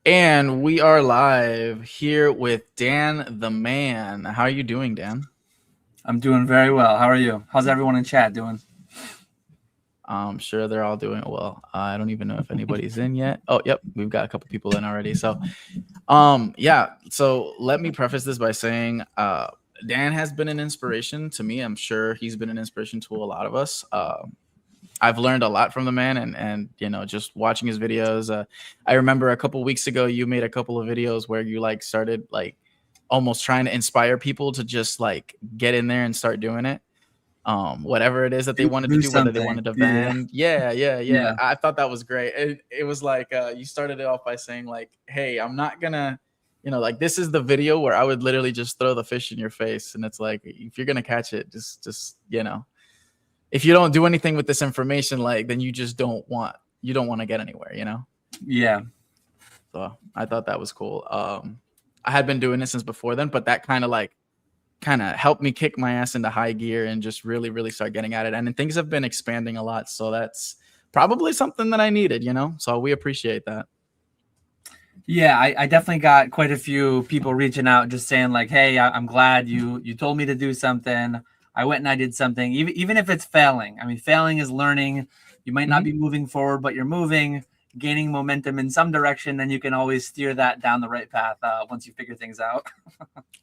And we are live here with Dan the Man. How are you doing, Dan? I'm doing very well. How are you? How's everyone in chat doing? I'm sure they're all doing well. I don't even know if anybody's in yet. Oh, yep, we've got a couple people in already. Yeah. So let me preface this by saying, Dan has been an inspiration to me. I'm sure he's been an inspiration to a lot of us. I've learned a lot from the man, and just watching his videos. I remember a couple weeks ago you made a couple of videos where you like started like almost trying to inspire people to just like get in there and start doing it. Whatever it is that they wanted to Do do, whether they something. wanted to Yeah. vend. Yeah. Yeah. I thought that was great. It was like you started it off by saying like, "Hey, I'm not gonna." Like this is the video where I would literally just throw the fish in your face, and it's like if you're gonna catch it, just if you don't do anything with this information, like then you don't want to get anywhere. Yeah. So I thought that was cool. I had been doing it since before then, but that kind of helped me kick my ass into high gear and just really, really start getting at it. And then things have been expanding a lot, so that's probably something that I needed. So we appreciate that. Yeah. I definitely got quite a few people reaching out just saying like, hey, I'm glad you told me to do something. I went and I did something, even if it's failing. I mean, failing is learning. You might not Mhm. be moving forward, but you're moving, gaining momentum in some direction. Then you can always steer that down the right path once you figure things out.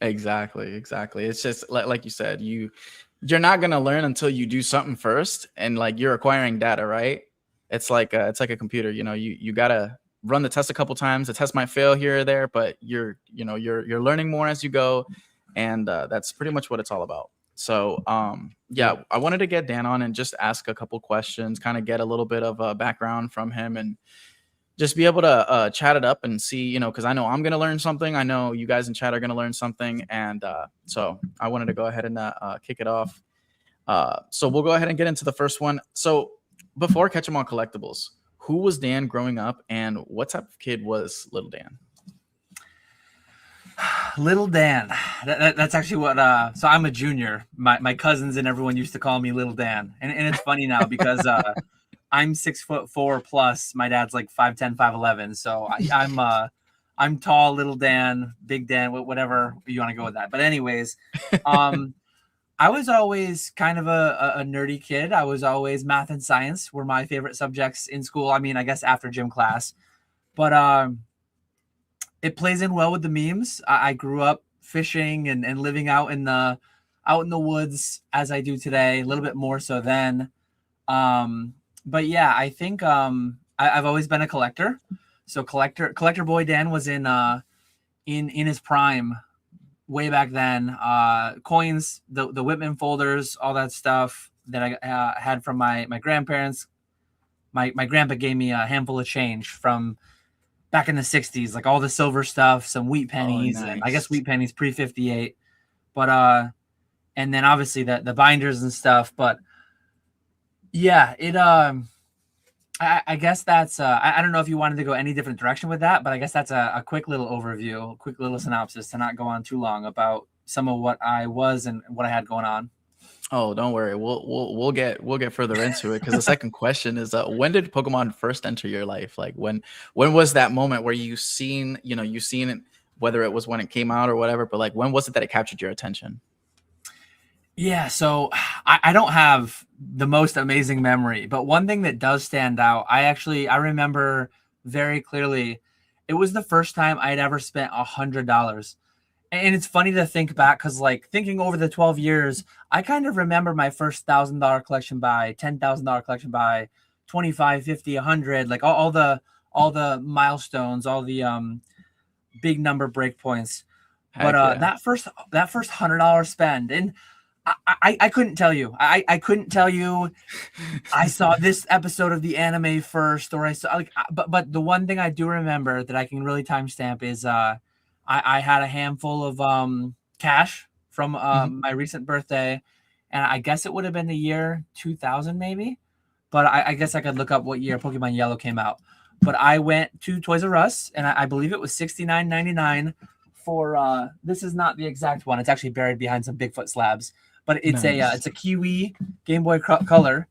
Exactly. It's just like you said, you're not gonna learn until you do something first, and like you're acquiring data, right? It's like a computer. You gotta run the test a couple times. The test might fail here or there, but you're learning more as you go, and that's pretty much what it's all about. So Yeah. yeah, I wanted to get Dan on and just ask a couple questions, kind of get a little bit of a background from him, and just be able to chat it up and see, because I know I'm going to learn something. I know you guys in chat are going to learn something. And so I wanted to go ahead and kick it off. So we'll go ahead and get into the first one. So before Catch 'em All Collectibles, who was Dan growing up and what type of kid was Little Dan? Little Dan. That's actually what. So I'm a junior. My cousins and everyone used to call me Little Dan, and it's funny now because I'm 6'4" plus. My dad's like 5'10", 5'11". So I'm tall, Little Dan, Big Dan, whatever you want to go with that. But anyways, um, I was always kind of a nerdy kid. I was always math and science were my favorite subjects in school. I mean, I guess after gym class, but it plays in well with the memes. I grew up fishing and living out in the woods as I do today, a little bit more so then. But yeah, I think I've always been a collector. So collector boy Dan was in his prime way back then. Coins, the Whitman folders, all that stuff that I had from my grandparents. My grandpa gave me a handful of change from back in the 60s, like all the silver stuff, some wheat Oh, pennies, and I guess nice. wheat pennies pre 58. But and then obviously the binders and stuff. But yeah, I guess that's I don't know if you wanted to go any different direction with that, but I guess that's a quick little overview, quick little synopsis to not go on too long about some of what I was and what I had going on. Oh, don't worry. We'll get further into it because the second question is when did Pokemon first enter your life? Like when was that moment where you seen it, whether it was when it came out or whatever, but like when was it that it captured your attention? Yeah, so I don't have the most amazing memory, but one thing that does stand out, I remember very clearly, it was the first time I'd ever spent $100. And it's funny to think back because, like, thinking over the 12 years, I kind of remember my first $1,000 collection buy, $10,000 collection buy, 25, 50, 100, like all the milestones, all the big number breakpoints. But Heck yeah. that first $100 spend, and I couldn't tell you. I couldn't tell you I saw this episode of the anime first, or I saw like. But the one thing I do remember that I can really timestamp is I had a handful of cash from Mhm. my recent birthday, and I guess it would have been the year 2000 maybe. But I guess I could look up what year Pokemon Yellow came out. But I went to Toys R Us, and I believe it was $69.99 for. This is not the exact one. It's actually buried behind some Bigfoot slabs. But Nice. it's a Kiwi Game Boy Color,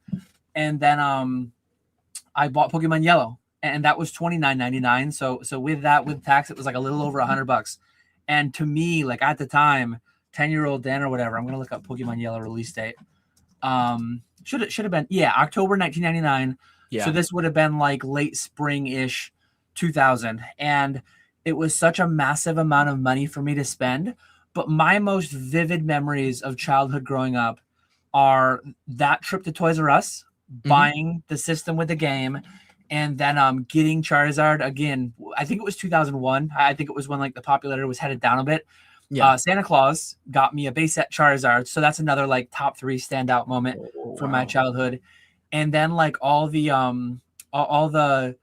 and then I bought Pokemon Yellow, and that was $29.99. So with that, with tax, it was like a little over $100. And to me, like at the time, 10-year-old Dan or whatever, I'm gonna look up Pokemon Yellow release date. Should have been October 1999. Yeah. So this would have been like late spring-ish 2000, and it was such a massive amount of money for me to spend. But my most vivid memories of childhood growing up are that trip to Toys R Us, buying the system with the game, and then getting Charizard again. I think it was 2001. I think it was when like the popularity was headed down a bit. Yeah. Santa Claus got me a base set Charizard, so that's another like top 3 standout moment from my childhood. And then like all the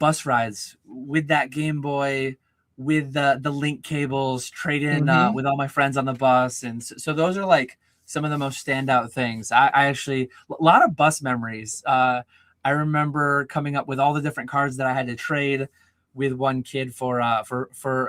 bus rides with that Game Boy, with the link cables, trade in with all my friends on the bus, and so those are like some of the most standout things. I actually a lot of bus memories. I remember coming up with all the different cards that I had to trade with one kid for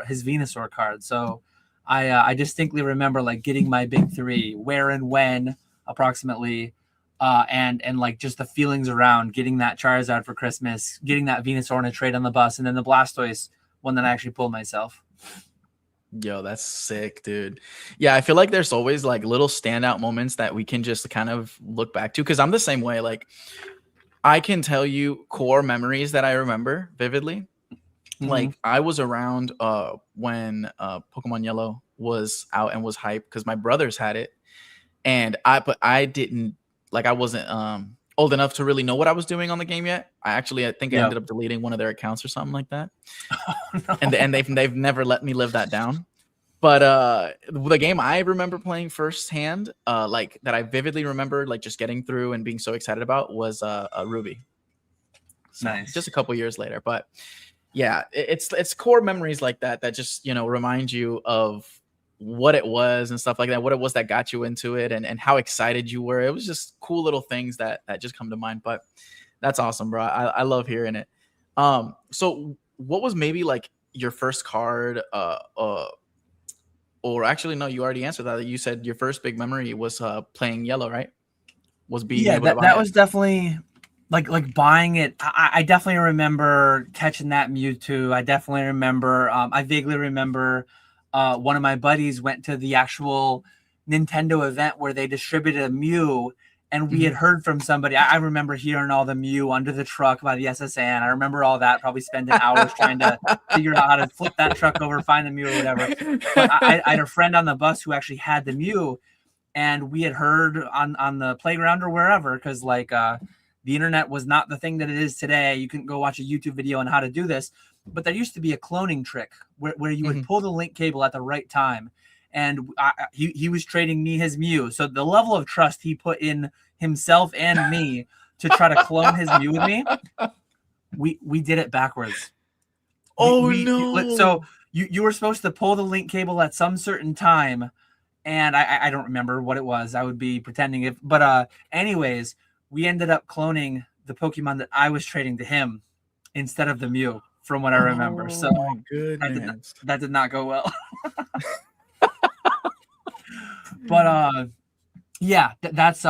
his Venusaur card. So I distinctly remember like getting my big 3, where and when approximately, and like just the feelings around getting that Charizard for Christmas, getting that Venusaur in a trade on the bus, and then the Blastoise one that I actually pulled myself. Yo, that's sick, dude. Yeah, I feel like there's always like little standout moments that we can just kind of look back to, because I'm the same way. Like I can tell you core memories that I remember vividly. Like I was around when Pokemon Yellow was out and was hyped because my brothers had it, and I didn't, like, I wasn't old enough to really know what I was doing on the game yet. I think I ended up deleting one of their accounts or something like that. Oh, no. And they've never let me live that down. But the game I remember playing firsthand, like that I vividly remember, like just getting through and being so excited about, was Ruby. So, nice. Just a couple years later, but yeah, it's core memories like that that just, you know, remind you of what it was and stuff like that, what it was that got you into it, and how excited you were. It was just cool little things that just come to mind. But that's awesome, bro. I love hearing it. So what was maybe like your first card, or actually, no, you already answered that. You said your first big memory was playing Yellow, right? Was being able to buy that was definitely like buying it. I definitely remember catching that Mewtwo. I definitely remember. I vaguely remember one of my buddies went to the actual Nintendo event where they distributed a Mew, and we had heard from somebody. I remember hearing all the Mew under the truck by the SSN. I remember all that, probably spending hours trying to figure out how to flip that truck over, find the Mew or whatever. But I had a friend on the bus who actually had the Mew, and we had heard on the playground or wherever, because like the internet was not the thing that it is today. You couldn't go watch a YouTube video on how to do this. But there used to be a cloning trick where you would pull the link cable at the right time. And he was trading me his Mew. So the level of trust he put in himself and me to try to clone his Mew with me, we did it backwards. No. So you were supposed to pull the link cable at some certain time. And I don't remember what it was. I would be pretending but anyways, we ended up cloning the Pokemon that I was trading to him instead of the Mew, from what I remember. So that did not go well. But yeah, that's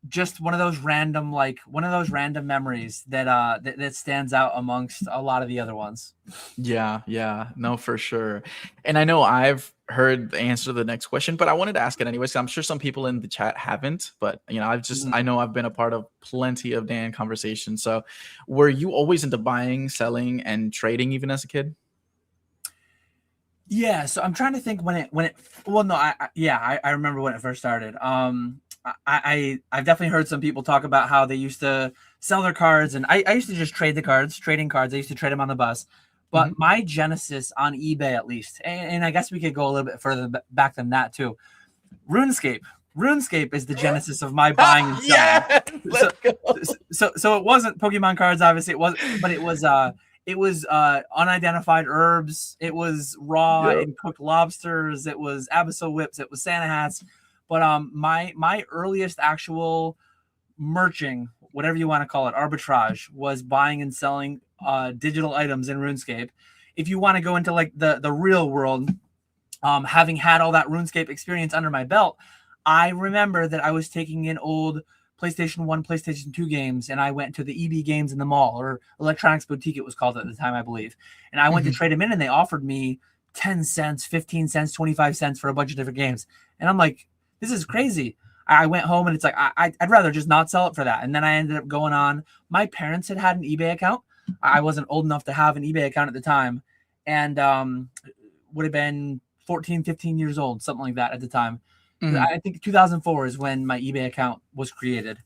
just one of those random memories that stands out amongst a lot of the other ones. Yeah, no, for sure. And I know I've heard the answer to the next question, but I wanted to ask it anyways. I'm sure some people in the chat haven't, but you know, I know I've been a part of plenty of Dan conversations. So were you always into buying, selling, and trading even as a kid? Yeah, so I'm trying to think when it well, no, I remember when it first started. I've definitely heard some people talk about how they used to sell their cards, and I used to just trading cards. I used to trade them on the bus. But my genesis on eBay, at least, and I guess we could go a little bit further back than that too. RuneScape is the genesis of my buying and selling. Yeah, let's go. So it wasn't Pokemon cards, obviously it wasn't, but it was unidentified herbs. It was raw and cooked lobsters. It was Abyssal Whips. It was Santa hats. But my earliest actual merching, whatever you want to call it, arbitrage, was buying and selling digital items in RuneScape. If you want to go into like the real world, having had all that RuneScape experience under my belt, I remember that I was taking in old PlayStation 1, PlayStation 2 games, and I went to the EB Games in the mall, or Electronics Boutique it was called at the time, I believe. And I went to trade them in, and they offered me 10 cents, 15 cents, 25 cents for a bunch of different games. And I'm like, this is crazy. I went home, and it's like, I'd rather just not sell it for that. And then I ended up going on. My parents had an eBay account. I wasn't old enough to have an eBay account at the time, and would have been 14, 15 years old, something like that at the time. I think 2004 is when my eBay account was created.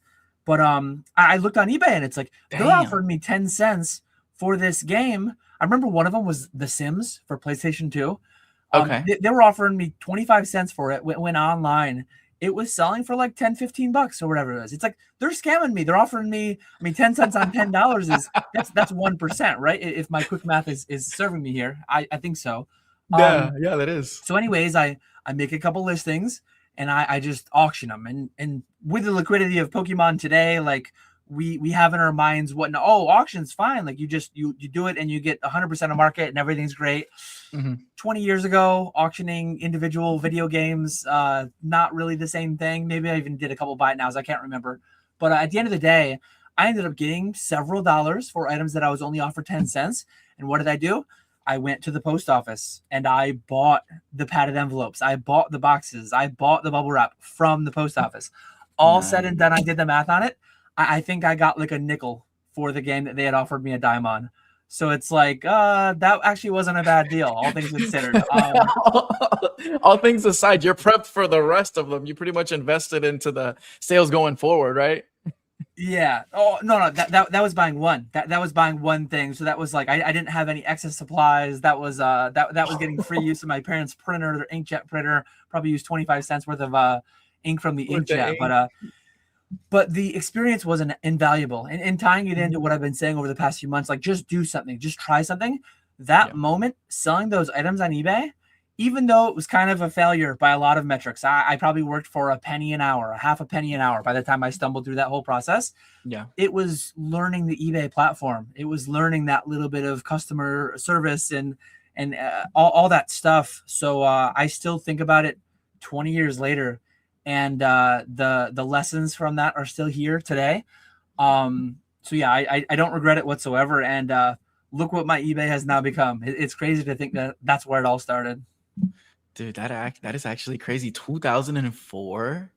But I looked on eBay, and it's like, they're offering me 10 cents for this game. I remember one of them was The Sims for PlayStation 2. Okay. They were offering me 25 cents for it. Went online. It was selling for like 10, 15 bucks or whatever it is. It's like, they're scamming me. They're offering me, 10 cents on $10 is that's 1%, right? If my quick math is serving me here. I think so. Yeah, that is. So anyways, I make a couple listings, and I just auction them. And with the liquidity of Pokemon today, like we have in our minds auction's fine. Like you do it and you get 100% of market and everything's great. 20 years ago, auctioning individual video games, not really the same thing. Maybe I even did a couple buy it nows. I can't remember. But at the end of the day, I ended up getting several dollars for items that I was only offered 10 cents. And what did I do? I went to the post office and I bought the padded envelopes. I bought the boxes. I bought the bubble wrap from the post office. All said and done, I did the math on it. I think I got like a nickel for the game that they had offered me a dime on. So it's like, that actually wasn't a bad deal, all things considered. All things aside, you're prepped for the rest of them. You pretty much invested into the sales going forward, right? Yeah. Oh, no. That was buying one. That was buying one thing. So that was like, I didn't have any excess supplies. That was that was getting free use of my parents' printer, their inkjet printer. Probably used 25 cents worth of ink from the inkjet. But the experience was invaluable. And tying it into what I've been saying over the past few months, like just do something, just try something. That moment, selling those items on eBay, even though it was kind of a failure by a lot of metrics, I probably worked for a penny an hour, a half a penny an hour by the time I stumbled through that whole process. Yeah. It was learning the eBay platform. It was learning that little bit of customer service and all that stuff. So I still think about it 20 years later. And the lessons from that are still here today. So yeah, I don't regret it whatsoever. And look what my eBay has now become. It's crazy to think that that's where it all started. Dude, that is actually crazy. 2004.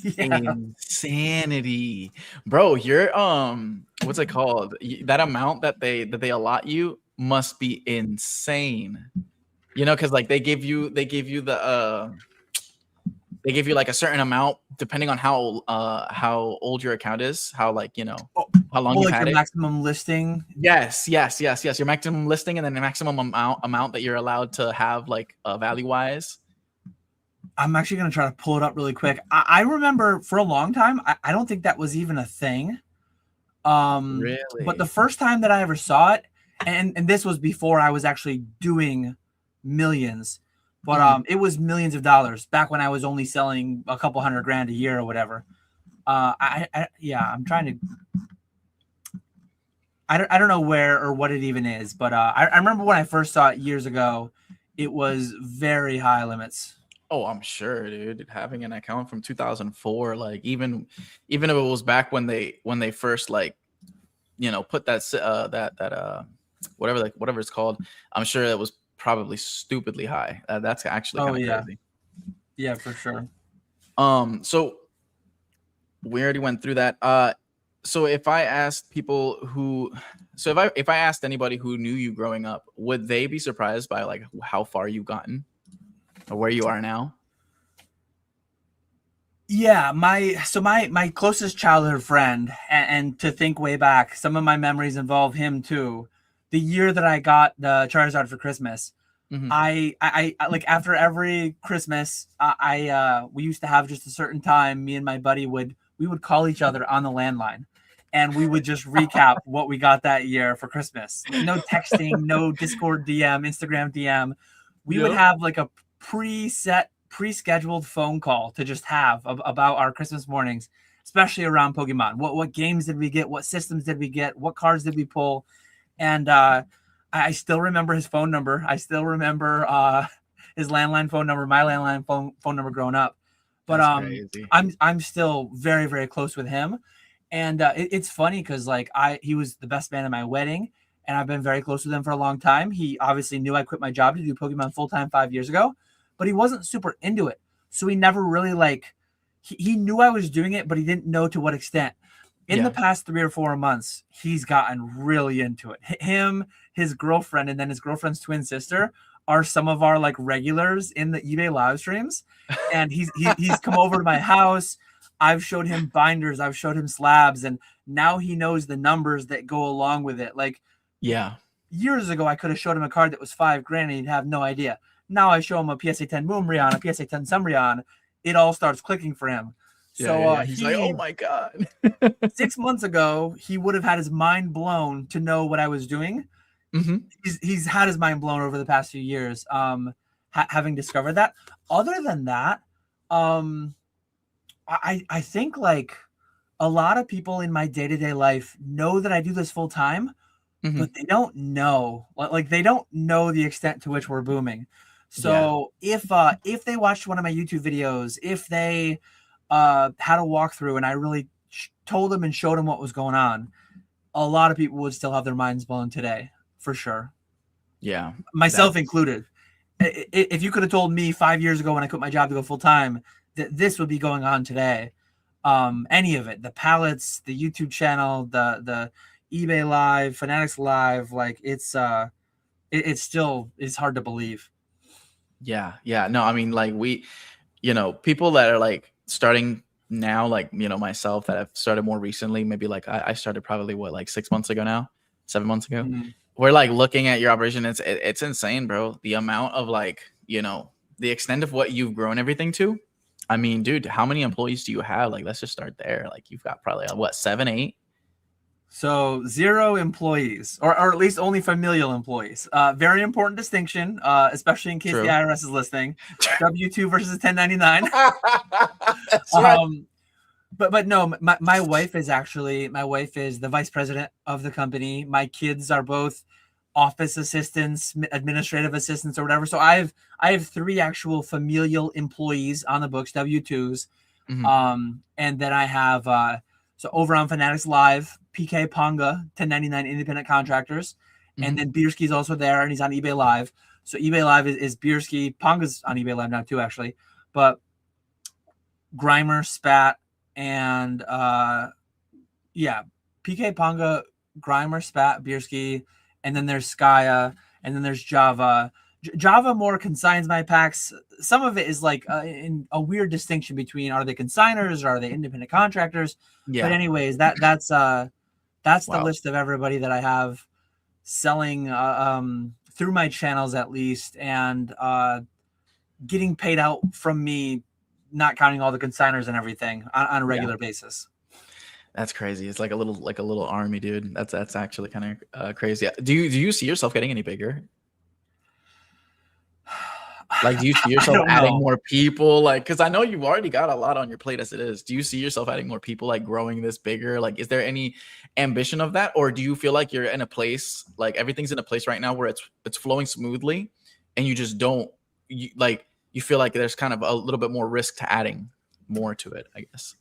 Yeah. Insanity, bro. You're what's it called? That amount that they allot you must be insane. Because like they give you the they give you like a certain amount depending on how old your account is, how long you've had your it. Maximum listing. Yes. Your maximum listing, and then the maximum amount that you're allowed to have, like value wise. I'm actually gonna try to pull it up really quick. I remember for a long time, I don't think that was even a thing. Really? But the first time that I ever saw it, and this was before I was actually doing millions. But it was millions of dollars back when I was only selling a couple $100,000 a year or whatever. I'm trying to. I don't know where or what it even is, but I remember when I first saw it years ago, it was very high limits. Oh, I'm sure, dude. Having an account from 2004, like even if it was back when they first put that whatever it's called, I'm sure it was probably stupidly high. That's actually kind of crazy. Yeah, for sure. So we already went through that. So if I asked anybody who knew you growing up, would they be surprised by like how far you've gotten or where you are now? Yeah, my closest childhood friend, and to think way back, some of my memories involve him too. The year that I got the Charizard for Christmas, I like after every Christmas, we used to have just a certain time. Me and my buddy we would call each other on the landline, and we would just recap what we got that year for Christmas. No texting, no Discord DM, Instagram DM. We would have like a pre-scheduled phone call to just have about our Christmas mornings, especially around Pokemon. What games did we get? What systems did we get? What cards did we pull? And I still remember his phone number. I still remember his landline phone number, my landline phone number growing up. But That's crazy. I'm still very very close with him, and it's funny because like he was the best man at my wedding, and I've been very close with him for a long time. He obviously knew I quit my job to do Pokemon full time 5 years ago, but he wasn't super into it, so he never really like he knew I was doing it, but he didn't know to what extent. In the Yeah. past 3 or 4 months, he's gotten really into it. Him, his girlfriend, and then his girlfriend's twin sister are some of our like regulars in the eBay live streams, and he's come over to my house. I've showed him binders, I've showed him slabs, and now he knows the numbers that go along with it. Like Yeah. years ago, I could have showed him a card that was 5 grand and he'd have no idea. Now I show him a PSA 10 Moonbryon, a PSA 10 Sumbreon, it all starts clicking for him. So Yeah. He's like, oh my god. 6 months ago, he would have had his mind blown to know what I was doing. Hmm. He's had his mind blown over the past few years, having discovered that. Other than that, I think like a lot of people in my day-to-day life know that I do this full time, Hmm. but they don't know. Like they don't know the extent to which we're booming. So if they watched one of my YouTube videos, if they had a walkthrough and I really told them and showed them what was going on, a lot of people would still have their minds blown today, for sure. Yeah. Myself That's included. If you could have told me 5 years ago when I quit my job to go full time that this would be going on today, any of it, the pallets, the YouTube channel, the eBay Live, Fanatics Live, like it's still it's hard to believe. yeah. No, I mean, like people that are like starting now, like myself that have started more recently, maybe like I started probably like 6 months ago now, 7 months ago. Mhm. We're like looking at your operation. It's insane, bro. The amount of like the extent of what you've grown everything to. I mean, dude, how many employees do you have? Like, let's just start there. Like, you've got probably what, 7, 8? So 0 employees, or at least only familial employees. Very important distinction, especially in case True. the IRS is listening. W-2 versus 1099. That's right. But no, my wife is the vice president of the company. My kids are both office assistants, administrative assistants, or whatever. So I have 3 actual familial employees on the books, W-2s. Mhm. And then I have so over on Fanatics Live, PK Ponga, 1099 independent contractors, and Mhm. then Bierski's also there, and he's on eBay Live. So eBay Live is Bierski. Ponga's on eBay Live now too, actually. But Grimer, Spat, and PK Ponga, Grimer, Spat, Bierski, and then there's Skya, and then there's Java. Java more consigns my packs. Some of it is like in a weird distinction between are they consigners or are they independent contractors. Yeah. But anyways, that's the Wow. list of everybody that I have selling through my channels at least, and getting paid out from me, not counting all the consigners and everything on a regular basis. That's crazy. It's like a little army, dude. That's actually kind of crazy. Do you see yourself getting any bigger? Like, do you see I yourself don't adding know. more people? Like, because I know you've already got a lot on your plate as it is. Do you see yourself adding more people, like growing this bigger? Like, is there any ambition of that, or do you feel like you're in a place, like everything's in a place right now where it's flowing smoothly, and you just don't you feel like there's kind of a little bit more risk to adding more to it, I guess.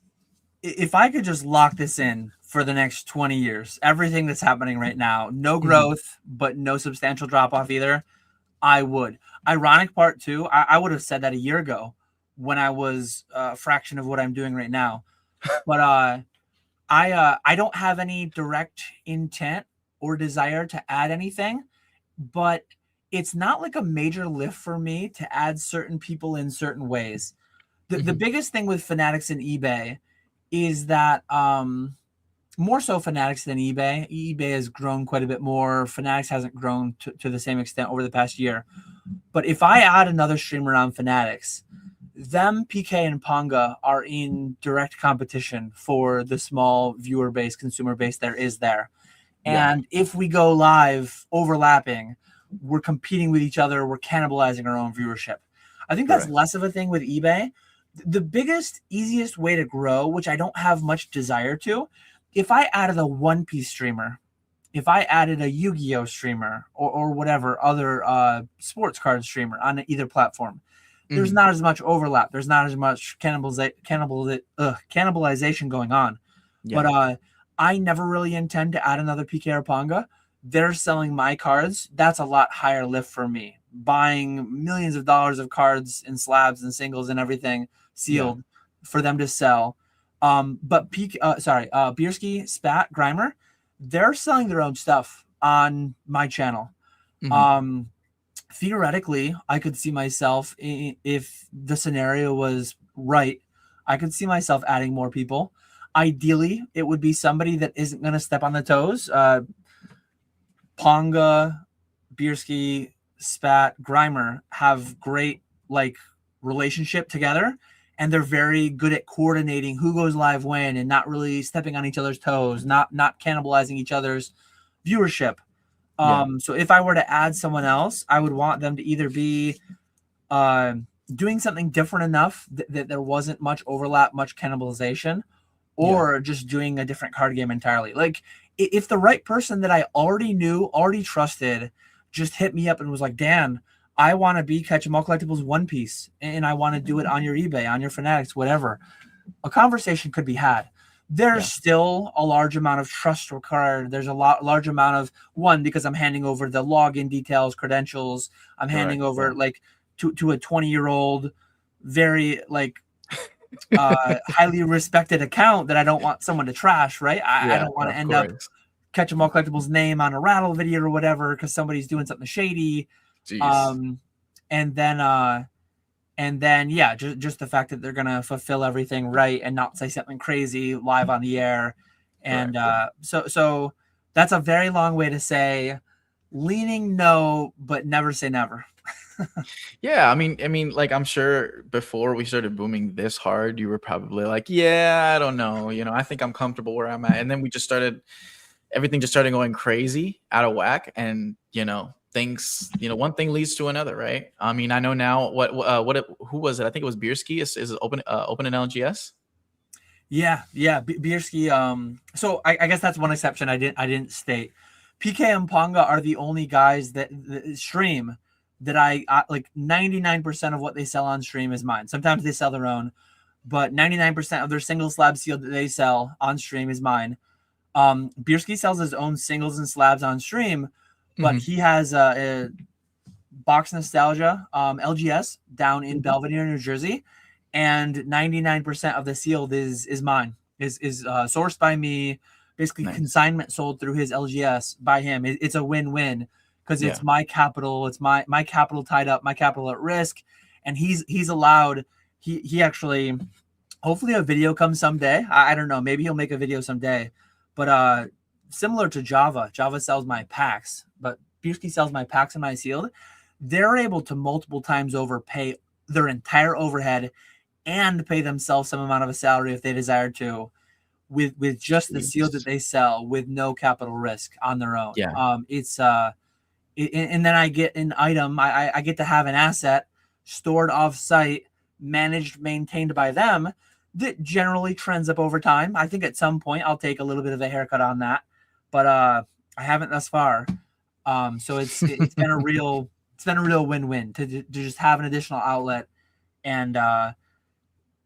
If I could just lock this in for the next 20 years, everything that's happening right now, no growth, but no substantial drop off either, I would. Ironic part too, I would have said that a year ago when I was a fraction of what I'm doing right now. But I don't have any direct intent or desire to add anything, but it's not like a major lift for me to add certain people in certain ways. The biggest thing with Fanatics and eBay is that more so Fanatics than eBay. eBay has grown quite a bit more. Fanatics hasn't grown to the same extent over the past year. But if I add another streamer on Fanatics, them, PK, and Ponga are in direct competition for the small viewer base, consumer base there is there. And if we go live overlapping, we're competing with each other. We're cannibalizing our own viewership. I think that's less of a thing with eBay. The biggest, easiest way to grow, which I don't have much desire to, if I added a One Piece streamer, if I added a Yu-Gi-Oh streamer or whatever other sports card streamer on either platform, there's Mhm. not as much overlap. There's not as much cannibalization going on. But Yeah. I never really intend to add another PK or Ponga. They're selling my cards. That's a lot higher lift for me. Buying millions of dollars of cards in slabs and singles and everything Yeah. sealed for them to sell. But Bierski, Spat, Grimer, they're selling their own stuff on my channel. Mhm. Um, Theoretically, I could see myself if the scenario was right. I could see myself adding more people. Ideally, it would be somebody that isn't going to step on the toes. Ponga, Bierski, Spat, Grimer have great like relationship together, and they're very good at coordinating who goes live when and not really stepping on each other's toes, not cannibalizing each other's viewership. Yeah. So if I were to add someone else, I would want them to either be uh, doing something different enough that there wasn't much overlap, much cannibalization, Yeah. or just doing a different card game entirely. Like if the right person that I already knew, already trusted, just hit me up and was like, Dan, I want to be Catch 'em All Collectibles One Piece, and I want to do it on your eBay, on your Fanatics, whatever. A conversation could be had. There's Yeah. still a large amount of trust required. There's a large amount of one because I'm handing over the login details, credentials. I'm handing Correct. Yeah. over like to a 20-year-old, very like highly respected account that I don't want someone to trash. Right? I Yeah. don't want to Of end up course. Catch 'em All Collectibles name on a rattle video or whatever because somebody's doing something shady. Jeez. Um, and then yeah, just the fact that they're gonna fulfill everything right and not say something crazy live on the air, and Correct. Yeah. so that's a very long way to say leaning no, but never say never. Yeah, I mean, like I'm sure before we started booming this hard, you were probably like, "Yeah, I don't know, I think I'm comfortable where I'm at." And then we just started, everything just started going crazy, out of whack, and things, one thing leads to another, right? I mean, I know now who was it? I think it was Bierski. Is it open in LGS? Yeah, Bierski. So I guess that's one exception I didn't state. PK and Ponga are the only guys that stream that I like. 99% of what they sell on stream is mine. Sometimes they sell their own, but 99% of their single slab seal that they sell on stream is mine. Bierski sells his own singles and slabs on stream, but Hmm. he has a Box Nostalgia LGS down in Belvedere, New Jersey, and 99% of the sealed is mine. Is sourced by me, basically Nice. consignment sold through his LGS by him. It's a win-win because it's Yeah. my capital, it's my capital tied up, my capital at risk, and he's allowed. He actually, hopefully a video comes someday. I don't know, maybe he'll make a video someday, but similar to Java sells my packs, but Bierski sells my packs and my sealed. They're able to multiple times over pay their entire overhead and pay themselves some amount of a salary if they desire to, with just the seals that Jeez. they sell with no capital risk on their own. Yeah. And then I get an item. I get to have an asset stored off site, managed, maintained by them, that generally trends up over time. I think at some point I'll take a little bit of a haircut on that, but I haven't thus far. So it's been a real win-win to just have an additional outlet, and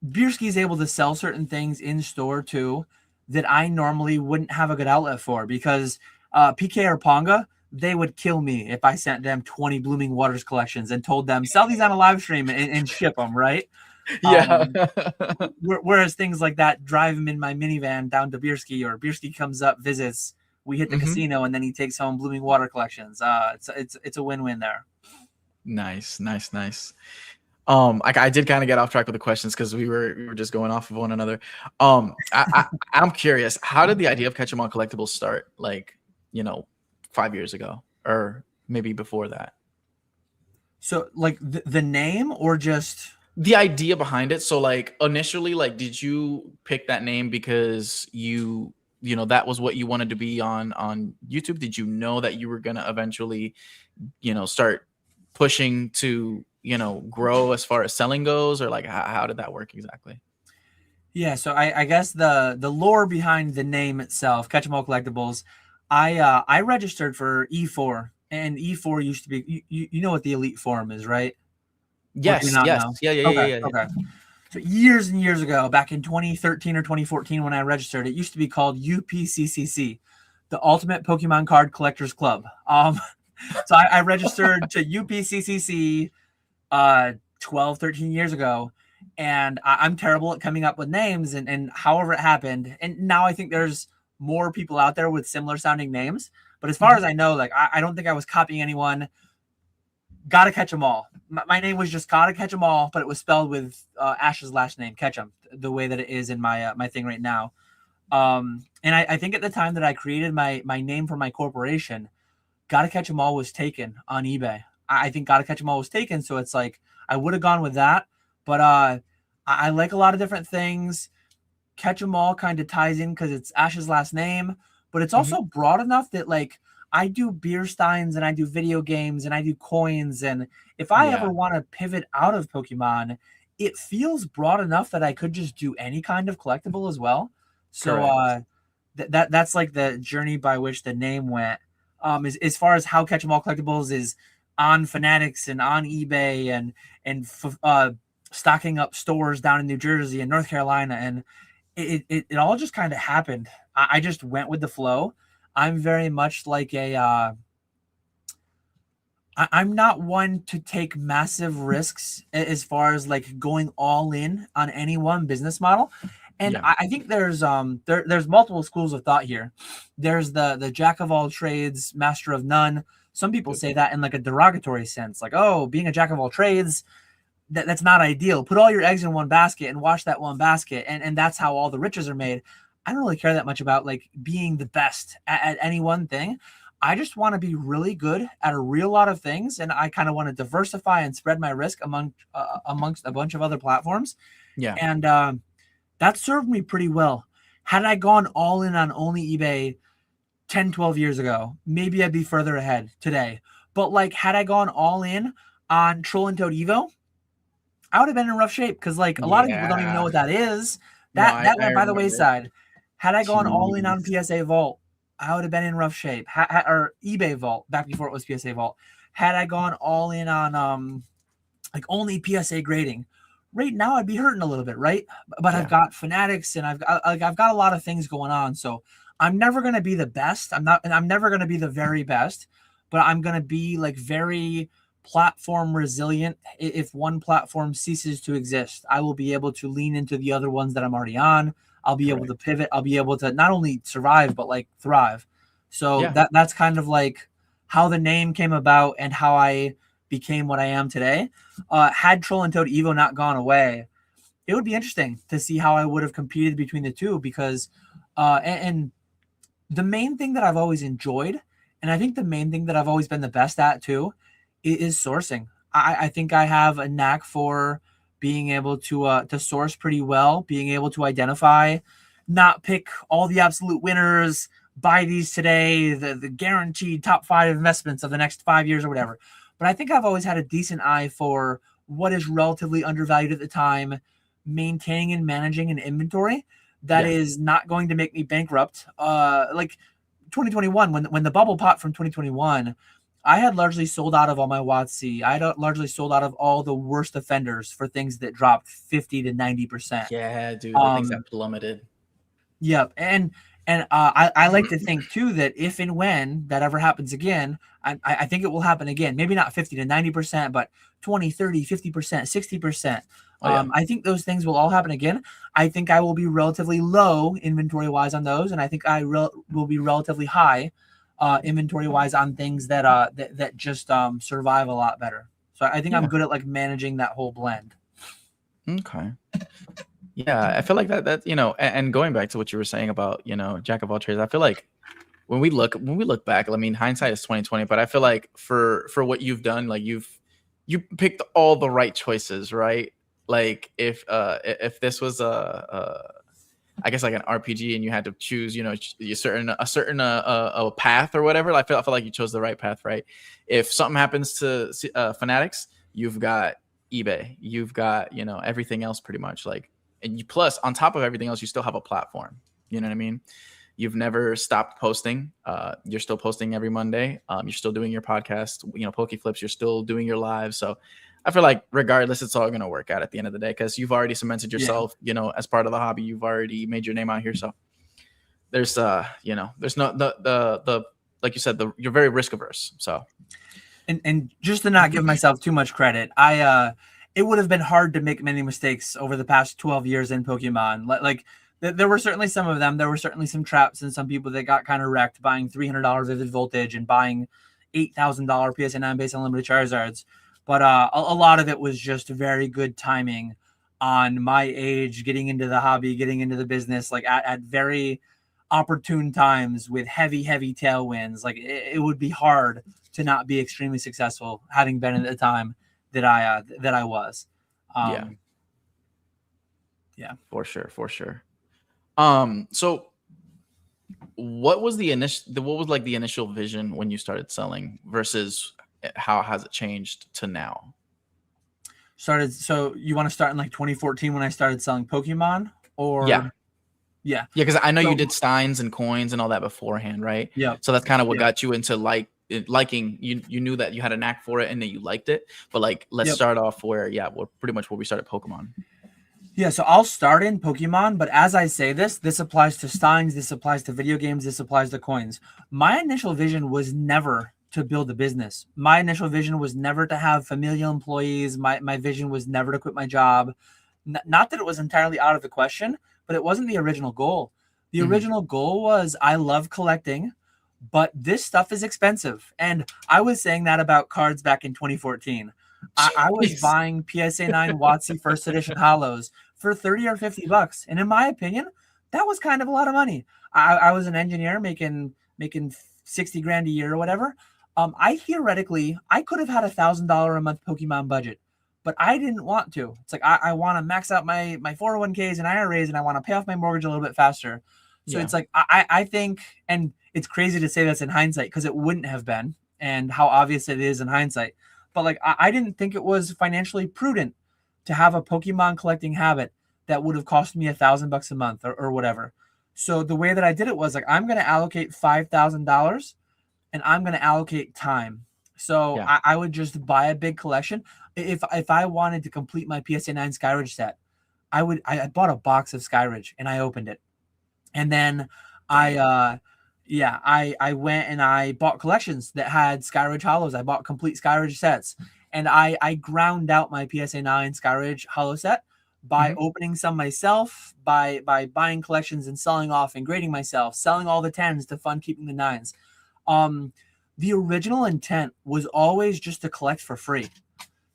Bierski is able to sell certain things in store too that I normally wouldn't have a good outlet for because PK or Ponga, they would kill me if I sent them 20 Blooming Waters collections and told them sell these on a live stream and ship them, right? Yeah. Whereas things like that, drive him in my minivan down to Bierski, or Bierski comes up, visits, we hit the Hmm. casino, and then he takes home Blooming Water collections. It's a win-win there. Nice, nice, nice. I did kind of get off track with the questions because we were just going off of one another. I'm curious, how did the idea of Catch 'em All Collectibles start? Like, 5 years ago, or maybe before that. So, like the name, or just The idea behind it. So, like, initially, like, did you pick that name because that was what you wanted to be on YouTube? Did you know that you were gonna eventually, start pushing to grow as far as selling goes, or like how did that work exactly? yeah? So I guess the lore behind the name itself, Catch 'em All Collectibles. I registered for E4, and E4 used to be you know what the Elite Forum is, right? Or do you Yes, not yes, know? yeah, yeah, yeah, Okay, yeah, yeah. okay. So years and years ago, back in 2013 or 2014, when I registered, it used to be called UPCCC, the Ultimate Pokemon Card Collectors Club. So I registered to UPCCC 12, 13 years ago, and I'm terrible at coming up with names and however it happened. And now I think there's more people out there with similar sounding names. But as far Mhm. as I know, like I don't think I was copying anyone. Gotta catch 'em all. My name was just Gotta catch 'em all, but it was spelled with Ash's last name, Ketchum, the way that it is in my thing right now. And I think at the time that I created my name for my corporation, Gotta catch 'em all was taken on eBay. I think Gotta catch 'em all was taken, so it's like I would have gone with that, but I like a lot of different things. Catch 'em all kind of ties in because it's Ash's last name, but it's Mhm. also broad enough that like I do beer steins and I do video games and I do coins, and if I Yeah, ever want to pivot out of Pokemon, it feels broad enough that I could just do any kind of collectible as well. So correct. that's like the journey by which the name went. As far as how Catch 'em All Collectibles is on Fanatics and on eBay and stocking up stores down in New Jersey and North Carolina, and it all just kind of happened. I just went with the flow. I'm very much like I'm not one to take massive risks as far as like going all in on any one business model. And Yeah. I think there's multiple schools of thought here. There's the jack of all trades, master of none. Some people Yep. say that in like a derogatory sense, like, oh, being a jack of all trades, that's not ideal. Put all your eggs in one basket and watch that one basket, and that's how all the riches are made. I don't really care that much about like being the best at any one thing. I just want to be really good at a real lot of things, and I kind of want to diversify and spread my risk amongst a bunch of other platforms. Yeah. And that served me pretty well. Had I gone all in on only eBay 10, 12 years ago, maybe I'd be further ahead today. But like, had I gone all in on Troll and Toad Evo, I would have been in rough shape because like a lot of people don't even know Yeah. what that is. No, That I went by the remember. wayside. Had I gone all in on Jeez. PSA Vault, I would have been in rough shape. Or eBay Vault back before it was PSA Vault. Had I gone all in on like only PSA grading, right now I'd be hurting a little bit, right? But I've Yeah. got Fanatics and I've got a lot of things going on, so I'm never gonna be the best. I'm not, and I'm never gonna be the very best, but I'm gonna be like very platform resilient. If one platform ceases to exist, I will be able to lean into the other ones that I'm already on. I'll be able to Correct. pivot. I'll be able to not only survive but like thrive. So Yeah. that's kind of like how the name came about and how I became what I am today. Had Troll and Toad Evo not gone away, it would be interesting to see how I would have competed between the two because, and the main thing that I've always enjoyed, and I think the main thing that I've always been the best at too, is sourcing. I think I have a knack for being able to source pretty well, being able to identify, not pick all the absolute winners, buy these today, the guaranteed top 5 investments of the next 5 years or whatever. But I think I've always had a decent eye for what is relatively undervalued at the time, maintaining and managing an inventory that Yeah. is not going to make me bankrupt. Like 2021, when the bubble popped from 2021, I had largely sold out of all my WotC. I had largely sold out of all the worst offenders for things that dropped 50 to 90%. Yeah, dude. The things that Um, plummeted. Yep. And I like to think too that if and when that ever happens again, I think it will happen again. Maybe not 50 to 90%, but 20, 30, 50%, 60%. Oh yeah. I think those things will all happen again. I think I will be relatively low inventory wise on those, and I think will be relatively high inventory wise on things that just survive a lot better. So I think I'm Yeah. good at like managing that whole blend. Okay. Yeah, I feel like that and going back to what you were saying about, jack of all trades, I feel like when we look back, I mean, hindsight is 2020, but I feel like for what you've done, like you picked all the right choices, right? Like if this was I guess like an RPG and you had to choose, a certain a path or whatever, I feel like you chose the right path, right? If something happens to Fanatics, you've got eBay, you've got, everything else pretty much, like, and you plus on top of everything else, you still have a platform. You know what I mean? You've never stopped posting. You're still posting every Monday. You're still doing your podcast, Poke Flips. You're still doing your live. So I feel like regardless, it's all gonna work out at the end of the day because you've already cemented Yeah. yourself, as part of the hobby. You've already made your name out here. So there's there's no the like you said, you're very risk averse. So And just to not give myself too much credit, it would have been hard to make many mistakes over the past 12 years in Pokemon. There were certainly some of them. There were certainly some traps and some people that got kind of wrecked buying $300 Vivid Voltage and buying $8,000 PSA 9 base unlimited Charizards. But a lot of it was just very good timing on my age, getting into the hobby, getting into the business, like at very opportune times with heavy tailwinds. Like it would be hard to not be extremely successful, having been at the time that I was. Yeah, for sure. So what was the initial vision when you started selling versus how has it changed to now? So you want to start in like 2014 when I started selling Pokemon, or yeah, because I know you did steins and coins and all that beforehand, right? Yeah. So that's kind of what got you into liking. You knew that you had a knack for it and that you liked it. But like, let's start off where pretty much where we started Pokemon. Yeah, so I'll start in Pokemon, but as I say this applies to steins, this applies to video games, this applies to coins. My initial vision was never to build a business. My initial vision was never to have familial employees. My vision was never to quit my job. Not that it was entirely out of the question, but it wasn't the original goal. The original goal was, I love collecting, but this stuff is expensive. And I was saying that about cards back in 2014. I was buying PSA 9 WotC first edition holos for $30 or $50. And in my opinion, that was kind of a lot of money. I was an engineer making 60 grand a year or whatever. I could have had $1,000 a month Pokemon budget, but I didn't want to. It's like, I want to max out my 401ks and IRAs, and I want to pay off my mortgage a little bit faster. So it's like, I think, and it's crazy to say this in hindsight because it wouldn't have been, and how obvious it is in hindsight. But like, I didn't think it was financially prudent to have a Pokemon collecting habit that would have cost me $1,000 a month or whatever. So the way that I did it was like, I'm going to allocate $5,000 and I'm going to allocate time. So I would just buy a big collection. If I wanted to complete my PSA 9 Skyridge set, I bought a box of Skyridge and I opened it. And then I went and I bought collections that had Skyridge holos. I bought complete Skyridge sets, and I ground out my PSA 9 Skyridge holo set by opening some myself, by buying collections and selling off and grading myself, selling all the 10s to fund keeping the 9s. The original intent was always just to collect for free.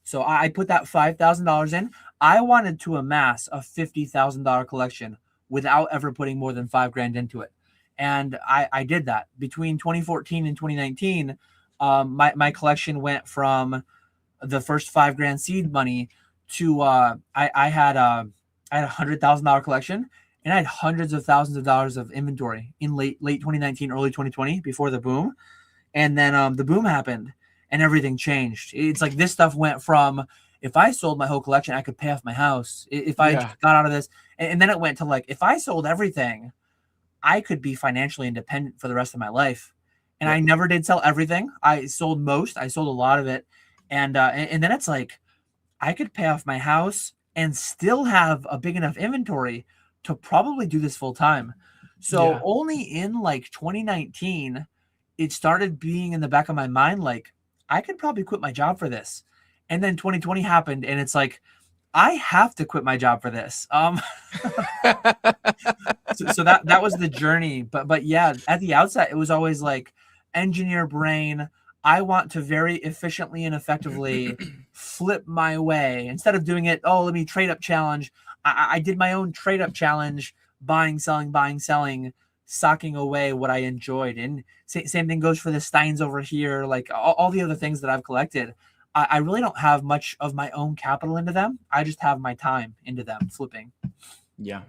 So I put that $5,000 in. I wanted to amass a $50,000 collection without ever putting more than $5,000 into it. And I did that. Between 2014 and 2019, my collection went from the first $5,000 seed money to I had a $100,000 collection, and I had hundreds of thousands of dollars of inventory in late 2019, early 2020, before the boom. And then the boom happened and everything changed. It's like this stuff went from, if I sold my whole collection, I could pay off my house. If I got out of this, and then it went to like, if I sold everything, I could be financially independent for the rest of my life. And I never did sell everything. I sold most. I sold a lot of it. And then it's like, I could pay off my house and still have a big enough inventory to probably do this full time. So only in like 2019, it started being in the back of my mind, like, I could probably quit my job for this. And then 2020 happened, and it's like, I have to quit my job for this. So that was the journey. But yeah, at the outset, it was always like, engineer brain. I want to very efficiently and effectively flip my way. Instead of doing it, let me trade up challenge. I did my own trade up challenge, buying, selling, socking away what I enjoyed. And same thing goes for the Steins over here. Like all the other things that I've collected, I really don't have much of my own capital into them. I just have my time into them flipping. Yeah.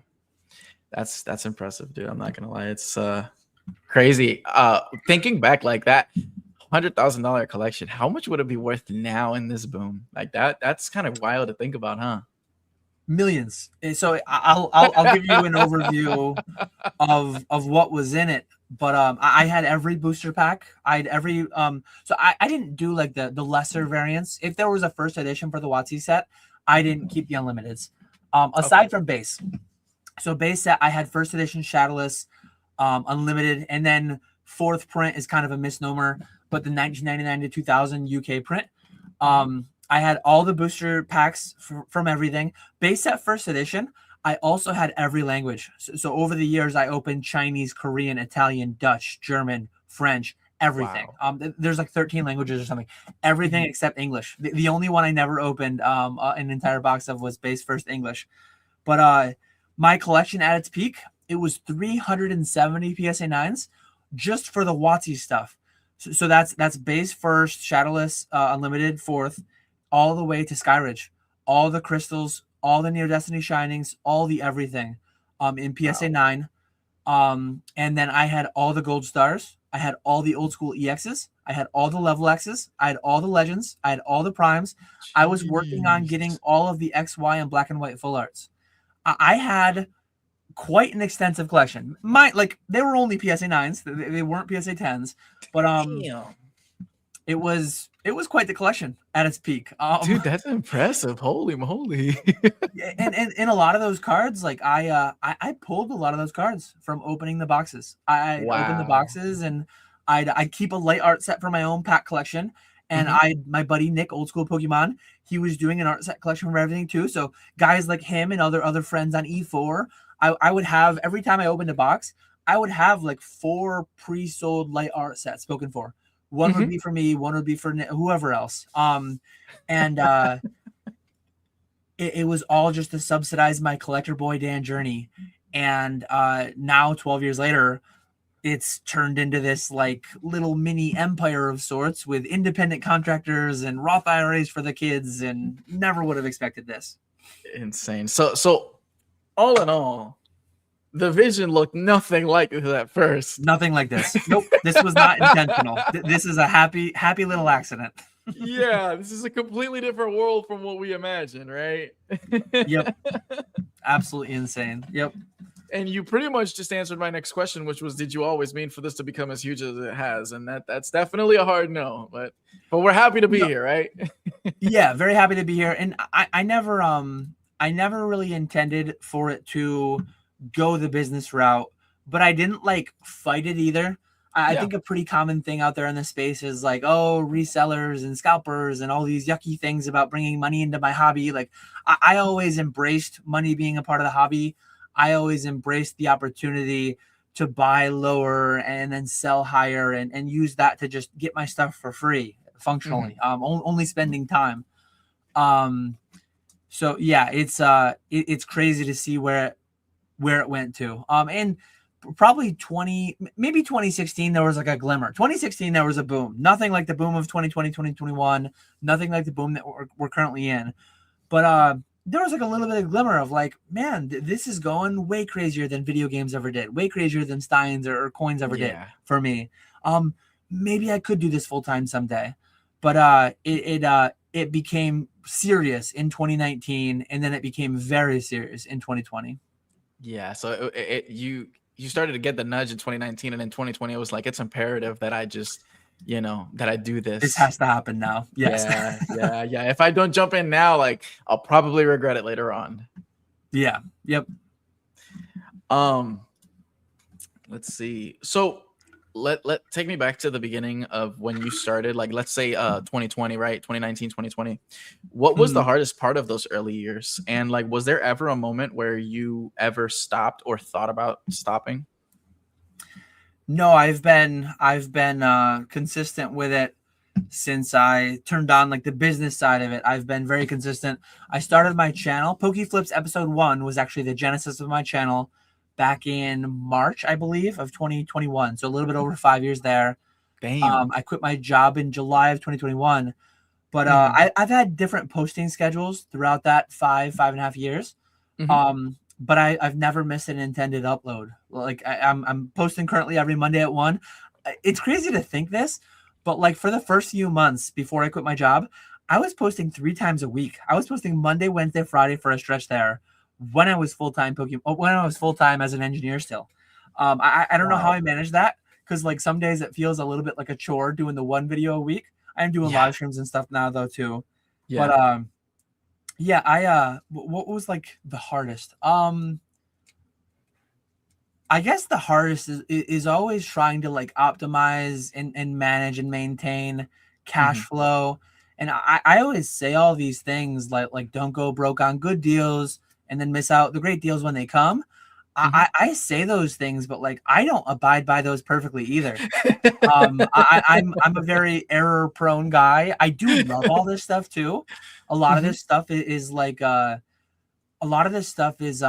That's impressive, dude. I'm not going to lie. It's crazy. Thinking back like that, $100,000 collection, how much would it be worth now in this boom? Like that's kind of wild to think about, huh? Millions. So I'll give you an overview of what was in it. But I had every booster pack. I had every so I didn't do like the lesser variants. If there was a first edition for the WotC set, I didn't keep the unlimiteds. Aside Okay. from base. So base set, I had first edition Shadowless, unlimited, and then fourth print is kind of a misnomer, but the 1999 to 2000 UK print. I had all the booster packs from everything. Base set first edition, I also had every language. So over the years, I opened Chinese, Korean, Italian, Dutch, German, French, everything. Wow. There's like 13 languages or something. Everything Mhm. except English. The only one I never opened an entire box of was base first English. But my collection at its peak, it was 370 PSA 9s just for the WotC stuff. So that's base first, Shadowless, unlimited fourth, all the way to Skyridge, all the crystals, all the Neo Destiny Shinings, all the everything, in PSA Wow. 9. And then I had all the gold stars. I had all the old school EXs. I had all the level X's. I had all the legends. I had all the primes. I was working on getting Jeez. all of the XY and black and white full arts. I had quite an extensive collection. They were only PSA 9s. They weren't PSA 10s, but Damn. it was quite the collection at its peak. Dude, that's impressive. Holy moly. And a lot of those cards, like I pulled a lot of those cards from opening the boxes. I opened the Wow. boxes, and I'd keep a light art set for my own pack collection. And Mhm. my buddy Nick, old school Pokemon, he was doing an art set collection for everything too. So guys like him and other friends on E4, I would have every time I opened a box, I would have like 4 pre-sold light art sets spoken for. One would Mhm. be for me, one would be for whoever else. And it was all just to subsidize my collector boy Dan journey. And now 12 years later, it's turned into this like little mini empire of sorts with independent contractors and Roth IRAs for the kids, and never would have expected this. Insane. So all in all, the vision looked nothing like this at first. Nothing like this. Nope. This was not intentional. This is a happy little accident. Yeah, this is a completely different world from what we imagined, right? Yep. Absolutely insane. Yep. And you pretty much just answered my next question, which was, did you always mean for this to become as huge as it has? And that's definitely a hard no, but we're happy to be No, here, right? yeah, very happy to be here. And I never really intended for it to go the business route, but I didn't like fight it either. I Yeah. think a pretty common thing out there in the space is like, oh, resellers and scalpers and all these yucky things about bringing money into my hobby. Like, I always embraced money being a part of the hobby. I always embraced the opportunity to buy lower and then sell higher, and use that to just get my stuff for free Mhm. functionally, only spending time. um so yeah, it's crazy to see where it went to. And probably 2016 there was like a glimmer. 2016 there was a boom, nothing like the boom of 2020, 2021, nothing like the boom that we're currently in. But there was like a little bit of glimmer of like, man, this is going way crazier than video games ever did, way crazier than Steins or coins ever did Yeah. for me. um Maybe I could do this full time someday. But it became serious in 2019, and then it became very serious in 2020. Yeah. So you started to get the nudge in 2019, and in 2020 it was like, it's imperative that I just, that I do This this. has to happen now. Yes. Yeah, yeah, yeah. If I don't jump in now, like, I'll probably regret it later on. Yeah. Yep. Um, let's see. So let take me back to the beginning of when you started, like, let's say 2020, right? 2019, 2020. What was the Mhm. hardest part of those early years? And like, was there ever a moment where you ever stopped or thought about stopping? No, I've been consistent with it since I turned on like the business side of it. I've been very consistent. I started my channel. Pokeflips episode 1 was actually the genesis of my channel back in March, I believe, of 2021. So a little bit over 5 years there. Damn. I quit my job in July of 2021, but Hmm. I've had different posting schedules throughout that 5.5 years. Hmm. But I've never missed an intended upload. Like I'm posting currently every Monday at 1. It's crazy to think this, but like for the first few months before I quit my job, I was posting 3 times a week. I was posting Monday, Wednesday, Friday for a stretch there when I was full time Pokemon, when I was full time as an engineer still. I don't know how Wow. I managed that, because like some days it feels a little bit like a chore doing the one video a week. I'm doing Yeah. live streams and stuff now though too. Yeah. But yeah, what was like the hardest? I guess the hardest is always trying to like optimize and manage and maintain cash Mhm. flow. And I always say all these things like don't go broke on good deals and then miss out the great deals when they come. Mhm. I say those things, but like I don't abide by those perfectly either. I'm a very error prone guy. I do love all this stuff too. A lot of Mhm. this stuff is like a lot of this stuff is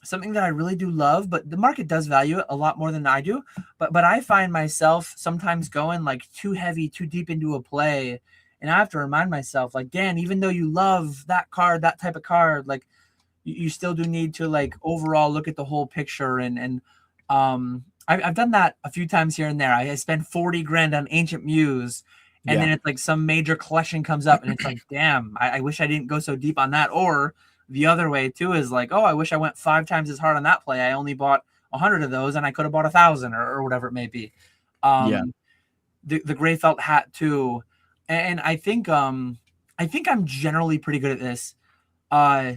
something that I really do love, but the market does value it a lot more than I do. But I find myself sometimes going like too heavy, too deep into a play, and I have to remind myself like, Dan, even though you love that card, that type of card, like you still do need to like overall look at the whole picture and I've done that a few times here and there. I spent 40 grand on Ancient Muse, and then Yeah. it's like some major collection comes up, and it's like, damn, I wish I didn't go so deep on that. Or the other way too is like, oh, I wish I went 5 times as hard on that play. I only bought 100 of those, and I could have bought 1,000 or whatever it may be. Yeah. The gray felt hat too, and I think I'm generally pretty good at this. Uh,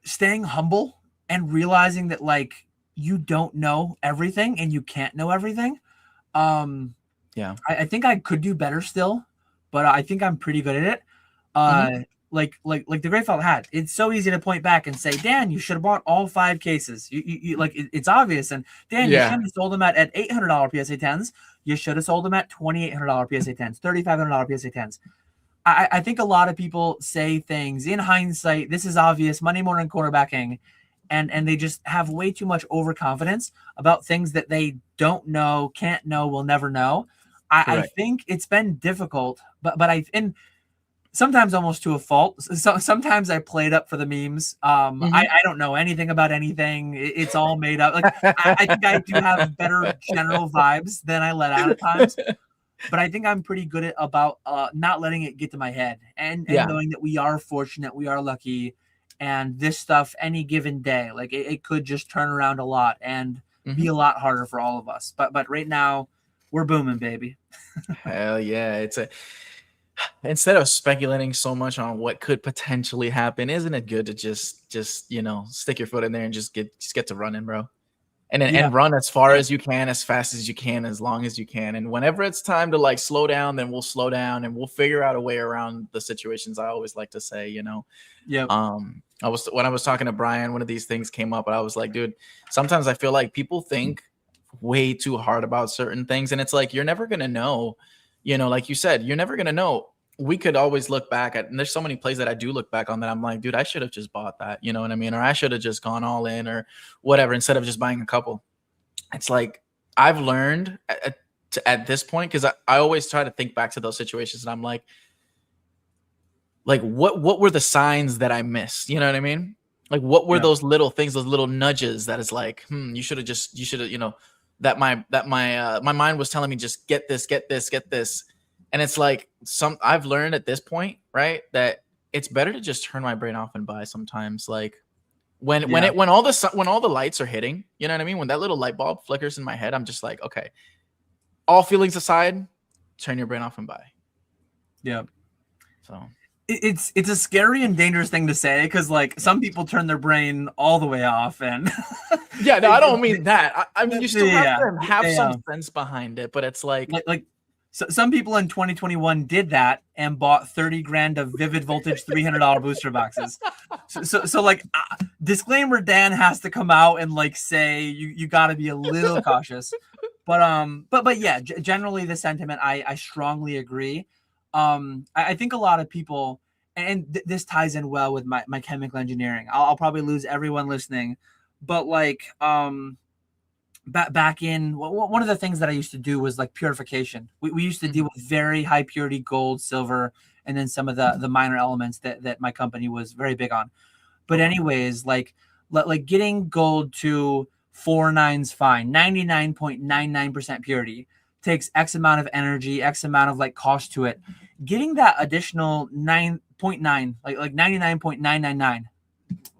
Staying humble and realizing that like you don't know everything and you can't know everything. Um, Yeah. I think I could do better still, but I think I'm pretty good at it. Mhm. Like the Great Felt hat. It's so easy to point back and say, Dan, you should have bought all 5 cases. You like it's obvious. And Dan, you Yeah. shouldn't have sold them at $800 PSA 10s. You should have sold them at $2,800 PSA 10s, $3,500 PSA 10s. I think a lot of people say things in hindsight. This is obvious. Monday morning quarterbacking, and they just have way too much overconfidence about things that they don't know, can't know, will never know. I Correct. think it's been difficult, but and sometimes almost to a fault. So sometimes I played up for the memes. Mhm. I don't know anything about anything. It's all made up. Like I think I do have better general vibes than I let out at times. But I think I'm pretty good at about not letting it get to my head and Yeah. knowing that we are fortunate, we are lucky, and this stuff any given day, like it could just turn around a lot and be Mhm. a lot harder for all of us. But right now, we're booming, baby. Hell yeah. It's a instead of speculating so much on what could potentially happen, isn't it good to just, stick your foot in there and just get to running, bro? And then Yeah, and run as far yeah, as you can, as fast as you can, as long as you can. And whenever it's time to like slow down, then we'll slow down and we'll figure out a way around the situations. I always like to say. yep, I was when I was talking to Brian, one of these things came up, and I was like, dude, sometimes I feel like people think way too hard about certain things, and it's like you're never gonna know. Like you said, you're never gonna know. We could always look back at, and there's so many plays that I do look back on that I'm like, dude, I should have just bought that. You know what I mean? Or I should have just gone all in, or whatever, instead of just buying a couple. It's like I've learned at this point, because I always try to think back to those situations, and I'm like what were the signs that I missed? You know what I mean? Like what were yep, those little things, those little nudges that is like, you should have, that my mind was telling me, just get this, get this, get this. And it's like I've learned at this point, right, that it's better to just turn my brain off and buy sometimes. Like yeah, when all the lights are hitting, you know what I mean? When that little light bulb flickers in my head, I'm just like, okay, all feelings aside, turn your brain off and buy. yep. So It's a scary and dangerous thing to say because like some people turn their brain all the way off and yeah, no, they, I don't mean that. I mean, you still have yeah, to have they, some sense behind it, but it's like, like so some people in 2021 did that and bought 30 grand of Vivid Voltage $300 booster boxes. So like disclaimer, Dan has to come out and like say you got to be a little cautious. But yeah, generally the sentiment I strongly agree. I think a lot of people, and this ties in well with my chemical engineering. I'll probably lose everyone listening, but like back in one of the things that I used to do was like purification. We used to deal mhm, with very high purity gold, silver, and then some of the minor elements that my company was very big on. But okay, anyways, like getting gold to 4 nines fine, 99.99% purity takes X amount of energy, X amount of like cost to it. Getting that additional 9.9, like 99.999.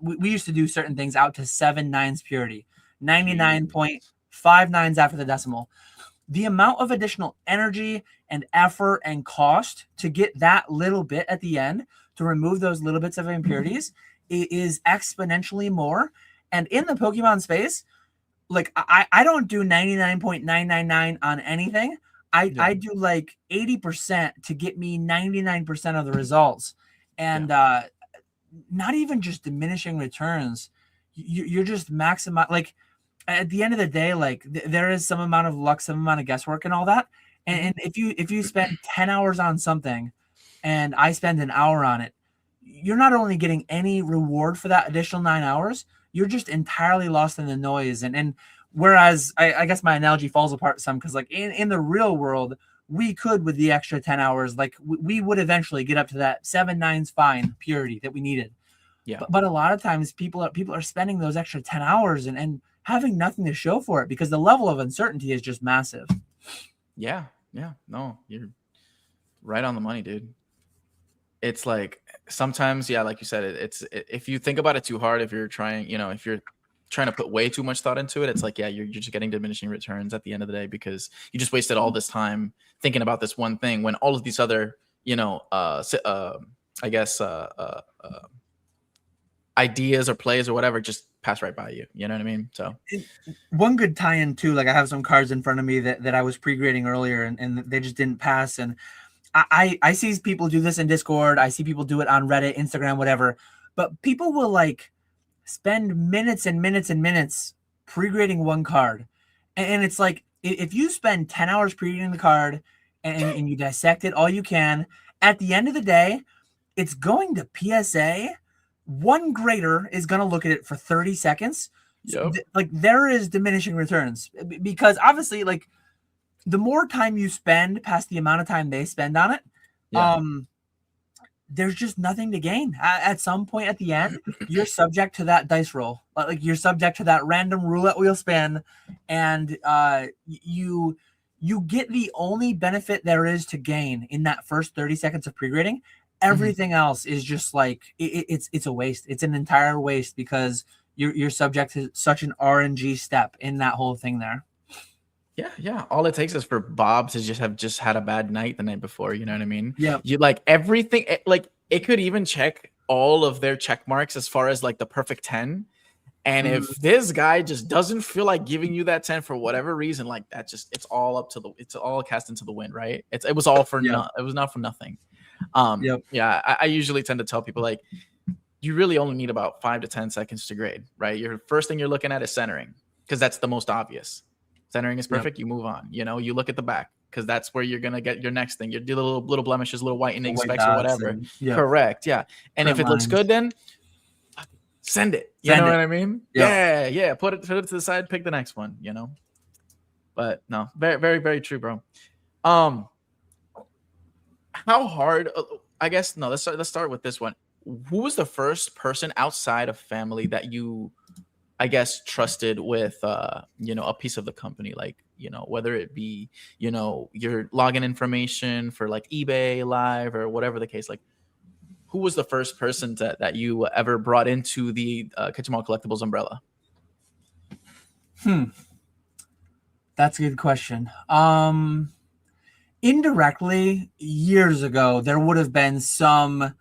We used to do certain things out to 7 nines purity, jeez, 5 nines after the decimal. The amount of additional energy and effort and cost to get that little bit at the end to remove those little bits of impurities is exponentially more. And in the Pokemon space, like I don't do 99.999 on anything. I do like 80% to get me 99% of the results. And not even just diminishing returns. You're just maximize, like at the end of the day, like there is some amount of luck, some amount of guesswork and all that. And if you spend 10 hours on something and I spend an hour on it, you're not only getting any reward for that additional 9 hours, you're just entirely lost in the noise. And whereas I guess my analogy falls apart some, because like in the real world, we could, with the extra 10 hours, like we would eventually get up to that 7 nines fine purity that we needed. Yeah. But a lot of times people are spending those extra 10 hours and having nothing to show for it because the level of uncertainty is just massive. Yeah. No, you're right on the money, dude. It's like sometimes, yeah, like you said, if you think about it too hard, if you're trying to put way too much thought into it, it's like, yeah, you're just getting diminishing returns at the end of the day because you just wasted all this time thinking about this one thing when all of these other, ideas or plays or whatever just pass right by you. You know what I mean? So one good tie-in too, like I have some cards in front of me that I was pre-grading earlier and they just didn't pass. And I see people do this in Discord. I see people do it on Reddit, Instagram, whatever. But people will like spend minutes and minutes and minutes pre-grading one card. And it's like, if you spend 10 hours pre-grading the card and you dissect it all you can, at the end of the day, it's going to PSA. One grader is going to look at it for 30 seconds. Yep. Like there is diminishing returns because obviously like the more time you spend past the amount of time they spend on it, there's just nothing to gain. At some point at the end, you're subject to that dice roll. Like you're subject to that random roulette wheel spin, and you get the only benefit there is to gain in that first 30 seconds of pre-grading. Everything else is just like it's a waste. It's an entire waste because you're subject to such an RNG step in that whole thing there. Yeah. All it takes is for Bob to just had a bad night the night before. You know what I mean? Yeah. You like everything. Like it could even check all of their check marks as far as like the perfect 10. And if this guy just doesn't feel like giving you that 10 for whatever reason, like that, it's all cast into the wind, right? It was all for it was not for nothing. Yeah. I usually tend to tell people like you really only need about 5 to 10 seconds to grade, right? Your first thing you're looking at is centering because that's the most obvious. Centering is perfect. You move on. You look at the back because that's where you're gonna get your next thing. You do little blemishes, little whitening specks or whatever. Correct. Yeah. And if it looks good, then send it. You know what I mean? Yeah. Put it to the side. Pick the next one. But no, very, very, very true, bro. How hard? I guess no. Let's start with this one. Who was the first person outside of family that you, I guess, trusted with a piece of the company, like whether it be your login information for like eBay Live or whatever the case, like who was the first person that you ever brought into the Kitchen Collectibles umbrella? That's a good question. Indirectly, years ago, there would have been some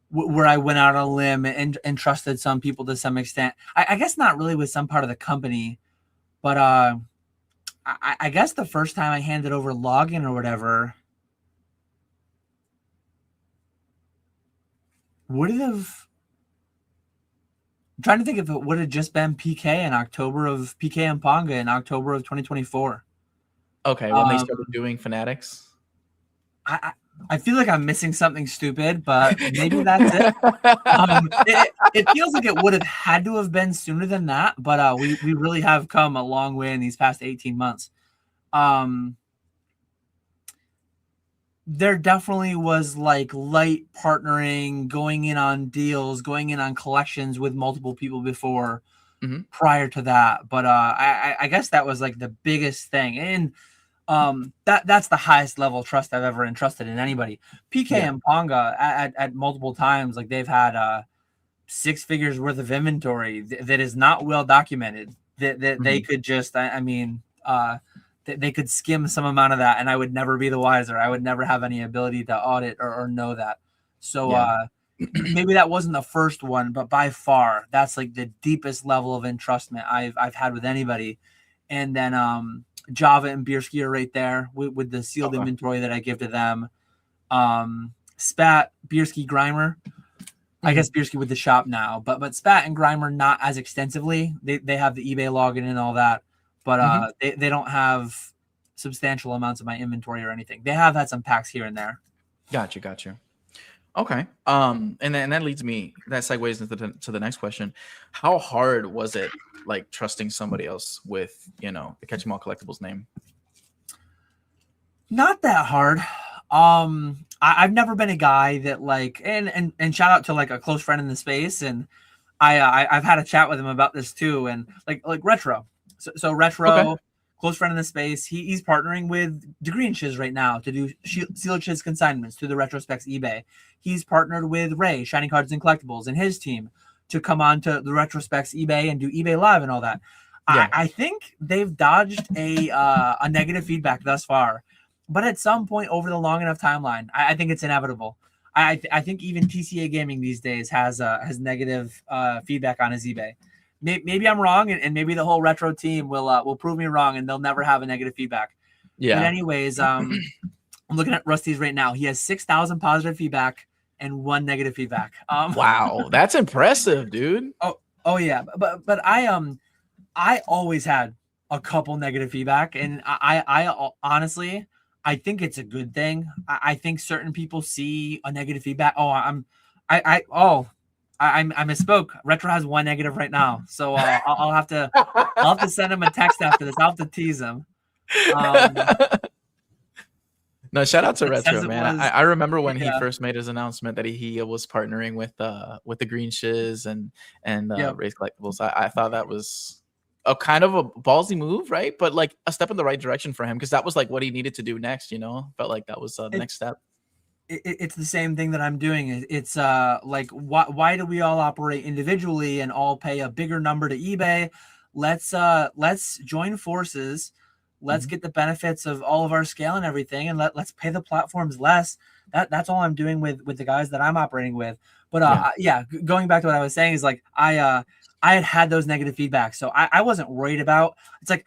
where I went out on a limb and trusted some people to some extent. I guess not really with some part of the company, but I guess the first time I handed over login or whatever would have. I'm trying to think if it would have just been PK and Ponga in October of 2024. Okay, when they started doing Fanatics. I feel like I'm missing something stupid, but maybe that's it. It feels like it would have had to have been sooner than that, but we really have come a long way in these past 18 months. There definitely was like light partnering, going in on deals, going in on collections with multiple people before, prior to that. But I guess that was like the biggest thing. And that's the highest level of trust I've ever entrusted in anybody. PK and Ponga at multiple times, like they've had 6 figures worth of inventory that is not well documented that they could just, I mean, they could skim some amount of that, and I would never be the wiser. I would never have any ability to audit or know that. So Yeah. maybe that wasn't the first one, but by far that's like the deepest level of entrustment I've had with anybody. And then Java and Bierski are right there with the sealed Okay. inventory that I give to them. Spat, Bierski, Grimer. I guess Bierski with the shop now, but Spat and Grimer not as extensively. They have the eBay login and all that, but they don't have substantial amounts of my inventory or anything. They have had some packs here and there. Got you. Okay. And then that segues into the next question. How hard was it, like, trusting somebody else with, the Catch 'Em All Collectibles name? Not that hard. I've never been a guy that like, and shout out to like a close friend in the space, and I've had a chat with him about this too, and like Retro. So Retro, Okay. close friend in the space, he's partnering with Degree and Shiz right now to do Sealed Shiz consignments through the Retrospecs eBay. He's partnered with Ray, Shiny Cards and Collectibles, and his team to come on to the Retrospecs eBay and do eBay Live and all that. Yeah. I think they've dodged a negative feedback thus far, but at some point over the long enough timeline, I think it's inevitable. I think even TCA Gaming these days has negative feedback on his eBay. Maybe I'm wrong, and maybe the whole Retro team will prove me wrong, and they'll never have a negative feedback. Yeah. But anyways, I'm looking at Rusty's right now. He has 6,000 positive feedback and 1 negative feedback. Wow, that's impressive, dude. Oh yeah, but I always had a couple negative feedback, and I honestly, I think it's a good thing. I think certain people see a negative feedback. I misspoke. Retro has 1 negative right now, so I'll have to send him a text after this. I'll have to tease him. No, shout out to It Retro, says it man. was- I remember when he yeah. first made his announcement that he was partnering with the Green Shiz and Yep. Race Collectibles. I thought that was a kind of a ballsy move, right? But like a step in the right direction for him, because that was like what he needed to do next. Felt like that was the next step. It's the same thing that I'm doing. It's like why do we all operate individually and all pay a bigger number to eBay? Let's join forces. Let's get the benefits of all of our scale and everything, and let's pay the platforms less. That's all I'm doing with the guys that I'm operating with. But going back to what I was saying is like I had those negative feedbacks, so I wasn't worried about. It's like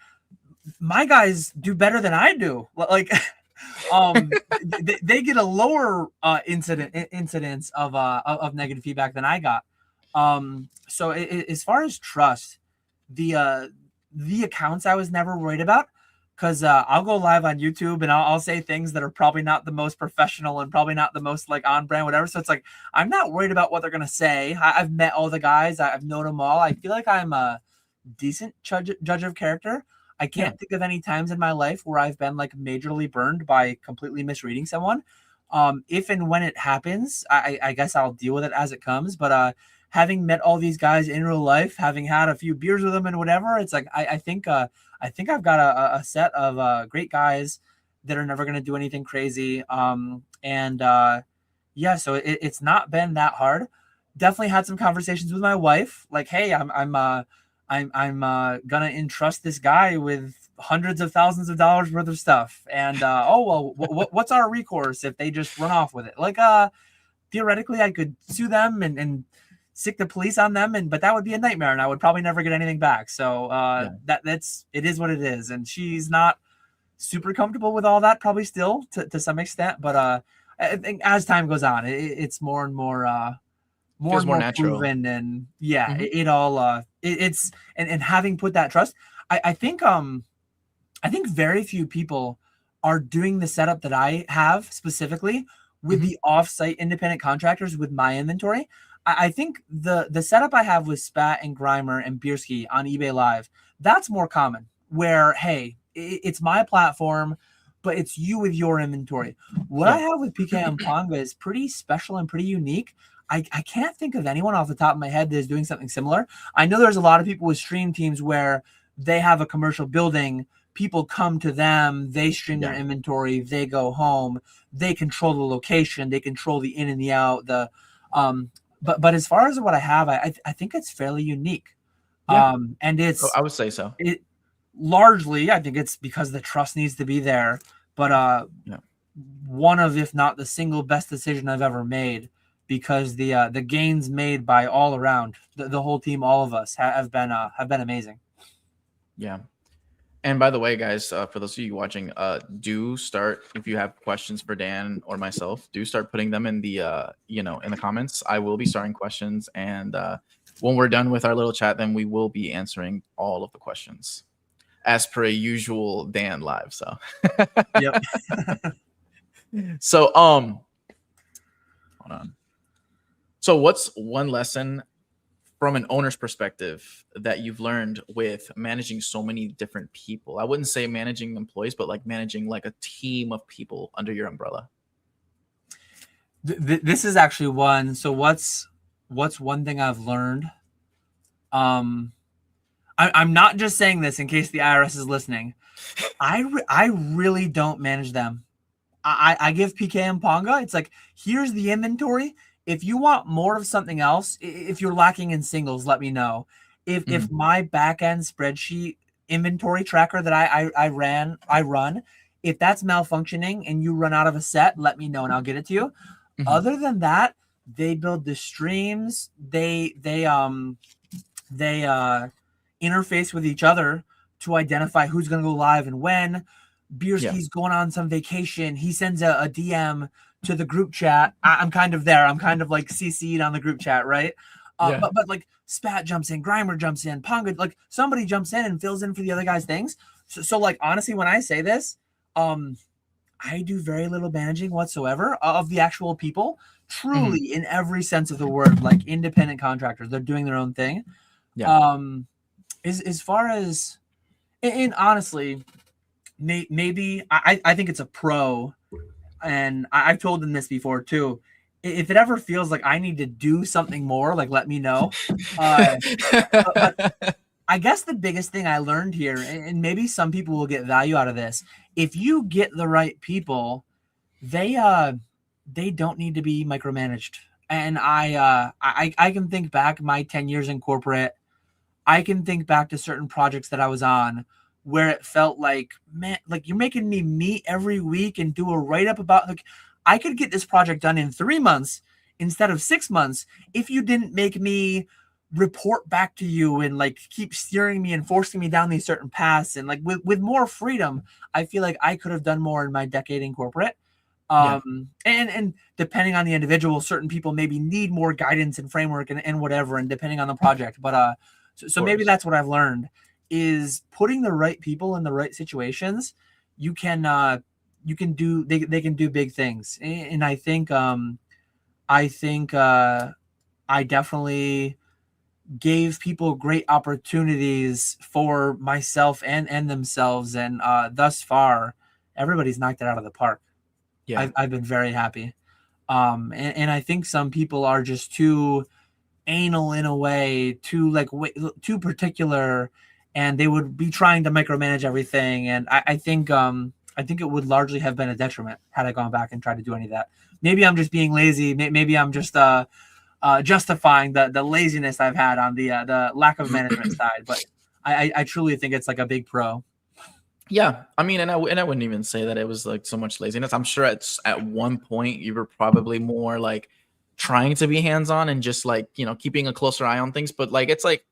my guys do better than I do. Like they get a lower incidence of negative feedback than I got. So as far as trust, the accounts I was never worried about, because I'll go live on YouTube and I'll say things that are probably not the most professional and probably not the most like on brand, whatever. So it's like I'm not worried about what they're gonna say. I've met all the guys, I've known them all. I feel like I'm a decent judge of character. I can't think of any times in my life where I've been like majorly burned by completely misreading someone. If and when it happens, I guess I'll deal with it as it comes. But having met all these guys in real life, having had a few beers with them and whatever, it's like I think I've got a set of great guys that are never going to do anything crazy. So it's not been that hard. Definitely had some conversations with my wife, like, hey, I'm gonna entrust this guy with hundreds of thousands of dollars worth of stuff, and what's our recourse if they just run off with it? Like, theoretically, I could sue them and stick the police on them, but that would be a nightmare, and I would probably never get anything back. So it is what it is, and she's not super comfortable with all that, probably still to some extent, but I think as time goes on, it's more and more natural, proven, and it all it's and having put that trust, I think very few people are doing the setup that I have specifically with the off-site independent contractors with my inventory. I think the setup I have with Spat and Grimer and Bierski on eBay Live, that's more common, where hey, it's my platform, but it's you with your inventory. What I have with PK and Ponga is pretty special and pretty unique. I can't think of anyone off the top of my head that is doing something similar. I know there's a lot of people with stream teams where they have a commercial building, people come to them, they stream their inventory, they go home, they control the location, they control the in and the out. But as far as what I have, I think it's fairly unique. And it's I would say so. largely, I think it's because the trust needs to be there. But Yeah. one of, if not the single best decision I've ever made, because the gains made by all around the whole team, all of us have been amazing. Yeah. And by the way, guys, for those of you watching, do start, if you have questions for Dan or myself, do start putting them in the in the comments. I will be starting questions, and when we're done with our little chat, then we will be answering all of the questions as per a usual Dan live. So Yep. so hold on. So what's one lesson from an owner's perspective that you've learned with managing so many different people? I wouldn't say managing employees, but like managing like a team of people under your umbrella. This is actually one. So what's one thing I've learned? I'm not just saying this in case the IRS is listening. I really don't manage them. I give PK and Ponga. It's like, here's the inventory. If you want more of something else, if you're lacking in singles, let me know. If my back end spreadsheet inventory tracker that I run, if that's malfunctioning and you run out of a set, let me know and I'll get it to you. Other than that, they build the streams. They interface with each other to identify who's going to go live and when. Bierski's going on some vacation. He sends a DM to the group chat. I'm kind of there. I'm kind of like CC'd on the group chat, right? But like Spat jumps in, Grimer jumps in, Ponga, like somebody jumps in and fills in for the other guy's things. So like honestly, when I say this, I do very little managing whatsoever of the actual people. Truly, in every sense of the word, like independent contractors, they're doing their own thing. Yeah. As far as, and honestly, maybe I think it's a pro, and I've told them this before too. If it ever feels like I need to do something more, like let me know. But I guess the biggest thing I learned here, and maybe some people will get value out of this, if you get the right people, they don't need to be micromanaged. And I can think back my 10 years in corporate. I can think back to certain projects that I was on where it felt like, man, like you're making me meet every week and do a write-up about, like, I could get this project done in 3 months instead of 6 months if you didn't make me report back to you and like keep steering me and forcing me down these certain paths. And like with more freedom, I feel like I could have done more in my decade in corporate. And depending on the individual, certain people maybe need more guidance and framework and whatever, and depending on the project. But so maybe that's what I've learned is putting the right people in the right situations. You can do, they can do big things. And I think I definitely gave people great opportunities for myself and themselves. And thus far, everybody's knocked it out of the park. Yeah. I've been very happy. And I think some people are just too anal in a way, too particular, and they would be trying to micromanage everything. And I think it would largely have been a detriment had I gone back and tried to do any of that. Maybe I'm just being lazy. Maybe I'm just justifying the laziness I've had on the lack of management side. But I truly think it's like a big pro. Yeah, I mean, and I wouldn't even say that it was like so much laziness. I'm sure at one point you were probably more like trying to be hands-on and just like, keeping a closer eye on things. But like, it's like,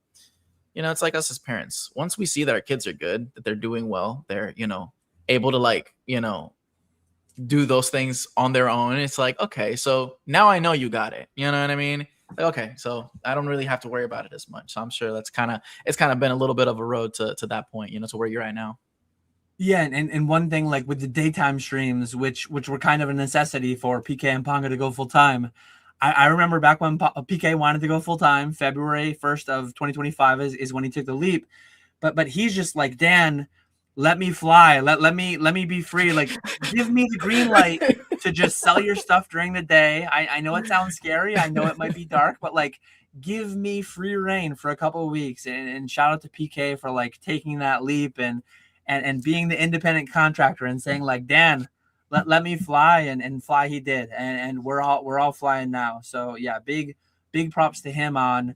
it's like us as parents. Once we see that our kids are good, that they're doing well, they're, able to like, do those things on their own. It's like, okay, so now I know you got it. You know what I mean? Like, okay, so I don't really have to worry about it as much. So I'm sure it's kind of been a little bit of a road to that point, to where you're at now. Yeah, and one thing, like with the daytime streams, which were kind of a necessity for PK and Ponga to go full time. I remember back when PK wanted to go full time, February 1st of 2025 is when he took the leap. But he's just like, Dan, let me fly, let me be free. Like, give me the green light to just sell your stuff during the day. I know it sounds scary, I know it might be dark, but like, give me free reign for a couple of weeks. And shout out to PK for like taking that leap and being the independent contractor and saying like, Dan, let me fly, and fly he did. And we're all flying now. So yeah, big props to him on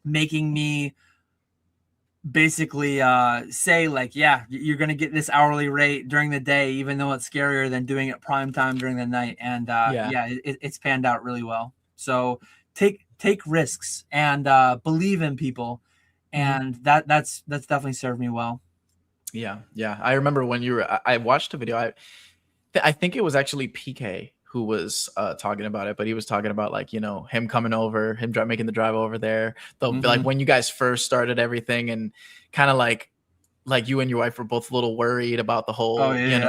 making me basically say like, yeah, you're gonna get this hourly rate during the day, even though it's scarier than doing it prime time during the night. And Yeah. yeah, it's panned out really well. So take risks and believe in people, Mhm. and that's definitely served me well. Yeah. Yeah. I remember when you were. I watched a video. I think it was actually PK who was talking about it, but he was talking about like him coming over, making the drive over there. The like Hmm. when you guys first started everything, and kind of like you and your wife were both a little worried about the Oh whole yeah,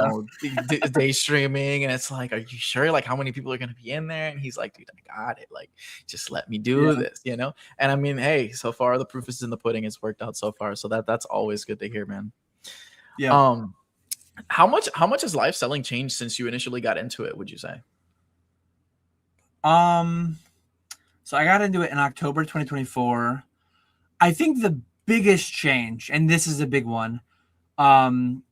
day streaming, and it's like, are you sure? Like, how many people are gonna be in there? And he's like, dude, I got it. Like, just let me do yeah, this. And I mean, hey, so far the proof is in the pudding. It's worked out so far, so that's always good to hear, man. yeah. Um, how much has live selling changed since you initially got into it, would you say? Um, so I got into it in October 2024. I think the biggest change, and this is a big one, um,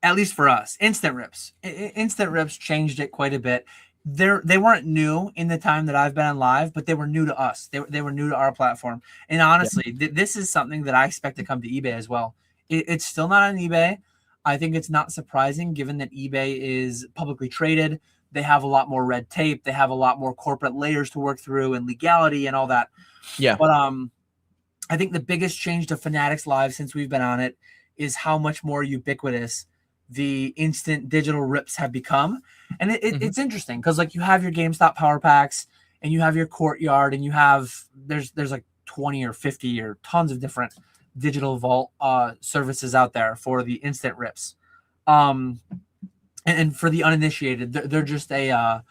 at least for us, instant rips. Instant rips changed it quite a bit. They weren't new in the time that I've been on live, but they were new to us. They were new to our platform. And Yeah. honestly, this is something that I expect to come to eBay as well. It's still not on eBay. I think it's not surprising given that eBay is publicly traded. They have a lot more red tape. They have a lot more corporate layers to work through and legality and all that. Yeah. But I think the biggest change to Fanatics Live since we've been on it is how much more ubiquitous the instant digital rips have become. And Mhm. it's interesting because like you have your GameStop power packs and you have your courtyard and you have there's like 20 or 50 or tons of different digital vault services out there for the instant rips. Um, and for the uninitiated, they're just a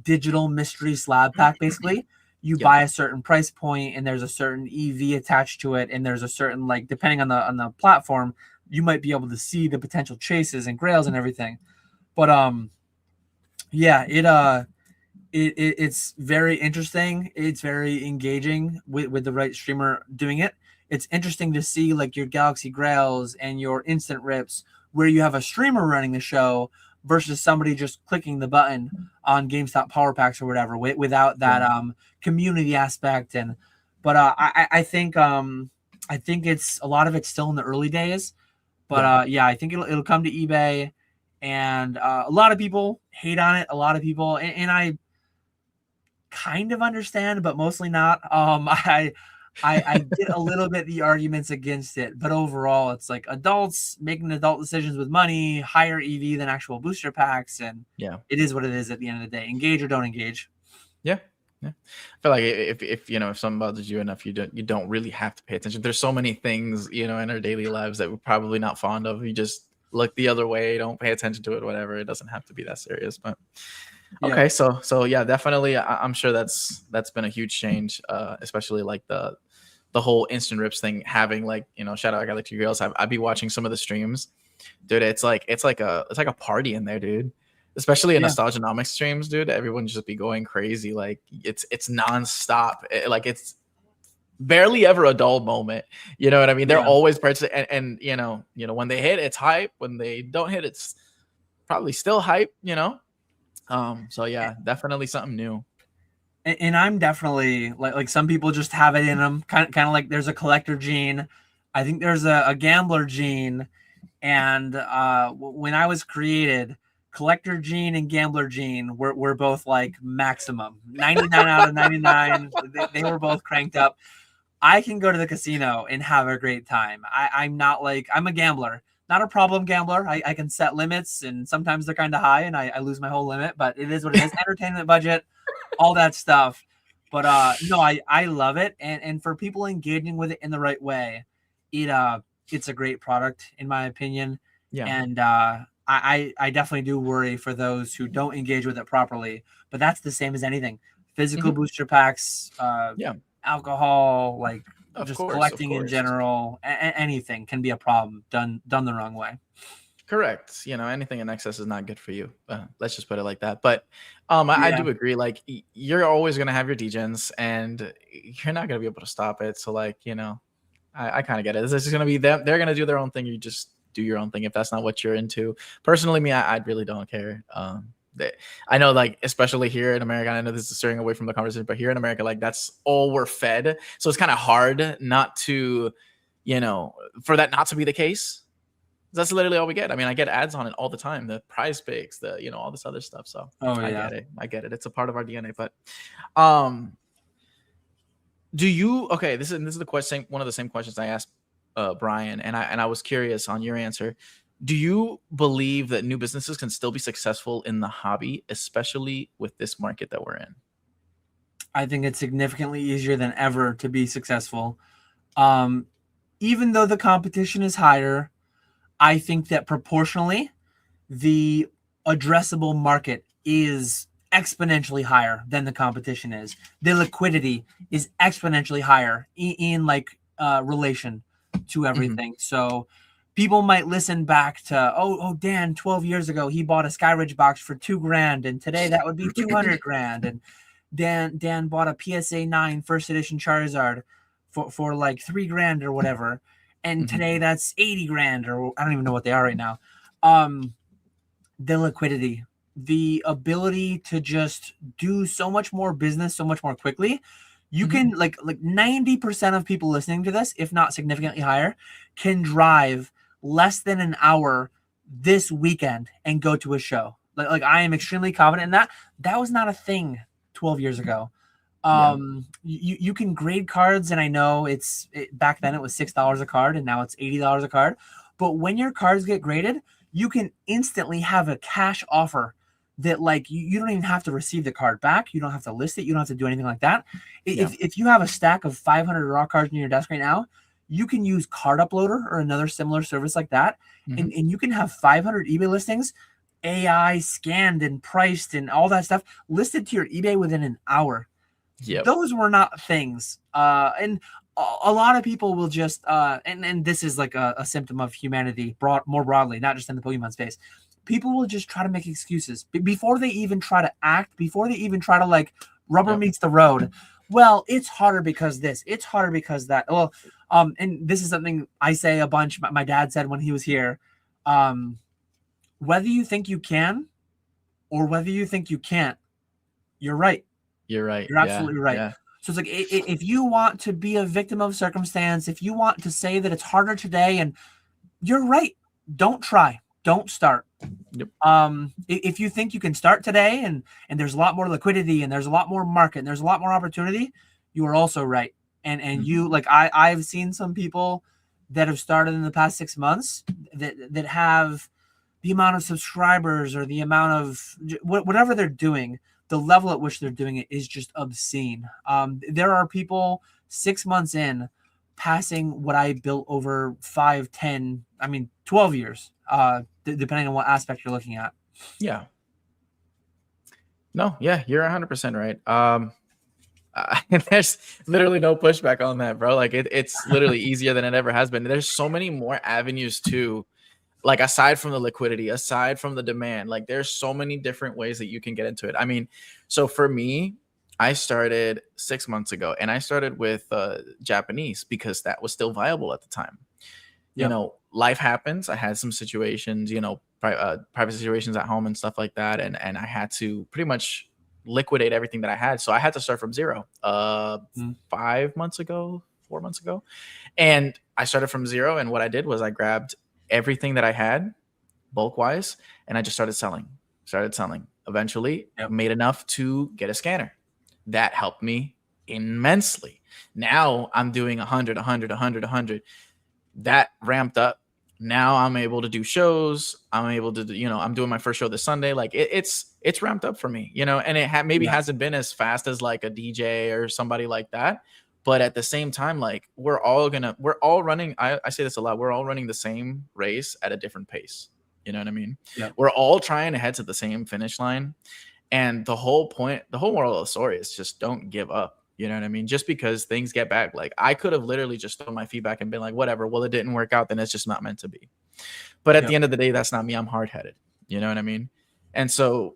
digital mystery slab pack basically. You Yeah. buy a certain price point and there's a certain EV attached to it, and there's a certain, like, depending on the platform, you might be able to see the potential chases and grails and everything. But yeah, it's very interesting. It's very engaging with the right streamer doing it. It's interesting to see like your Galaxy Grails and your instant rips where you have a streamer running the show versus somebody just clicking the button on GameStop Power Packs or whatever without that Yeah. community aspect. And but I think it's a lot of it's still in the early days. But Yeah. yeah, I think it'll come to eBay, and a lot of people hate on it. A lot of people, and I kind of understand, but mostly not. I get a little bit the arguments against it, but overall, it's like adults making adult decisions with money, higher EV than actual booster packs, and Yeah. it is what it is at the end of the day. Engage or don't engage. Yeah. Yeah. I feel like if something bothers you enough, you don't really have to pay attention. There's so many things, in our daily lives that we're probably not fond of. You just look the other way, don't pay attention to it, whatever. It doesn't have to be that serious. But Yeah, okay, so yeah, definitely. I'm sure that's been a huge change, especially like the whole instant rips thing. Having like shout out Galaxy Girls. I'd be watching some of the streams, dude. It's like a party in there, dude. Especially in yeah, Nostalgianomics streams, dude. Everyone just be going crazy. Like it's nonstop. Like it's barely ever a dull moment. You know what I mean? They're yeah. always participating, and when they hit, it's hype. When they don't hit, it's probably still hype. So yeah, definitely something new. And I'm definitely like some people just have it in them. Kind of like there's a collector gene. I think there's a gambler gene. And when I was created, collector gene and gambler gene were both like maximum 99 out of 99. They were both cranked up. I can go to the casino and have a great time. I'm not like, I'm a gambler, not a problem gambler. I can set limits and sometimes they're kind of high and I lose my whole limit, but it is what it is. Entertainment budget, all that stuff. But no, I love it. And for people engaging with it in the right way, it it's a great product in my opinion. Yeah. And I definitely do worry for those who don't engage with it properly. But that's the same as anything. Physical Mhm. booster packs, Yeah. alcohol, like Of just course. Of collecting in course. general, anything can be a problem done the wrong way. Correct. Anything in excess is not good for you. Let's just put it like that. But I Yeah, do agree. Like you're always gonna have your degens, and you're not gonna be able to stop it. So like I kind of get it. This is gonna be them. They're gonna do their own thing. You just do your own thing if that's not what you're into. Personally, me, I really don't care. I know, like, especially here in America, I know this is steering away from the conversation, but here in America, like, that's all we're fed. So it's kind of hard not to, for that not to be the case. That's literally all we get. I mean, I get ads on it all the time. The Prize Picks, all this other stuff. So Oh I yeah. get it. I get it. It's a part of our DNA. But um, do you? Okay, this is the question. One of the same questions I asked Brian, and I was curious on your answer. Do you believe that new businesses can still be successful in the hobby, especially with this market that we're in? I think it's significantly easier than ever to be successful. Even though the competition is higher, I think that proportionally, the addressable market is exponentially higher than the competition is. The liquidity is exponentially higher in relation to everything. So people might listen back to, oh, Dan, 12 years ago, he bought a Skyridge box for $2,000, and today that would be 200 grand. And Dan bought a PSA 9 first edition Charizard for like $3,000 or whatever. And today that's 80 grand, or I don't even know what they are right now. The liquidity, the ability to just do so much more business so much more quickly. You can like 90% of people listening to this, if not significantly higher, can drive less than an hour this weekend and go to a show. Like I am extremely confident in that. That was not a thing 12 years ago. You can grade cards, and I know back then it was $6 a card, and now it's $80 a card. But when your cards get graded, you can instantly have a cash offer that like you don't even have to receive the card back. You don't have to list it. You don't have to do anything like that. If you have a stack of 500 raw cards in your desk right now, you can use Card Uploader or another similar service like that, and you can have 500 eBay listings, AI scanned and priced and all that stuff listed to your eBay within an hour. Yep. Those were not things. And a lot of people will just, and this is like a symptom of humanity more broadly, not just in the Pokemon space. People will just try to make excuses before they even try to act, before they even try to like rubber meets the road. Well, it's harder because this, it's harder because that. Well, and this is something I say a bunch. My dad said when he was here, whether you think you can or whether you think you can't, you're right. You're right. You're absolutely right. Yeah. So it's like if you want to be a victim of circumstance, if you want to say that it's harder today, and you're right, don't try, don't start. Yep. If you think you can start today and there's a lot more liquidity and there's a lot more market and there's a lot more opportunity, you are also right. And you like I've seen some people that have started in the past 6 months that have the amount of subscribers or the amount of whatever they're doing. The level at which they're doing it is just obscene. There are people 6 months in passing what I built over 5, 10, 12 years, depending on what aspect you're looking at. Yeah. No, yeah, you're 100% right. There's literally no pushback on that, bro. Like it's literally easier than it ever has been. There's so many more avenues too. Like aside from the liquidity, aside from the demand, like there's so many different ways that you can get into it. I mean, so for me, I started 6 months ago, and I started with Japanese because that was still viable at the time. Yep. Life happens. I had some situations, private situations at home and stuff like that, and I had to pretty much liquidate everything that I had. So I had to start from zero 4 months ago, and I started from zero. And what I did was I grabbed everything that I had bulk wise, and I just started selling. Eventually made enough to get a scanner. That helped me immensely. Now I'm doing 100. That ramped up. Now I'm able to do shows. I'm able to do, I'm doing my first show this Sunday. Like it's ramped up for me, and it hasn't been as fast as like a DJ or somebody like that. But at the same time, like we're all running. I say this a lot. We're all running the same race at a different pace. You know what I mean? Yep. We're all trying to head to the same finish line. And the whole moral of the story is just don't give up. You know what I mean? Just because things get bad, like I could have literally just thrown my feet back and been like, whatever. Well, it didn't work out. Then it's just not meant to be. But at the end of the day, that's not me. I'm hard-headed. You know what I mean? And so,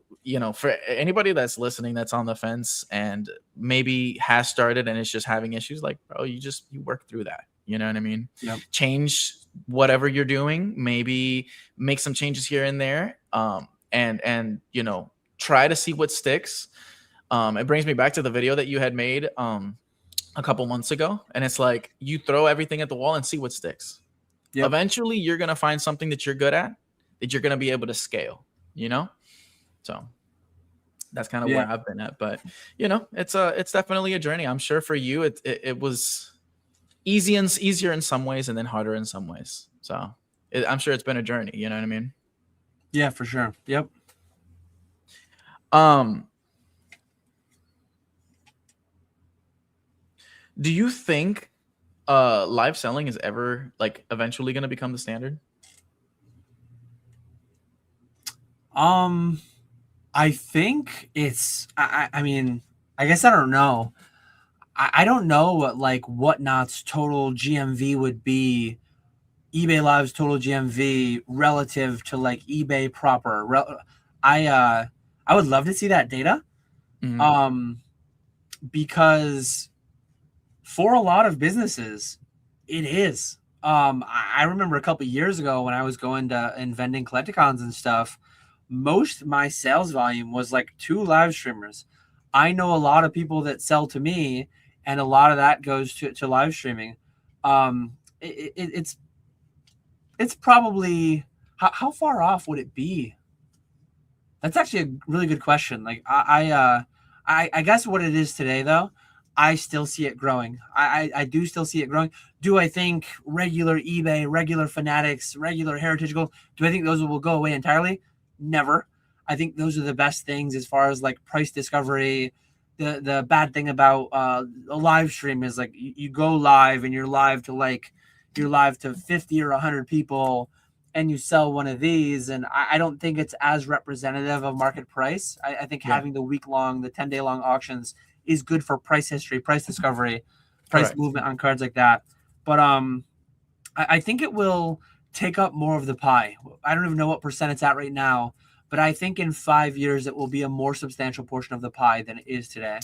for anybody that's listening, that's on the fence and maybe has started and is just having issues, like, bro, you work through that. You know what I mean? Yep. Change whatever you're doing, maybe make some changes here and there. And try to see what sticks. It brings me back to the video that you had made a couple months ago, and it's like you throw everything at the wall and see what sticks. Yep. Eventually, you're gonna find something that you're good at that you're gonna be able to scale. So that's kind of where I've been at. But it's definitely a journey. I'm sure for you, it was easier in some ways and then harder in some ways. So I'm sure it's been a journey. You know what I mean? Yeah, for sure. Yep. Do you think live selling is ever like eventually going to become the standard? I think it's, I mean, I guess I don't know. I don't know what like Whatnot's total GMV would be, eBay Live's total GMV relative to like eBay proper. I would love to see that data. Mhm. Because for a lot of businesses, it is. I remember a couple years ago when I was going to and vending collecticons and stuff, most of my sales volume was like 2 live streamers. I know a lot of people that sell to me, and a lot of that goes to live streaming. It's probably how far off would it be? That's actually a really good question. Like I guess what it is today though, I still see it growing. I do still see it growing. Do I think regular eBay, regular Fanatics, regular Heritage Gold, do I think those will go away entirely? Never. I think those are the best things as far as like price discovery. The bad thing about a live stream is like you go live and you're live to 50 or 100 people and you sell one of these, and I don't think it's as representative of market price. I think having the 10-day long auctions is good for price history, price discovery, price movement on cards like that. But I think it will take up more of the pie. I don't even know what percent it's at right now, but I think in 5 years it will be a more substantial portion of the pie than it is today.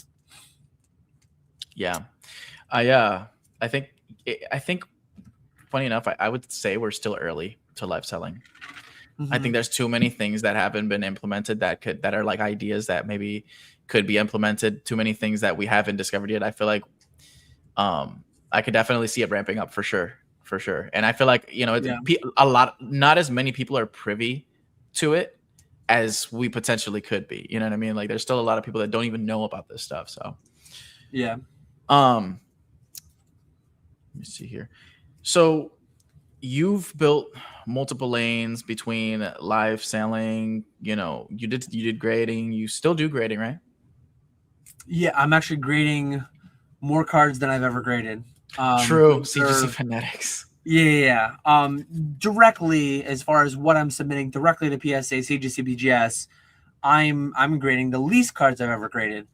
Yeah, I think funny enough, I would say we're still early to live selling. Mm-hmm. I think there's too many things that haven't been implemented that are like ideas that maybe could be implemented. Too many things that we haven't discovered yet. I feel like I could definitely see it ramping up for sure. And I feel like not as many people are privy to it as we potentially could be. You know what I mean? Like there's still a lot of people that don't even know about this stuff. So yeah. Let me see here. So you've built multiple lanes between live selling. You did grading. You still do grading, right? Yeah, I'm actually grading more cards than I've ever graded. True. CGC Fanatics. Yeah. Directly as far as what I'm submitting directly to PSA, CGC, BGS, I'm grading the least cards I've ever graded.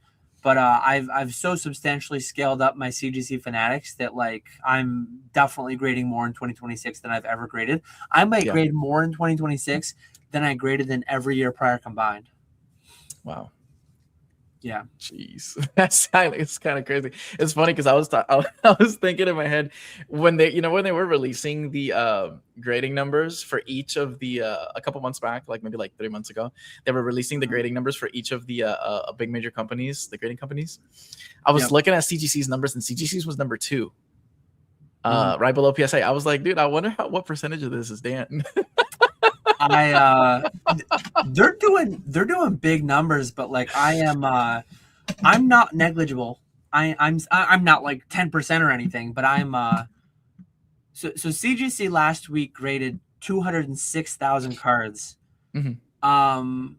But I've so substantially scaled up my CGC Fanatics that like I'm definitely grading more in 2026 than I've ever graded. I might grade more in 2026 than I graded in every year prior combined. Wow. Yeah. Jeez, it's kind of crazy. It's funny because I was thinking in my head when they were releasing the grading numbers for each of the a couple months back, like maybe like 3 months ago, they were releasing the grading numbers for each of the big major companies, the grading companies. I was looking at CGC's numbers, and CGC's was number 2, right below PSA. I was like, dude, I wonder what percentage of this is Dan. They're doing big numbers, but like I'm not negligible. I'm not like 10% or anything, but I'm so CGC last week graded 206,000 cards. Mm-hmm. I'm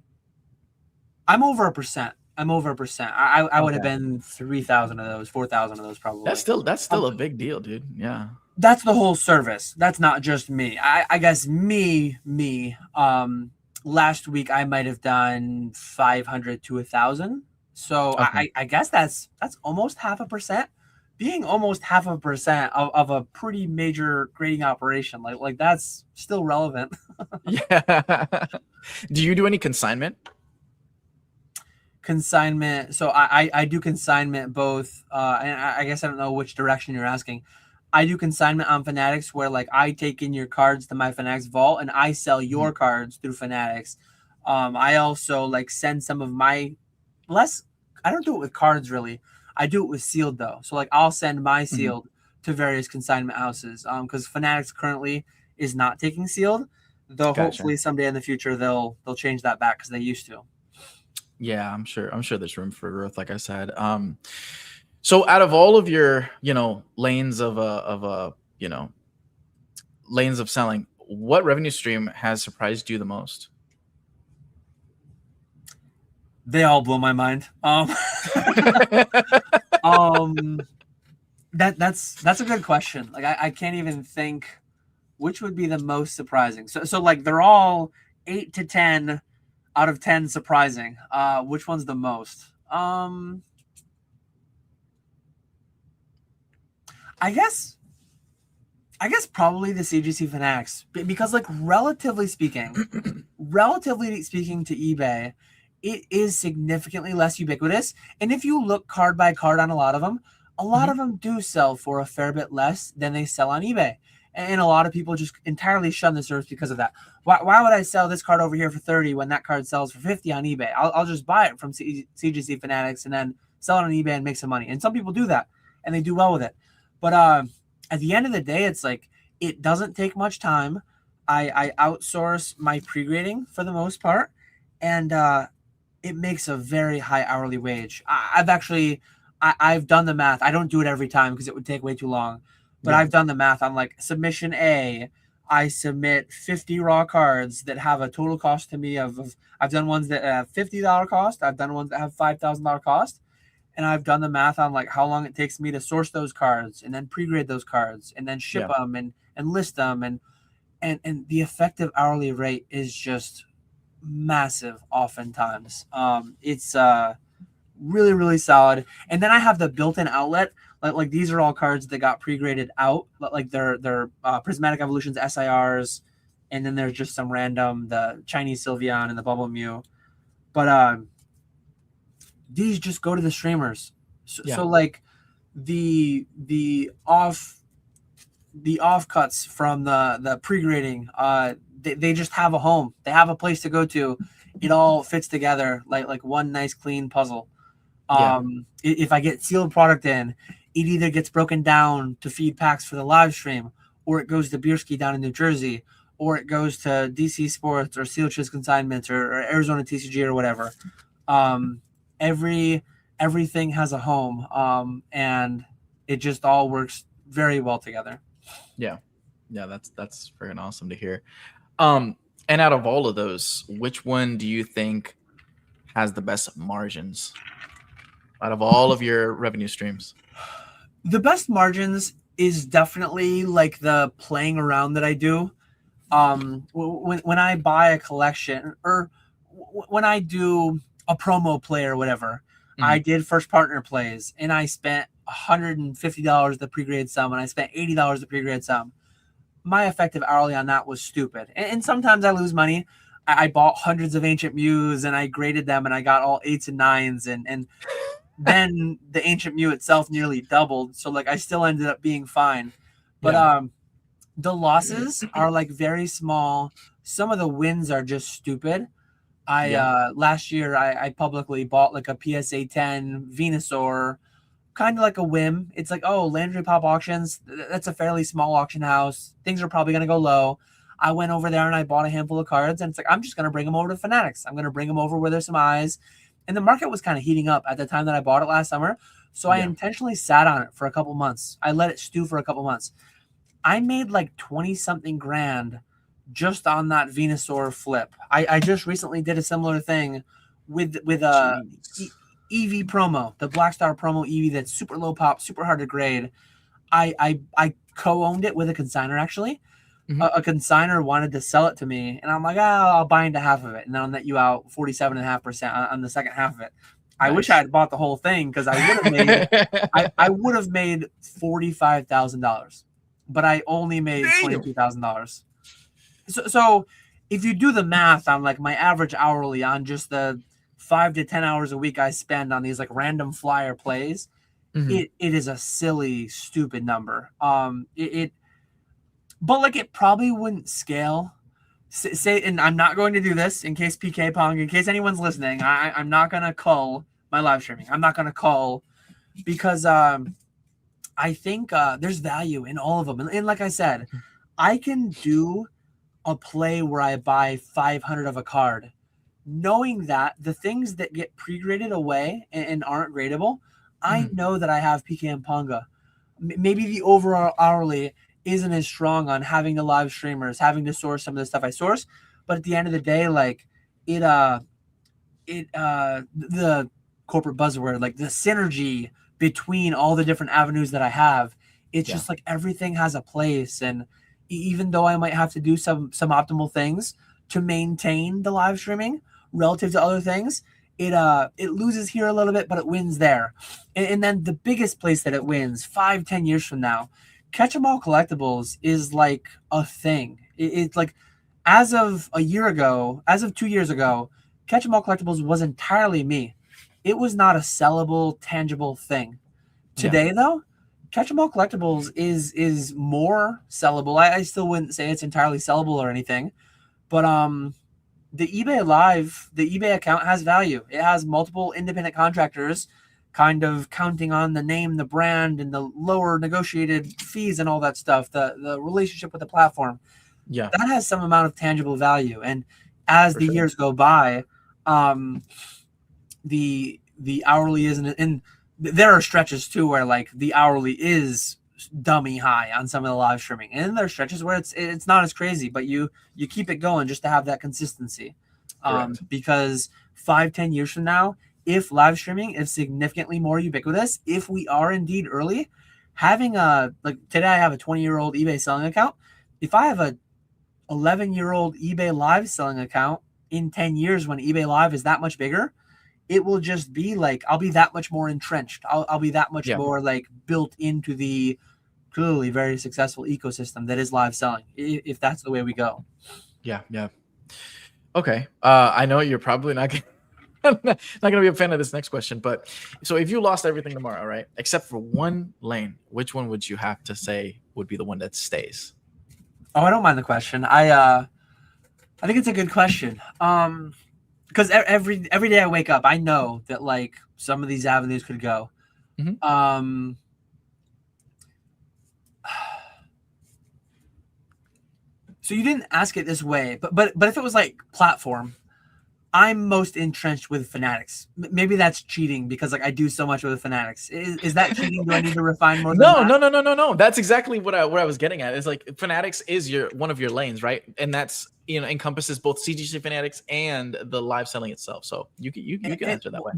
over 1%. I would have been 3,000 of those, 4,000 of those probably. That's still a big deal, dude. Yeah. That's the whole service. That's not just me. I guess me. Last week I might have done 500 to 1,000. So I guess that's almost 0.5%. Being almost 0.5% of a pretty major grading operation, like that's still relevant. Yeah. Do you do any consignment? Consignment. So I do consignment both. And I guess I don't know which direction you're asking. I do consignment on Fanatics where like I take in your cards to my Fanatics vault and I sell your cards through Fanatics. I also like send some of my less. I don't do it with cards really. I do it with sealed though. So like I'll send my Mhm. sealed to various consignment houses. Because Fanatics currently is not taking sealed, though Gotcha. hopefully someday in the future they'll change that back because they used to. Yeah, I'm sure there's room for growth, like I said. So out of all of your, lanes of lanes of selling, what revenue stream has surprised you the most? They all blow my mind. Um, that's a good question. Like I can't even think which would be the most surprising. So like they're all 8 to 10 out of 10 surprising. Which one's the most? I guess I guess probably the CGC Fanatics because like relatively speaking to eBay, it is significantly less ubiquitous. And if you look card by card on a lot Mhm. of them do sell for a fair bit less than they sell on eBay. And a lot of people just entirely shun the service because of that. Why would I sell this card over here for 30 when that card sells for 50 on eBay? I'll just buy it from CGC Fanatics and then sell it on eBay and make some money. And some people do that and they do well with it. But at the end of the day, it's like it doesn't take much time. I outsource my pre-grading for the most part, and it makes a very high hourly wage. I've done the math. I don't do it every time because it would take way too long, but Yeah. I've done the math on like submission A. I submit 50 raw cards that have a total cost to me of I've done ones that have $50 cost. I've done ones that have $5,000 cost, and I've done the math on like how long it takes me to source those cards and then pre-grade those cards and then ship Yeah. them and list them and the effective hourly rate is just massive oftentimes. It's really really solid. And then I have the built-in outlet. Like these are all cards that got pre-graded out. Like they're Prismatic Evolutions SIRs, and then there's just some random the Chinese Sylveon and the Bubble Mew. But these just go to the streamers. Yeah. So like the offcuts from the pre-grading, they just have a home. They have a place to go to. It all fits together like one nice clean puzzle. Yeah. If I get sealed product in, it either gets broken down to feed packs for the live stream, or it goes to Bierski down in New Jersey, or it goes to DC Sports or Seal Chiz Consignments or Arizona TCG or whatever. Um, every everything has a home, and it just all works very well together. Yeah. Yeah, that's freaking awesome to hear. Um, and out of all of those, which one do you think has the best margins out of all of your revenue streams? The best margins is definitely like the playing around that I do. When I buy a collection or when I do a promo play or whatever, I Mhm. did first partner plays and I spent $150 the pre-grade sum and I spent $80 the pre-grade sum. My effective hourly on that was stupid. And sometimes I lose money. I bought hundreds of ancient Mews and I graded them and I got all eights and nines and then the ancient Mew itself nearly doubled. So like I still ended up being fine. But Yeah. the losses are like very small. Some of the wins are just stupid. I Yeah. last year I publicly bought like a PSA 10 Venusaur, kind of like a whim. It's like, oh, Landry Pop Auctions, that's a fairly small auction house. Things are probably gonna go low. I went over there and I bought a handful of cards, and it's like I'm just gonna bring them over to Fanatics. I'm gonna bring them over where there's some eyes. And the market was kind of heating up at the time that I bought it last summer. So I Yeah. intentionally sat on it for a couple months. I let it stew for a couple months. I made like 20 something grand just on that Venusaur flip. I just recently did a similar thing with a Jeez. EV promo, the Black Star promo EV that's super low pop, super hard to grade. I co-owned it with a consigner actually. Mhm. A consigner wanted to sell it to me, and I'm like, oh, I'll buy into half of it, and then I'll net you out 47.5% on the second half of it. I wish I Nice. had bought the whole thing because I would have made I would have made $45,000, but I only made Damn. $22,000. So if you do the math on like my average hourly on just the 5 to 10 hours a week I spend on these like random flyer plays, Mhm. it is a silly, stupid number. But like it probably wouldn't scale say, and I'm not going to do this in case PK Pong, in case anyone's listening. I'm not gonna cull my live streaming. I'm not gonna cull because I think there's value in all of them. And like I said, I can do a play where I buy 500 of a card, knowing that the things that get pre-graded away and aren't gradable, I know that I have PK and Ponga. Maybe the overall hourly isn't as strong on having the live streamers, having to source some of the stuff I source. But at the end of the day, like the corporate buzzword, like the synergy between all the different avenues that I have, it's just like everything has a place. And even though I might have to do some optimal things to maintain the live streaming relative to other things, it loses here a little bit, but it wins there. And then the biggest place that it wins 5-10 years from now, Catch 'em All Collectibles is like a thing. It's like as of a year ago, as of 2 years ago, Catch 'em All Collectibles was entirely me. It was not a sellable, tangible thing. Today, though, Catch 'em All Collectibles is more sellable. I still wouldn't say it's entirely sellable or anything, but the eBay account has value. It has multiple independent contractors kind of counting on the name, the brand, and the lower negotiated fees and all that stuff, the relationship with the platform. Yeah. That has some amount of tangible value. And as the years go by, the hourly isn't, and there are stretches too where like the hourly is dummy high on some of the live streaming, and there are stretches where it's not as crazy, but you keep it going just to have that consistency. Because 5-10 years from now, if live streaming is significantly more ubiquitous, if we are indeed early, having like today I have a 20-year-old eBay selling account. If I have a 11-year-old eBay live selling account in 10 years, when eBay live is that much bigger, it will just be like I'll be that much more entrenched. I'll be that much more like built into the clearly very successful ecosystem that is live selling, if that's the way we go. Yeah. Okay. I know you're probably not gonna be a fan of this next question, but so if you lost everything tomorrow, right, except for one lane, which one would you have to say would be the one that stays? Oh, I don't mind the question. I think it's a good question. Because every day I wake up, I know that like some of these avenues could go. So you didn't ask it this way, but if it was like platform, I'm most entrenched with Fanatics. Maybe that's cheating because like I do so much with Fanatics. Is that cheating? Do I need to refine more? No. That's exactly what I was getting at. Is like Fanatics is one of your lanes, right? And that's encompasses both CGC Fanatics and the live selling itself. So you can answer that way.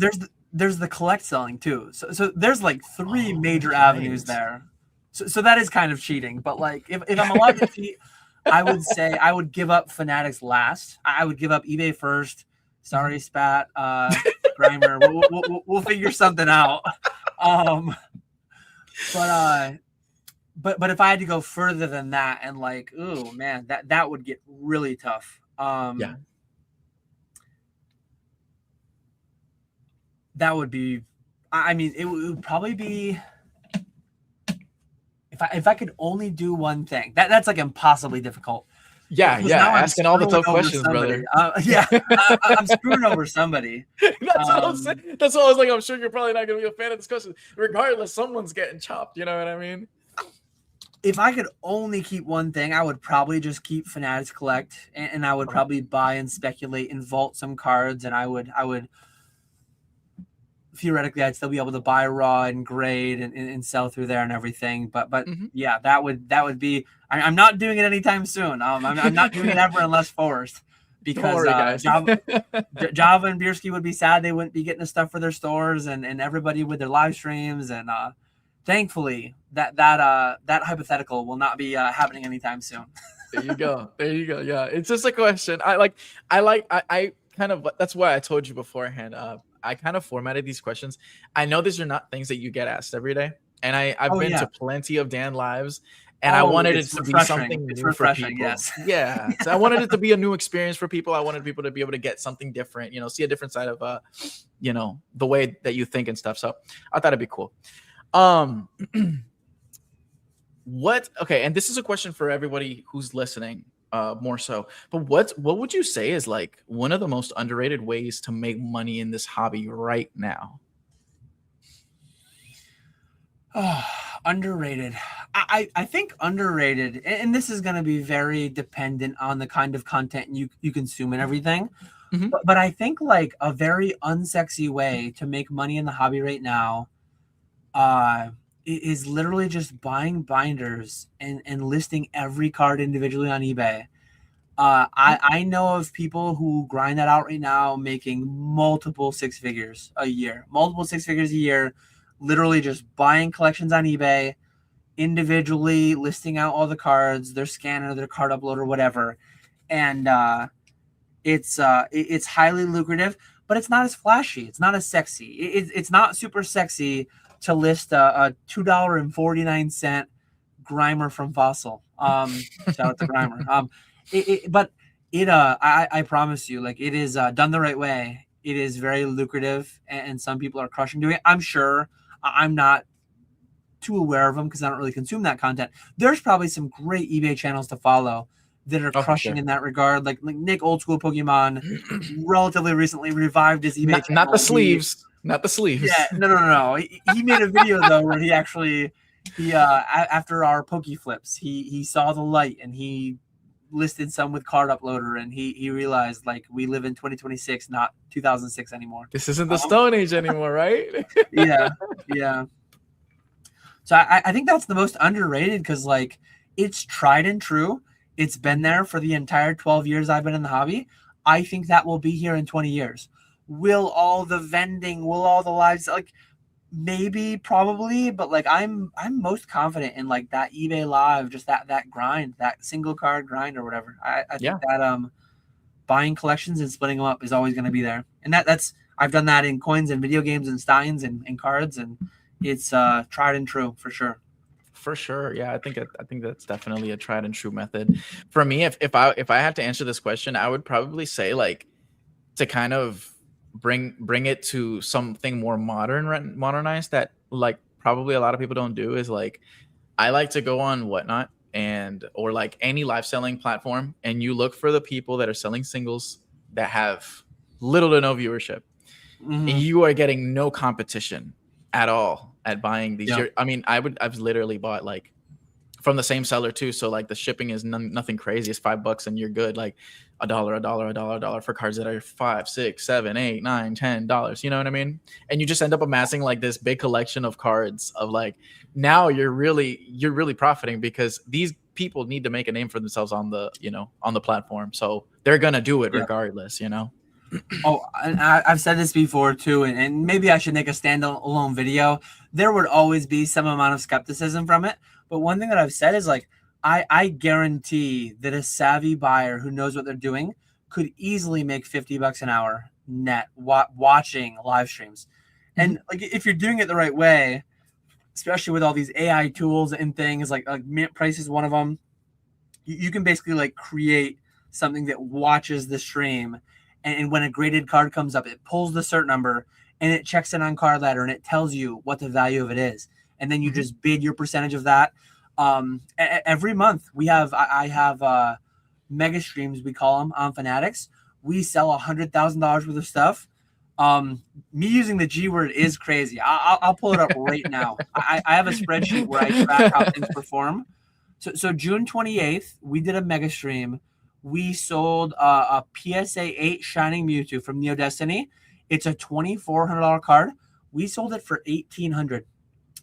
There's the collect selling too. So there's like three major avenues there. So that is kind of cheating. But like if I'm allowed to cheat, I would say I would give up Fanatics last. I would give up eBay first. Sorry, Spat, Grimer. We'll figure something out. But if I had to go further than that, and like, ooh man, that would get really tough. That would be. I mean, it would probably be. If I could only do one thing, that's like impossibly difficult. Yeah, asking all the tough questions, brother. I'm screwing over somebody. That's what I'm saying. That's what I was like. I'm sure you're probably not going to be a fan of this question. Regardless, someone's getting chopped. You know what I mean? If I could only keep one thing, I would probably just keep Fanatics Collect, and I would probably buy and speculate and vault some cards, and I would theoretically I'd still be able to buy raw and grade and sell through there and everything. But yeah, that would be. I'm not doing it anytime soon. I'm not doing it ever unless forced, because Java and Bierski would be sad they wouldn't be getting the stuff for their stores, and everybody with their live streams, and thankfully that hypothetical will not be happening anytime soon. There you go. Yeah, it's just a question. I kind of, that's why I told you beforehand. I kind of formatted these questions. I know these are not things that you get asked every day, and I've been to plenty of Dan lives, and I wanted it to be something new for people. Yes. Yeah, so I wanted it to be a new experience for people. I wanted people to be able to get something different, see a different side of the way that you think and stuff. So I thought it'd be cool. Okay, and this is a question for everybody who's listening. more so. But what would you say is like one of the most underrated ways to make money in this hobby right now? Oh, underrated. I think underrated, and this is going to be very dependent on the kind of content you consume and everything. Mhm. But I think like a very unsexy way to make money in the hobby right now is literally just buying binders and listing every card individually on eBay. I know of people who grind that out right now, making multiple six figures a year, literally just buying collections on eBay, individually listing out all the cards, their scanner, their card uploader, whatever, and it's highly lucrative, but it's not as flashy. It's not as sexy. It's not super sexy to list a $2.49 Grimer from Fossil. Shout out to Grimer. But I promise you, like it is done the right way. It is very lucrative, and some people are crushing doing it. I'm sure. I'm not too aware of them because I don't really consume that content. There's probably some great eBay channels to follow that are Oh, for crushing sure. in that regard. Like Nick Old School Pokemon relatively recently revived his eBay channel. Not the sleeves. Not the sleeves. Yeah, no. He made a video though where he actually after our Poke Flips, he saw the light and he listed some with card uploader, and he realized like we live in 2026, not 2006 anymore. This isn't the Stone Age anymore, right? Yeah. So I think that's the most underrated because like it's tried and true. It's been there for the entire 12 years I've been in the hobby. I think that will be here in 20 years. Will all the vending, will all the lives, like maybe, probably, but like I'm most confident in like that eBay live, just that grind, that single card grind or whatever. I Yeah. think that buying collections and splitting them up is always going to be there. And that's I've done that in coins and video games and steins and cards, and it's tried and true for sure. For sure. Yeah, I think that's definitely a tried and true method. For me, if I had to answer this question, I would probably say like to kind of bring it to something more modernized that like probably a lot of people don't do is like I like to go on Whatnot and or like any live selling platform and you look for the people that are selling singles that have little to no viewership. Mm-hmm. You are getting no competition at all at buying these. Yeah. I mean, I've literally bought like from the same seller too. So like the shipping is nothing crazy. It's $5 and you're good. Like $1 for cards that are $5, $6, $7, $8, $9, $10. You know what I mean? And you just end up amassing like this big collection of cards of like now you're really profiting because these people need to make a name for themselves on the on the platform. So they're gonna do it regardless. Oh, and I've said this before too, and maybe I should make a standalone video. There would always be some amount of skepticism from it, but one thing that I've said is like, I guarantee that a savvy buyer who knows what they're doing could easily make $50 an hour net watching live streams. And like if you're doing it the right way, especially with all these AI tools and things like Mint Price is one of them, you can basically like create something that watches the stream. And when a graded card comes up, it pulls the cert number and it checks it on Card Ladder and it tells you what the value of it is. And then you just bid your percentage of that. Every month I have mega streams, we call them, on Fanatics. We sell $100,000 worth of stuff. Me using the G word is crazy. I'll pull it up right now. I have a spreadsheet where I track how things perform. So June 28th, we did a mega stream. We sold a PSA 8 Shining Mewtwo from Neo Destiny. It's a $2,400 card. We sold it for $1,800.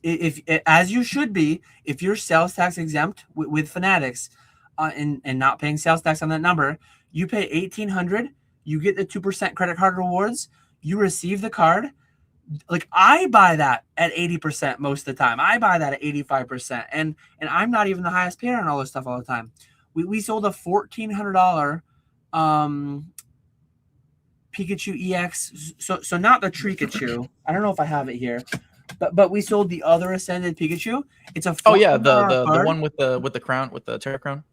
If as you should be, if you're sales tax exempt with Fanatics, and not paying sales tax on that number, you pay $1,800. You get the 2% credit card rewards. You receive the card. Like I buy that at 80% most of the time. I buy that at 85%, and I'm not even the highest payer on all this stuff all the time. We sold a $1,400 Pikachu EX. So not the Trikachu. I don't know if I have it here, but we sold the other Ascended Pikachu. It's a the one with the crown, with the Terra crown.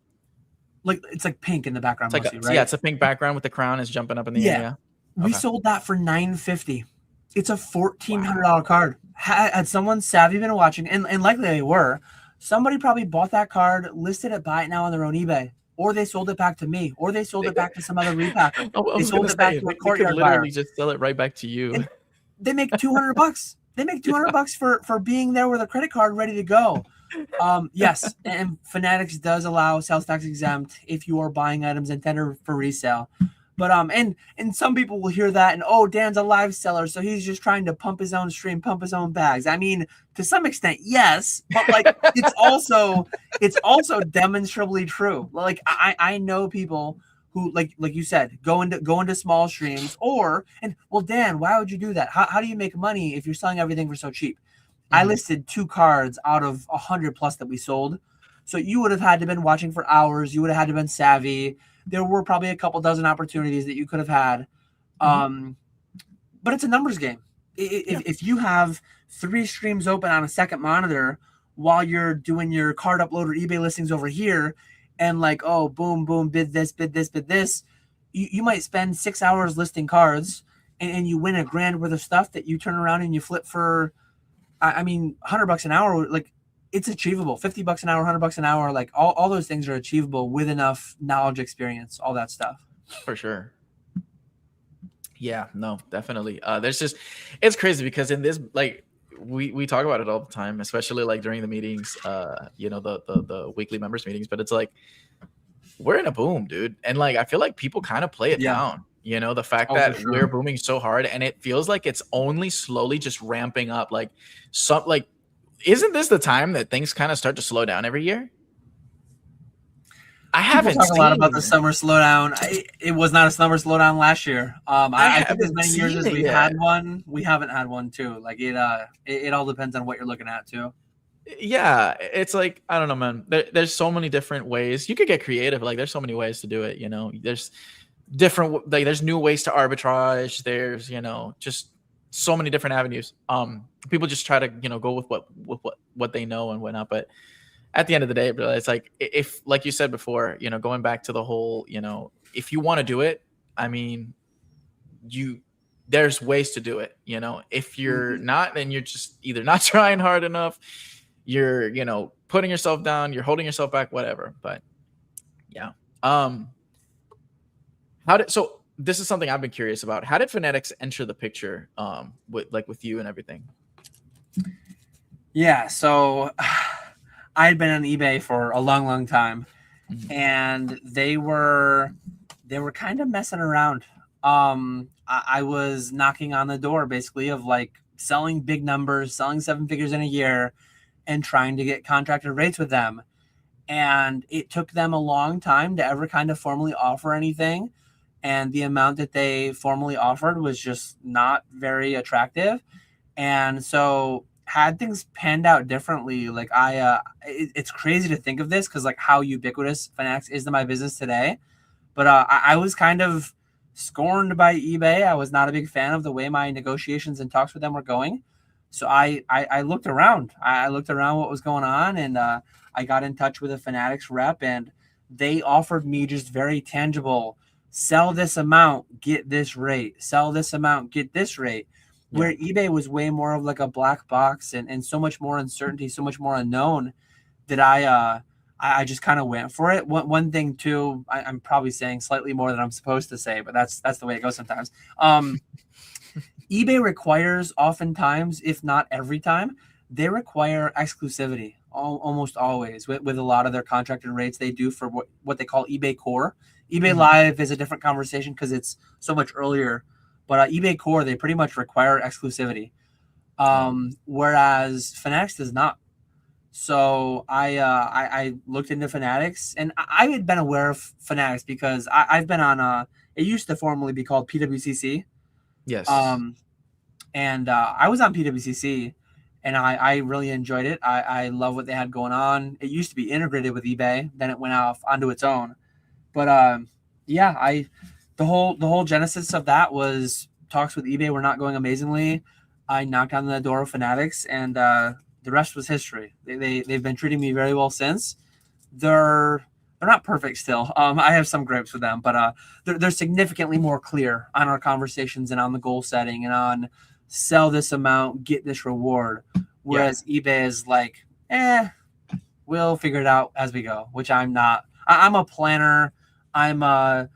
Like it's like pink in the background, it's mostly, like right? Yeah, it's a pink background with the crown is jumping up in the air. Yeah. We sold that for $950. It's a $1,400 card. Had someone savvy been watching, and likely they were, somebody probably bought that card, listed it, buy it now on their own eBay, or they sold it back to me, or they sold it back to some other repacker. I They was sold gonna it back say to a they could courtyard buyer. literally just sell it right back to you. And they make $200. They make $200 for being there with a credit card ready to go. Yes, and Fanatics does allow sales tax exempt if you are buying items intended for resale. But and some people will hear that and, oh, Dan's a live seller, so he's just trying to pump his own stream, pump his own bags. I mean, to some extent, yes, but like it's also demonstrably true. Like I know people who, like you said, go into small streams, and well, Dan, why would you do that? How do you make money if you're selling everything for so cheap? I listed 2 cards out of 100 plus that we sold. So you would have had to been watching for hours. You would have had to been savvy. There were probably a couple dozen opportunities that you could have had. But it's a numbers game. If you have 3 streams open on a second monitor while you're doing your card upload or eBay listings over here, and like, oh, boom, boom, bid this, you might spend 6 hours listing cards and you win $1,000 worth of stuff that you turn around and you flip for, I mean, $100 an hour. Like, it's achievable. $50 an hour, $100 an hour, like all those things are achievable with enough knowledge, experience, all that stuff. For sure. Yeah, no, definitely. It's crazy because in this, like, we talk about it all the time, especially like during the meetings, the weekly members meetings, but it's like, we're in a boom, dude. And like, I feel like people kind of play it down, the fact that we're booming so hard, and it feels like it's only slowly just ramping up. Like isn't this the time that things kind of start to slow down every year? I haven't talked a lot about the summer slowdown. It was not a summer slowdown last year. I think as many years as we've had one, we haven't had one too. Like it all depends on what you're looking at too. Yeah, it's like, I don't know, man. There's so many different ways you could get creative. Like, there's so many ways to do it. There's different, like, there's new ways to arbitrage. There's just so many different avenues. People just try to go with what they know and whatnot. But at the end of the day, it's like, if, like you said before, going back to the whole, if you want to do it, I mean, there's ways to do it. If you're not, then you're just either not trying hard enough, you're, putting yourself down, you're holding yourself back, whatever. But yeah. So this is something I've been curious about. How did Fanatics enter the picture, with you and everything? Yeah. So I had been on eBay for a long, long time, and they were kind of messing around. I was knocking on the door basically of like selling big numbers, selling 7 figures in a year, and trying to get contracted rates with them. And it took them a long time to ever kind of formally offer anything. And the amount that they formally offered was just not very attractive. And so had things panned out differently, like it's crazy to think of this because like how ubiquitous Fanatics is to my business today. But I was kind of scorned by eBay. I was not a big fan of the way my negotiations and talks with them were going. So I looked around. I looked around what was going on, and I got in touch with a Fanatics rep, and they offered me just very tangible, sell this amount, get this rate, sell this amount, get this rate. Yeah. Where eBay was way more of like a black box and so much more uncertainty, so much more unknown that I just kind of went for it. One thing too, I'm probably saying slightly more than I'm supposed to say, but that's the way it goes sometimes. eBay requires oftentimes, if not every time, they require exclusivity almost always with a lot of their contracted rates they do for what they call eBay Core. eBay Live is a different conversation because it's so much earlier, but eBay Core, they pretty much require exclusivity, whereas Fanatics does not. So I looked into Fanatics, and I had been aware of Fanatics because I've been on it used to formerly be called PWCC. Yes. And I was on PWCC, and I really enjoyed it. I love what they had going on. It used to be integrated with eBay, then it went off onto its own. But the whole genesis of that was talks with eBay were not going amazingly. I knocked on the door of Fanatics, and the rest was history. They've been treating me very well since. They're not perfect still. I have some gripes with them, but they're significantly more clear on our conversations and on the goal setting and on sell this amount, get this reward. Whereas eBay is like, we'll figure it out as we go, which I'm not I'm a planner. I'm a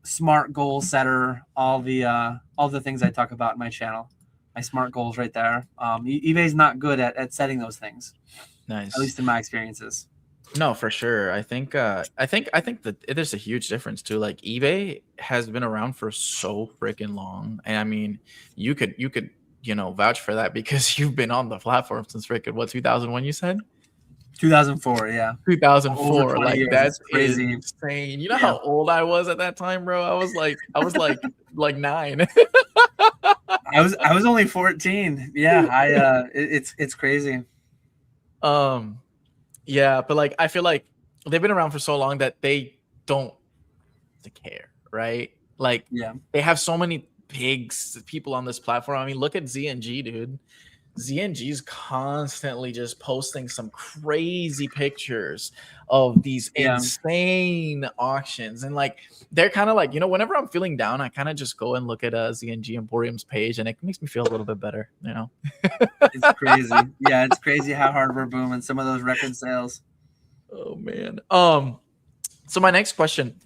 smart goal setter. All the things I talk about in my channel, my smart goals right there. eBay's not good at setting those things, at Nice. least in my experiences. No, for sure. I think that there's a huge difference too. Like eBay has been around for so freaking long, and I mean, you could vouch for that because you've been on the platform since freaking what 2001 you said 2004, yeah, over 2004. 20 Like years. that's It's crazy. insane. You know Yeah, how old I was at that time, bro? I was like 9. I was only 14. Yeah, it's crazy. um, yeah, but like I feel like they've been around for so long that they don't care, right? Like Yeah, they have so many people on this platform. I mean, look at ZNG, dude. ZNG is constantly just posting some crazy pictures of these yeah. insane auctions. And like they're kind of like, whenever I'm feeling down, I kind of just go and look at ZNG Emporium's page and it makes me feel a little bit better. It's crazy. Yeah, it's crazy how hard we're booming some of those record sales. Oh man. So my next question,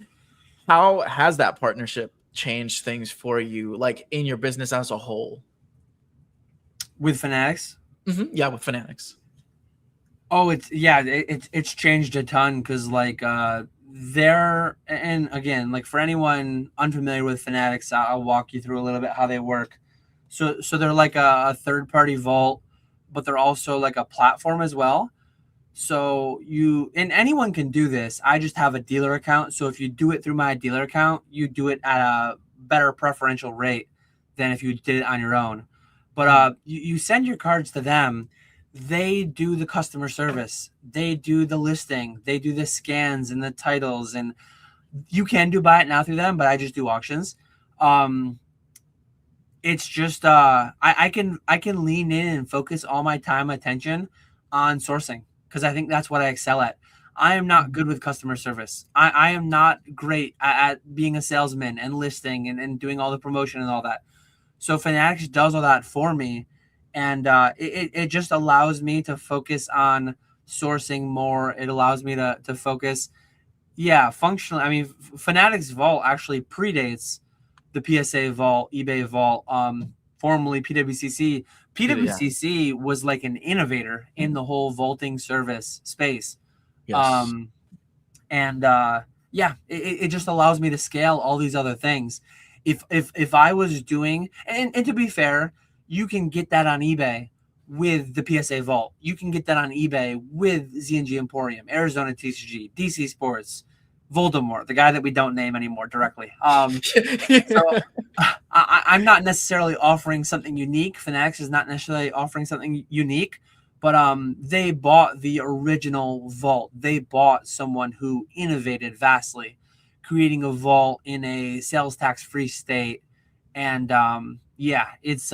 how has that partnership changed things for you, like in your business as a whole? With Fanatics. Yeah, with Fanatics. Oh, it's changed a ton because like they're, and again, like for anyone unfamiliar with Fanatics, I'll walk you through a little bit how they work. So they're like a third party vault, but they're also like a platform as well. So and anyone can do this. I just have a dealer account. So if you do it through my dealer account, you do it at a better preferential rate than if you did it on your own. But you send your cards to them. They do the customer service. They do the listing. They do the scans and the titles. And you can do buy it now through them, but I just do auctions. It's just I can lean in and focus all my time attention on sourcing because I think that's what I excel at. I am not good with customer service. I am not great at being a salesman and listing and doing all the promotion and all that. So Fanatics does all that for me, and it just allows me to focus on sourcing more. It allows me to focus, yeah, functionally. I mean, Fanatics Vault actually predates the PSA Vault, eBay Vault, formerly PWCC. Yeah. PWCC was like an innovator in the whole vaulting service space. Yes. And yeah, it just allows me to scale all these other things. If I was doing, and to be fair, you can get that on eBay with the PSA Vault. You can get that on eBay with ZNG Emporium, Arizona TCG, DC Sports, Voldemort, the guy that we don't name anymore directly. So I'm not necessarily offering something unique. Fanatics is not necessarily offering something unique, but they bought the original vault. They bought someone who innovated vastly, creating a vault in a sales tax free state, and yeah, it's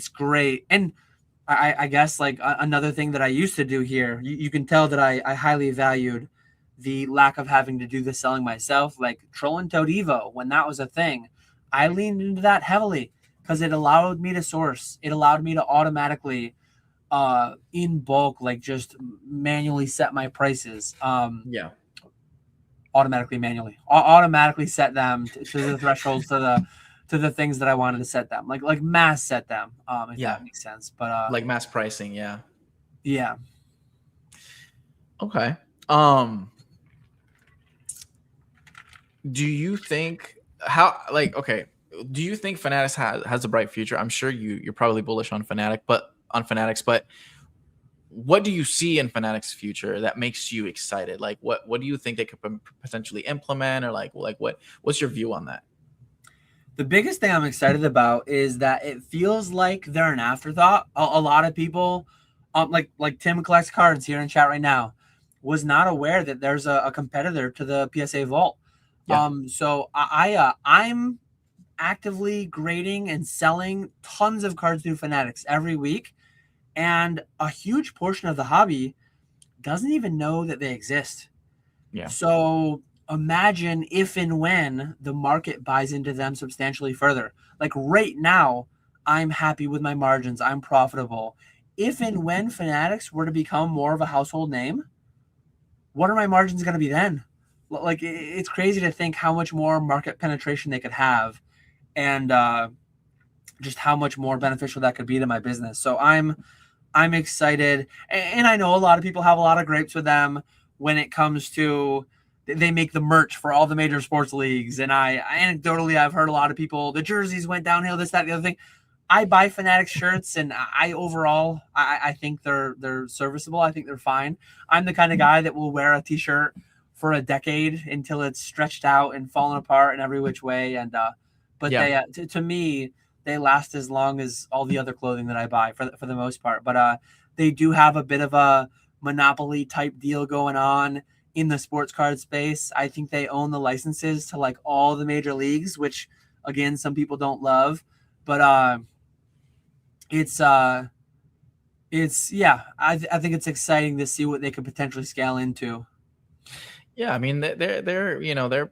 great. And I guess like another thing that I used to do here, you can tell that I highly valued the lack of having to do the selling myself. Like Troll and Toad Evo, when that was a thing, I leaned into that heavily because it allowed me to source. It allowed me to automatically in bulk, like just manually set my prices. Yeah. Automatically set them to the thresholds, to the things that I wanted to set them, like mass set them, if Yeah. that makes sense. But Like mass pricing. Yeah. yeah. Okay. Do you think okay, do you think Fanatics has a bright future? I'm sure you're probably bullish on Fanatics, but what do you see in Fanatics' future that makes you excited? Like what do you think they could potentially implement, or like what's your view on that? The biggest thing I'm excited about is that it feels like they're an afterthought. A lot of people, like Tim collects cards here in chat right now, was not aware that there's a competitor to the PSA Vault. Yeah. So I'm actively grading and selling tons of cards through Fanatics every week, and a huge portion of the hobby doesn't even know that they exist. Yeah. So imagine if and when the market buys into them substantially further. Like right now, I'm happy with my margins. I'm profitable. If and when Fanatics were to become more of a household name, what are my margins going to be then? Like it's crazy to think how much more market penetration they could have, and just how much more beneficial that could be to my business. So I'm excited, and I know a lot of people have a lot of gripes with them when it comes to they make the merch for all the major sports leagues, and I anecdotally I've heard a lot of people the jerseys went downhill, this, that, the other thing. I buy Fanatics shirts, and I overall I think they're serviceable. I think they're fine. I'm the kind of guy that will wear a t-shirt for a decade until it's stretched out and fallen apart in every which way. And but Yeah. they to me they last as long as all the other clothing that I buy for the most part. But they do have a bit of a monopoly type deal going on in the sports card space. I think they own the licenses to like all the major leagues, which again some people don't love. But it's yeah, I think it's exciting to see what they could potentially scale into. Yeah, I mean they're they're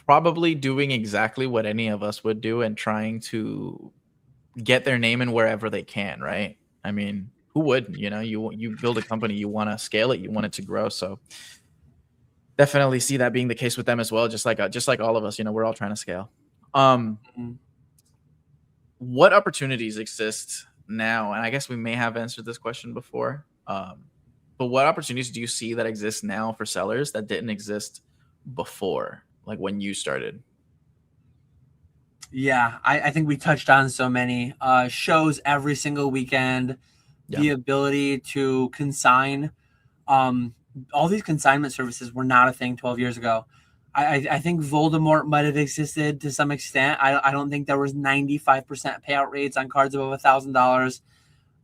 probably doing exactly what any of us would do and trying to get their name in wherever they can, right? I mean, who wouldn't? You build a company, you want to scale it, you want it to grow. So definitely see that being the case with them as well. Just like all of us, we're all trying to scale. Mhm. What opportunities exist now? And I guess we may have answered this question before. But what opportunities do you see that exist now for sellers that didn't exist before, like when you started? Yeah, I think we touched on so many shows every single weekend, Yeah. the ability to consign. Um, all these consignment services were not a thing 12 years ago. I think Voldemort might have existed to some extent. I don't think there was 95% payout rates on cards above $1,000,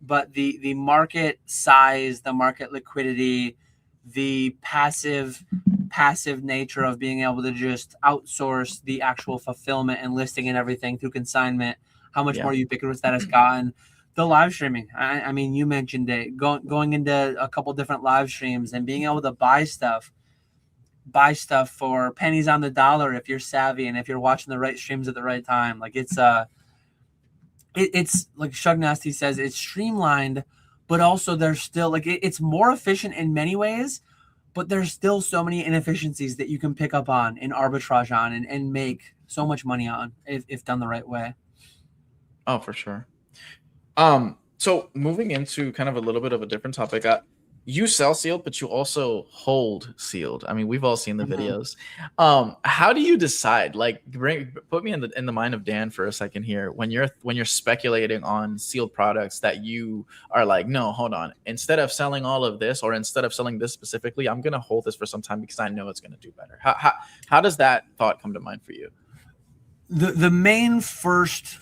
but the market size, the market liquidity, the passive nature of being able to just outsource the actual fulfillment and listing and everything through consignment, how much Yeah. more ubiquitous that has gotten. The live streaming, I mean, you mentioned it, going into a couple different live streams and being able to buy stuff for pennies on the dollar if you're savvy and if you're watching the right streams at the right time. Like it's like Shug Nasty says, it's streamlined, but also there's still like it's more efficient in many ways, but there's still so many inefficiencies that you can pick up on and arbitrage on and make so much money on if done the right way. Oh, for sure. So moving into kind of a little bit of a different topic, you sell sealed, but you also hold sealed. I mean, we've all seen the Mhm. videos. How do you decide? Like, put me in the mind of Dan for a second here. When you're speculating on sealed products, that you are like, no, hold on. Instead of selling all of this, or instead of selling this specifically, I'm gonna hold this for some time because I know it's gonna do better. How does that thought come to mind for you? The main first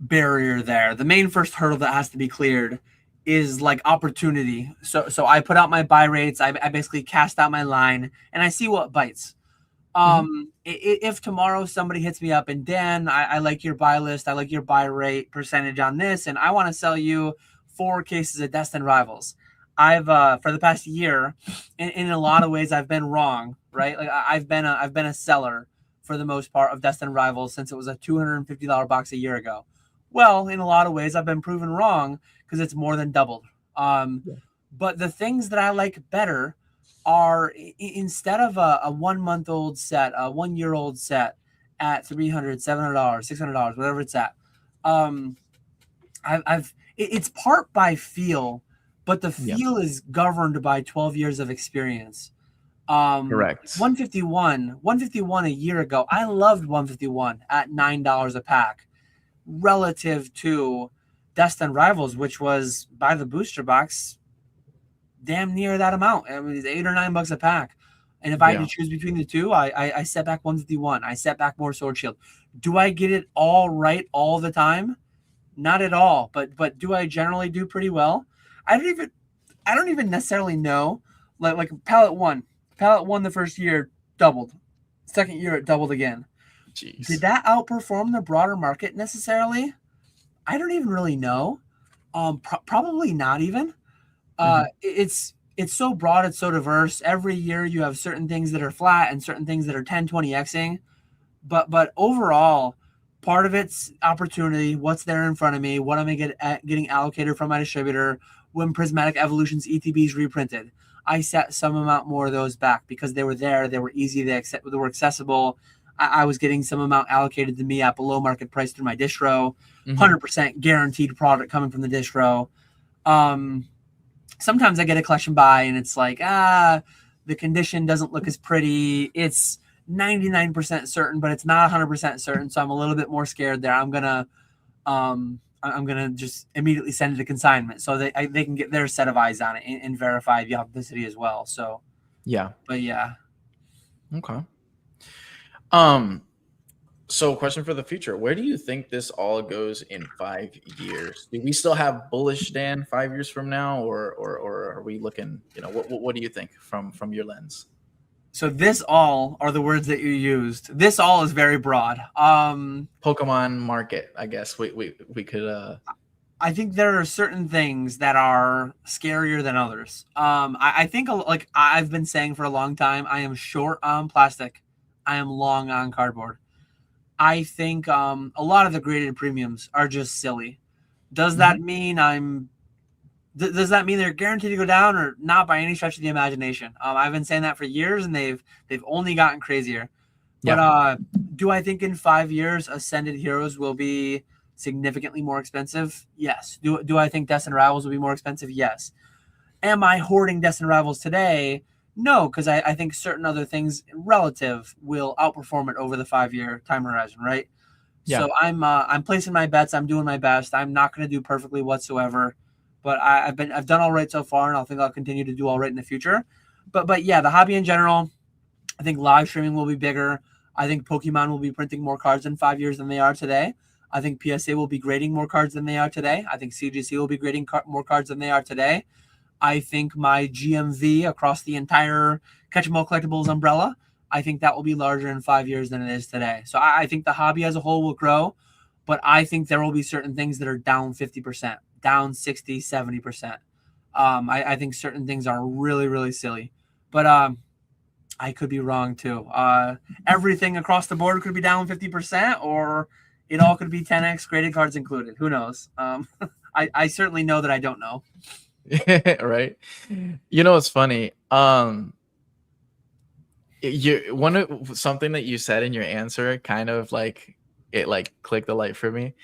barrier there, the main first hurdle that has to be cleared is like opportunity. So I put out my buy rates. I basically cast out my line and I see what bites. Mhm. If tomorrow somebody hits me up and Dan, I like your buy list, I like your buy rate percentage on this, and I want to sell you 4 cases of Destin Rivals. I've for the past year, in a lot of ways, I've been wrong, right? Like I've been a seller for the most part of Destin Rivals since it was a $250 box a year ago. Well, in a lot of ways, I've been proven wrong because it's more than doubled. Um, Yeah. but the things that I like better are instead of a 1 month old set, a 1 year old set at $300, $700, $600, whatever it's at. Um, it's part by feel, but the Yeah. feel is governed by 12 years of experience. Correct. 151 a year ago, I loved 151 at $9 a pack relative to Destin Rivals, which was by the booster box damn near that amount. I mean, it's $8 or $9 a pack. And if I had to Yeah. choose between the two, I set back 151. I set back more Sword Shield. Do I get it all right all the time? Not at all. But do I generally do pretty well? I don't even necessarily know. Like Palette One. Palette One the first year doubled. Second year it doubled again. Did Jeez. that outperform the broader market necessarily? I don't even really know. Probably not even. Mhm. It's so broad, it's so diverse. Every year you have certain things that are flat and certain things that are 10, 20xing. But overall, part of it's opportunity, what's there in front of me, what am I getting allocated from my distributor when Prismatic Evolutions ETB is reprinted. I set some amount more of those back because they were there. They were easy. They were accessible. I was getting some amount allocated to me at below market price through my distro. 100% guaranteed product coming from the distro. Sometimes I get a collection buy and it's like, the condition doesn't look as pretty. It's 99% certain, but it's not 100% certain. So I'm a little bit more scared there. I'm gonna just immediately send it to consignment so they can get their set of eyes on it and verify the authenticity as well. So yeah, but yeah. Okay. So question for the future. Where do you think this all goes in 5 years? Do we still have bullish Dan 5 years from now, or are we looking, what do you think from your lens? So this all are the words that you used. This all is very broad. Pokemon market, I guess we could I think there are certain things that are scarier than others. I think like I've been saying for a long time, I am short on plastic. I am long on cardboard. I think a lot of the graded premiums are just silly. Does that mean does that mean they're guaranteed to go down, or not by any stretch of the imagination? I've been saying that for years, and they've only gotten crazier. Yeah. But do I think in 5 years Ascended Heroes will be significantly more expensive? Yes. Do I think Destined Rivals will be more expensive? Yes. Am I hoarding Destined Rivals today? No, because I think certain other things relative will outperform it over the 5-year time horizon, right? Yeah. So I'm placing my bets. I'm doing my best. I'm not going to do perfectly whatsoever, but I've done all right so far, and I think I'll continue to do all right in the future. But yeah, the hobby in general, I think live streaming will be bigger. I think Pokemon will be printing more cards in 5 years than they are today. I think PSA will be grading more cards than they are today. I think CGC will be grading more cards than they are today. I think my GMV across the entire Catch 'em All Collectibles umbrella, I think that will be larger in 5 years than it is today. So I think the hobby as a whole will grow, but I think there will be certain things that are down 50%, down 60, 70%. I think certain things are really, really silly. But I could be wrong too. Everything across the board could be down 50%, or it all could be 10x graded cards included. Who knows? I certainly know that I don't know. Right. It's funny. Something that you said in your answer kind of like it like clicked the light for me.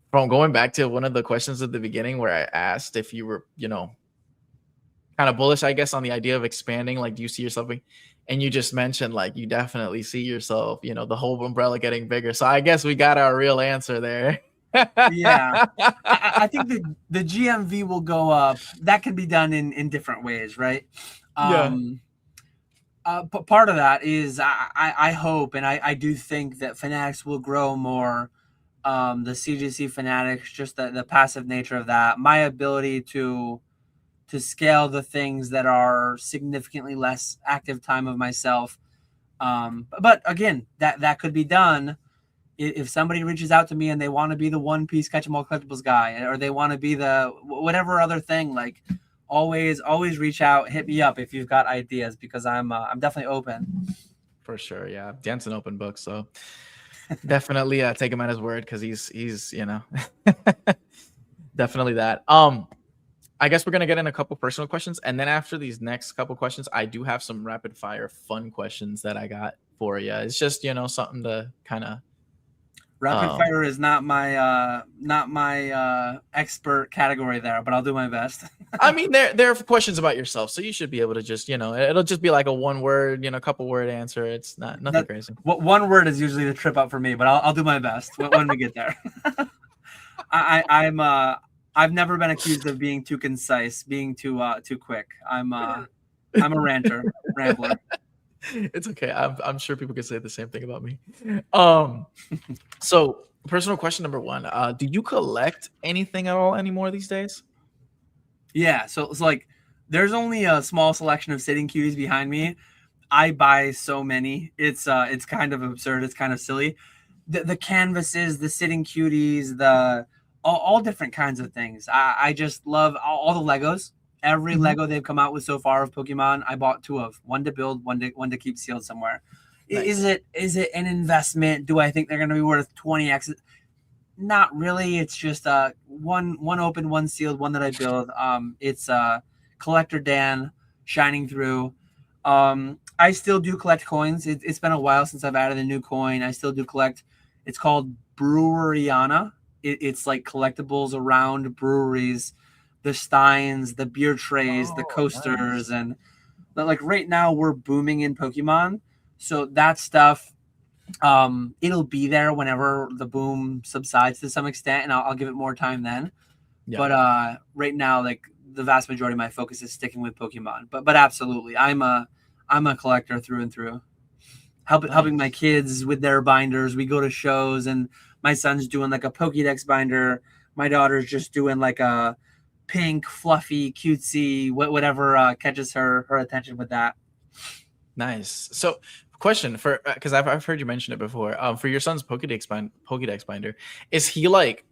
From going back to one of the questions at the beginning where I asked if you were, kind of bullish, I guess, on the idea of expanding, like, do you see yourself? And you just mentioned like you definitely see yourself, the whole umbrella getting bigger. So I guess we got our real answer there. Yeah, I think the GMV will go up. That can be done in different ways, right? But part of that is I hope, and I do think that Fanatics will grow more. The CGC Fanatics, just the passive nature of that, my ability to scale the things that are significantly less active time of myself. But again, that could be done. If somebody reaches out to me and they want to be the One Piece Catch 'em All Collectibles guy, or they want to be the whatever other thing, like always reach out, hit me up if you've got ideas, because I'm definitely open. For sure, yeah. Dan's an open book, so definitely take him at his word, because he's definitely that. I guess we're gonna get in a couple personal questions, and then after these next couple questions, I do have some rapid fire fun questions that I got for you. It's just something to kind of. Rapid fire is not my expert category there, but I'll do my best. I mean, there are questions about yourself, so you should be able to just it'll just be like a one word, couple word answer. It's nothing crazy. One word is usually the trip up for me, but I'll do my best when we get there. I've never been accused of being too concise, being too quick. I'm a rambler. It's okay. I'm sure people can say the same thing about me. So personal question number one, do you collect anything at all anymore these days? Yeah, so it's like there's only a small selection of sitting cuties behind me. I buy so many. It's kind of absurd. It's kind of silly. The canvases, the sitting cuties, all different kinds of things. I just love all the Legos. Every Lego they've come out with so far of Pokemon, I bought 2 of. One to build, one to keep sealed somewhere. Nice. Is it an investment? Do I think they're going to be worth 20x? Not really. It's just one open, one sealed, one that I build. It's Collector Dan shining through. I still do collect coins. It's been a while since I've added a new coin. I still do collect. It's called Breweriana. It's like collectibles around breweries, the steins, the beer trays, the Oh, coasters, nice. and like right now we're booming in Pokemon. So that stuff, it'll be there whenever the boom subsides to some extent, and I'll give it more time then. Yeah. But right now, like the vast majority of my focus is sticking with Pokemon. But absolutely, I'm a collector through and through. Helping my Nice. kids with their binders. We go to shows, and my son's doing like a Pokédex binder. My daughter's just doing like a pink, fluffy, cutesy, whatever catches her attention with that. Nice. So, question for because I've heard you mention it before. For your son's Pokédex binder, is he like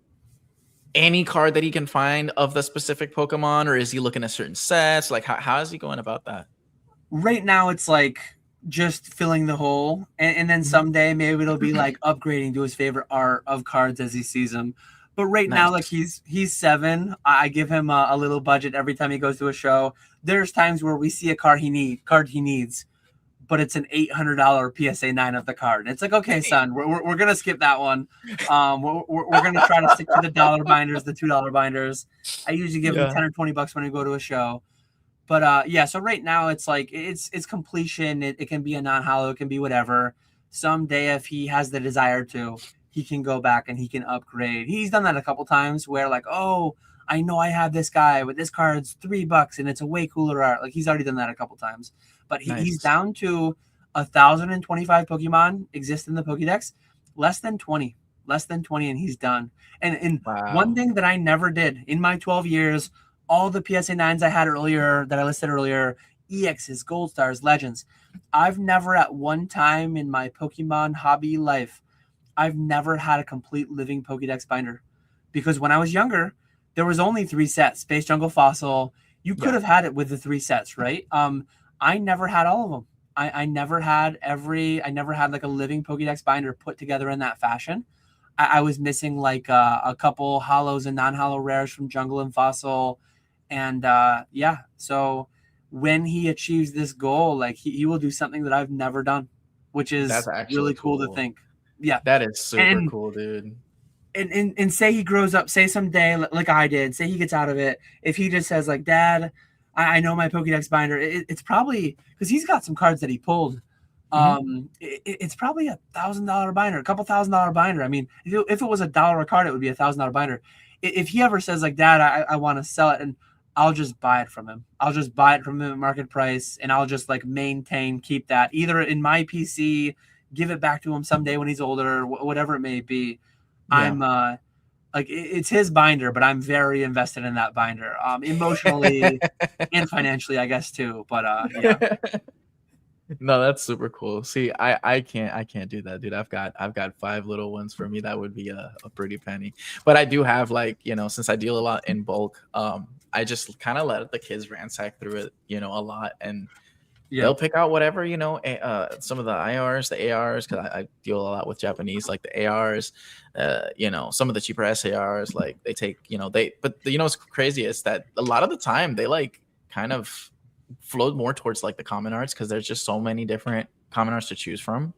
any card that he can find of the specific Pokemon, or is he looking at certain sets? Like, how is he going about that? Right now, it's like just filling the hole, and then someday maybe it'll be like upgrading to his favorite art of cards as he sees them. But right now, like Nice. he's 7. I give him a little budget every time he goes to a show. There's times where we see a card he needs, but it's an $800 PSA 9 of the card. And it's like, okay, son, we're gonna skip that one. We're gonna try to stick to the dollar binders, the $2 binders. I usually give him Yeah. 10 or 20 bucks when I go to a show. But yeah, so right now it's like it's completion. It can be a non-hollow, it can be whatever. Someday, if he has the desire to, he can go back and he can upgrade. He's done that a couple times where like, oh, I know I have this guy, but this card's $3 and it's a way cooler art. Like he's already done that a couple times. But he's Nice. down to 1,025 Pokemon exist in the Pokédex, less than 20, and he's done. And one Wow. thing that I never did in my 12 years, all the PSA 9s I had earlier that I listed earlier, EXs, Gold Stars, Legends. I've never at one time in my Pokemon hobby life, I've never had a complete living Pokédex binder. Because when I was younger, there was only 3 sets, Space Jungle Fossil. You could Yeah. have had it with the 3 sets, right? I never had all of them. I never had I never had like a living Pokédex binder put together in that fashion. I was missing like a couple hollows and non-hollow rares from Jungle and Fossil, and yeah, so when he achieves this goal, like he will do something that I've never done, which That's is actually really cool to cool. think. Yeah. That is super and cool, dude. and say he grows up, say someday like I did, say he gets out of it, if he just says like, Dad, I know my Pokédex binder, it's probably because he's got some cards that he pulled. Mhm. It's probably $1,000 binder, a couple $1,000 binder. I mean, if it was $1 a card, it would be $1,000 binder. If he ever says like, Dad, I want to sell it, and I'll just buy it from him. I'll just buy it from him at market price, and I'll just like keep that either in my PC, give it back to him someday when he's older, whatever it may be. Yeah. I'm like it's his binder, but I'm very invested in that binder, emotionally and financially, I guess too. But yeah, No, that's super cool. See, I can't do that, dude. I've got 5 little ones. For me, that would be a pretty penny. But I do have, like, since I deal a lot in bulk, I just kind of let the kids ransack through it, a lot, and yeah, they'll pick out whatever, some of the IRs, the ARs, because I deal a lot with Japanese, like the ARs, some of the cheaper SARs, like they take, but what's crazy is that a lot of the time they like kind of flow more towards like the common arts, because there's just so many different common arts to choose from,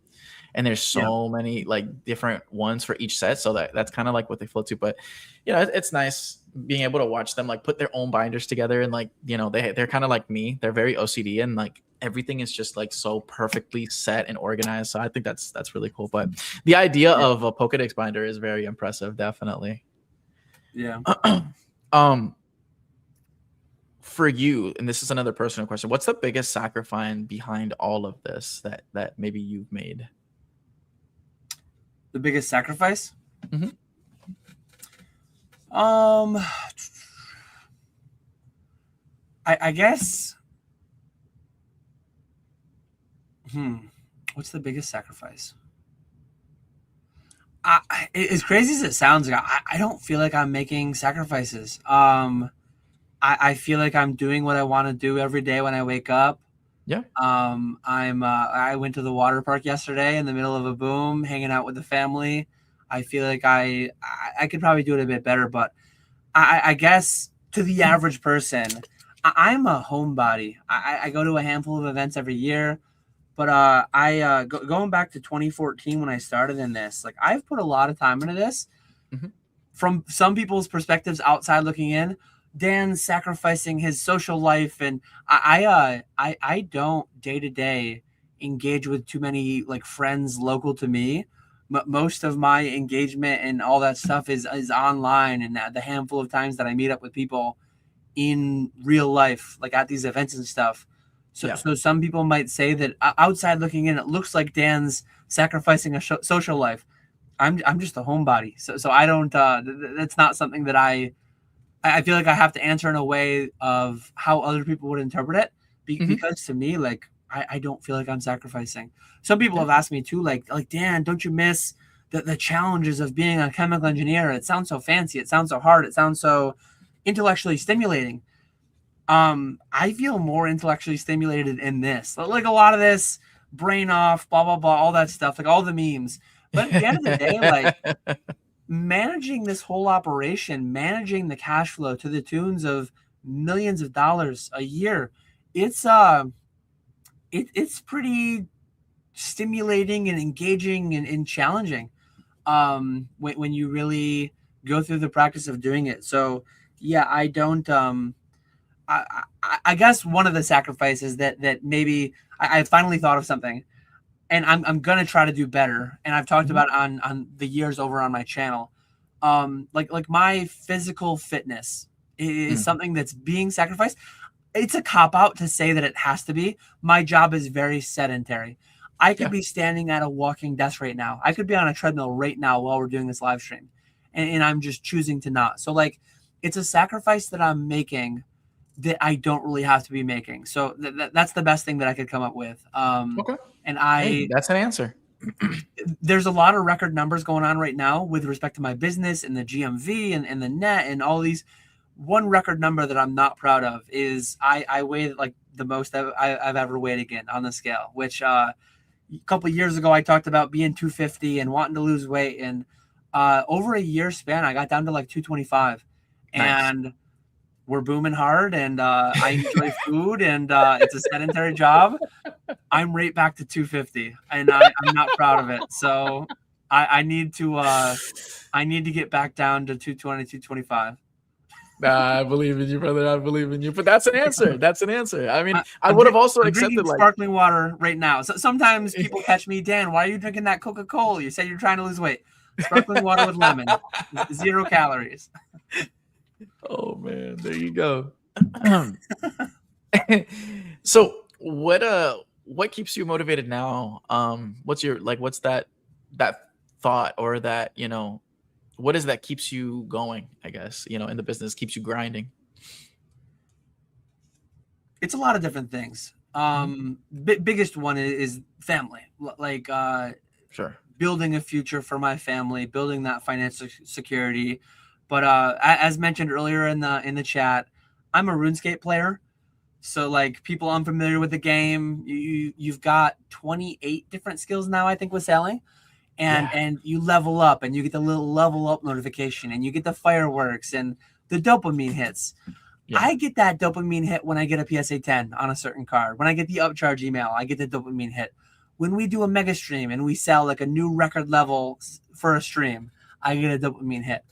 and there's yeah, so many like different ones for each set, so that's kind of like what they flow to. But it's nice being able to watch them like put their own binders together, and like they're kind of like me, they're very OCD, and like everything is just like so perfectly set and organized. So I think that's really cool. But the idea yeah, of a Pokedex binder is very impressive, definitely. yeah. um for you, and this is another personal question, what's the biggest sacrifice behind all of this that maybe you've made? The biggest sacrifice. Mhm. Um, I guess. What's the biggest sacrifice? As crazy as it sounds, I don't feel like I'm making sacrifices. I feel like I'm doing what I want to do every day when I wake up. Yeah. I went to the water park yesterday in the middle of a boom, hanging out with the family. I feel like I could probably do it a bit better, but I guess to the average person, I'm a homebody. I go to a handful of events every year, but going back to 2014 when I started in this, like I've put a lot of time into this. Mhm. From some people's perspectives outside looking in, Dan's sacrificing his social life, and I don't day to day engage with too many like friends local to me. Most of my engagement and all that stuff is online, and the handful of times that I meet up with people in real life, like at these events and stuff. So, Yeah. so some people might say that outside looking in, it looks like Dan's sacrificing a social life. I'm just a homebody, so I don't. That's not something that I feel like I have to answer in a way of how other people would interpret it, Mhm. because to me, like I don't feel like I'm sacrificing. Some people Yeah. have asked me too, like Dan, don't you miss the challenges of being a chemical engineer? It sounds so fancy. It sounds so hard. It sounds so intellectually stimulating. I feel more intellectually stimulated in this. Like a lot of this brain off, blah blah blah, all that stuff, like all the memes. But at the end of the day, like managing this whole operation, managing the cash flow to the tunes of millions of dollars a year, it's it's pretty stimulating and engaging and challenging when you really go through the practice of doing it. So yeah, I don't I guess one of the sacrifices that maybe I finally thought of something, and I'm gonna try to do better. And I've talked Mhm. about on the years over on my channel. Like my physical fitness is Mm. something that's being sacrificed. It's a cop out to say that it has to be. My job is very sedentary. I could Yeah. be standing at a walking desk right now. I could be on a treadmill right now while we're doing this live stream, and I'm just choosing to not. So like, it's a sacrifice that I'm making that I don't really have to be making. So that's the best thing that I could come up with. Okay. And Hey, I that's an answer. there's a lot of record numbers going on right now with respect to my business and the GMV and the net and all these. One record number that I'm not proud of is I weighed like the most I've ever weighed again on the scale, which a couple of years ago I talked about being 250 and wanting to lose weight, and over a year span I got down to like 225, Nice. and we're booming hard, and I enjoy food, and it's a sedentary job. I'm right back to 250, and I'm not proud of it. So I need to I need to get back down to 220, 225. Nah, I believe in you, brother. I believe in you. But that's an answer. That's an answer. I mean, I I'm, would have also I'm drinking accepted like sparkling water right now. So sometimes people catch me, Dan, why are you drinking that Coca-Cola? You said you're trying to lose weight. Sparkling water with lemon, 0 calories. oh man, there you go. So what keeps you motivated now? What's your like what's that thought or that, what is that keeps you going, I guess, in the business, keeps you grinding? It's a lot of different things. Mhm. Biggest one is family. Like Sure. building a future for my family, building that financial security. But as mentioned earlier in the chat, I'm a RuneScape player. So like people unfamiliar with the game, you've got 28 different skills now, I think, with selling. And Yeah. and you level up and you get the little level up notification and you get the fireworks and the dopamine hits. Yeah. I get that dopamine hit when I get a PSA 10 on a certain card. When I get the upcharge email, I get the dopamine hit. When we do a mega stream and we sell like a new record level for a stream, I get a dopamine hit.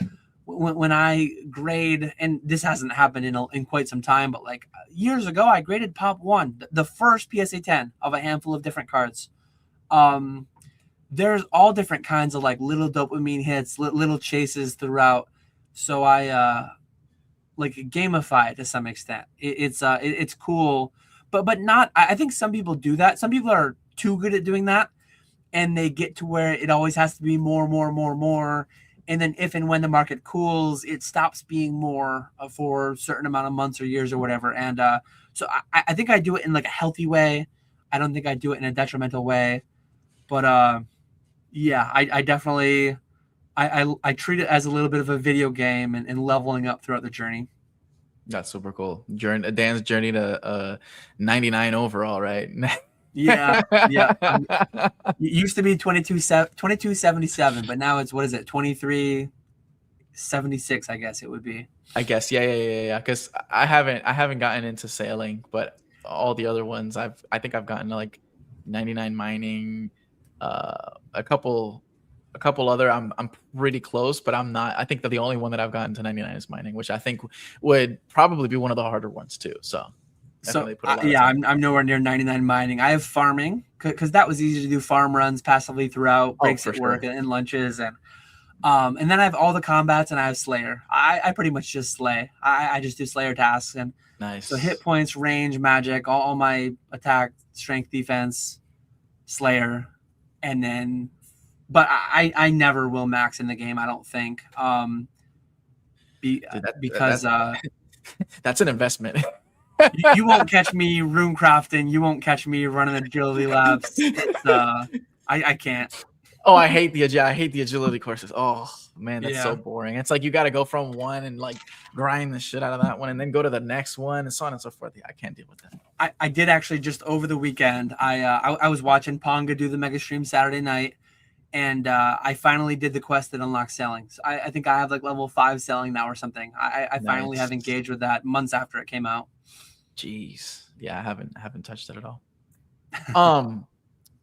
When I grade, and this hasn't happened in quite some time, but like years ago, I graded Pop 1, the first PSA 10 of a handful of different cards. Um, there's all different kinds of like little dopamine hits, little chases throughout. So I like gamify it to some extent. It's cool, but not. I think some people do that. Some people are too good at doing that, and they get to where it always has to be more, more, more, more. And then if and when the market cools, it stops being more for a certain amount of months or years or whatever. And so I think I do it in like a healthy way. I don't think I do it in a detrimental way. But yeah, I definitely I treat it as a little bit of a video game and leveling up throughout the journey. That's super cool. Dan's journey to 99 overall, right? Yeah, yeah. It used to be 2277, but now it's what is it, 23 76, I guess it would be. I guess, yeah. Because I haven't gotten into sailing, but all the other ones I think I've gotten to like 99 mining, a couple other. I'm pretty close, but I'm not. I think that the only one that I've gotten to 99 is mining, which I think would probably be one of the harder ones too. So So definitely put a lot of yeah, time. I'm nowhere near 99 mining. I have farming because that was easy to do farm runs passively throughout Oh, breaks for at work sure. and lunches and then I have all the combats and I have Slayer. I pretty much just slay. I just do Slayer tasks and so hit Nice. points, range, magic, all my attack, strength, defense, Slayer, and then but I never will max in the game. I don't think Dude, because that's an investment. you won't catch me rune crafting. You won't catch me running agility labs. It's I can't. Oh, I hate the agility courses. Oh man, that's so Yeah. boring. It's like you got to go from one and like grind the shit out of that one, and then go to the next one, and so on and so forth. Yeah, I can't deal with that. I did actually just over the weekend. I was watching Ponga do the mega stream Saturday night, and I finally did the quest that unlocks selling. So I think I have like level 5 selling now or something. I finally have Nice. engaged with that months after it came out. Jeez. Yeah, I haven't touched it at all. Um,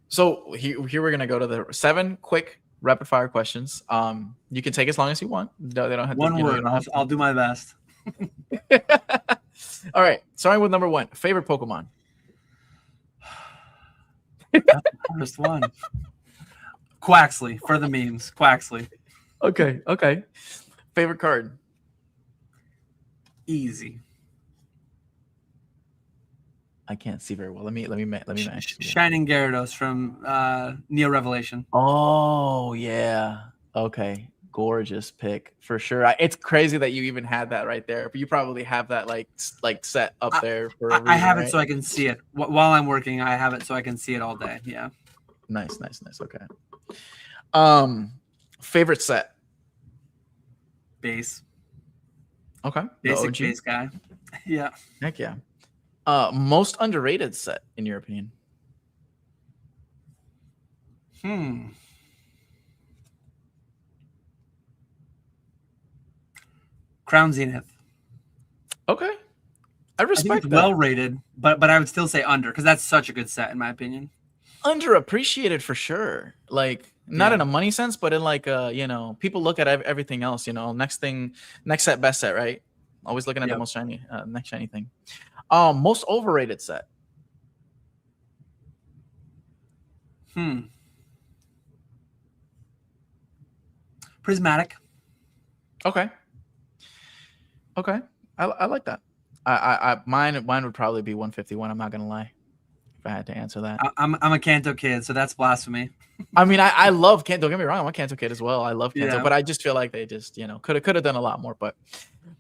so here we're gonna go to the 7 quick rapid fire questions. You can take as long as you want. No, they don't have to. One You word. don't have I'll do my best. to. All right. Starting with number 1, favorite Pokemon. First one. Quaxley for the memes. Quaxley. Okay. Favorite card. Easy. I can't see very well. Let me match. Shining Gyarados from Neo Revelation. Oh yeah. Okay. Gorgeous pick for sure. It's crazy that you even had that right there, but you probably have that like set up there for a reason, I have it right? so I can see it while I'm working. I have it so I can see it all day. Yeah. Nice. Okay. Favorite set. Base. Okay. The Basic OG? base guy. Yeah. Heck yeah. Most underrated set in your opinion. Crown Zenith. Okay. I I think respect it's that. well rated, but I would still say under because that's such a good set in my opinion. Underappreciated for sure. Like not Yeah. in a money sense, but in like people look at everything else. Next set, best set, right? Always looking at the Yep. most shiny, next shiny thing. Most overrated set. Prismatic. Okay. I like that. Mine would probably be 151. I'm not gonna lie. If I had to answer that. I'm a Kanto kid, so that's blasphemy. I mean, I love Kanto. Don't get me wrong, I'm a Kanto kid as well. I love Kanto, Yeah. but I just feel like they just could have done a lot more. But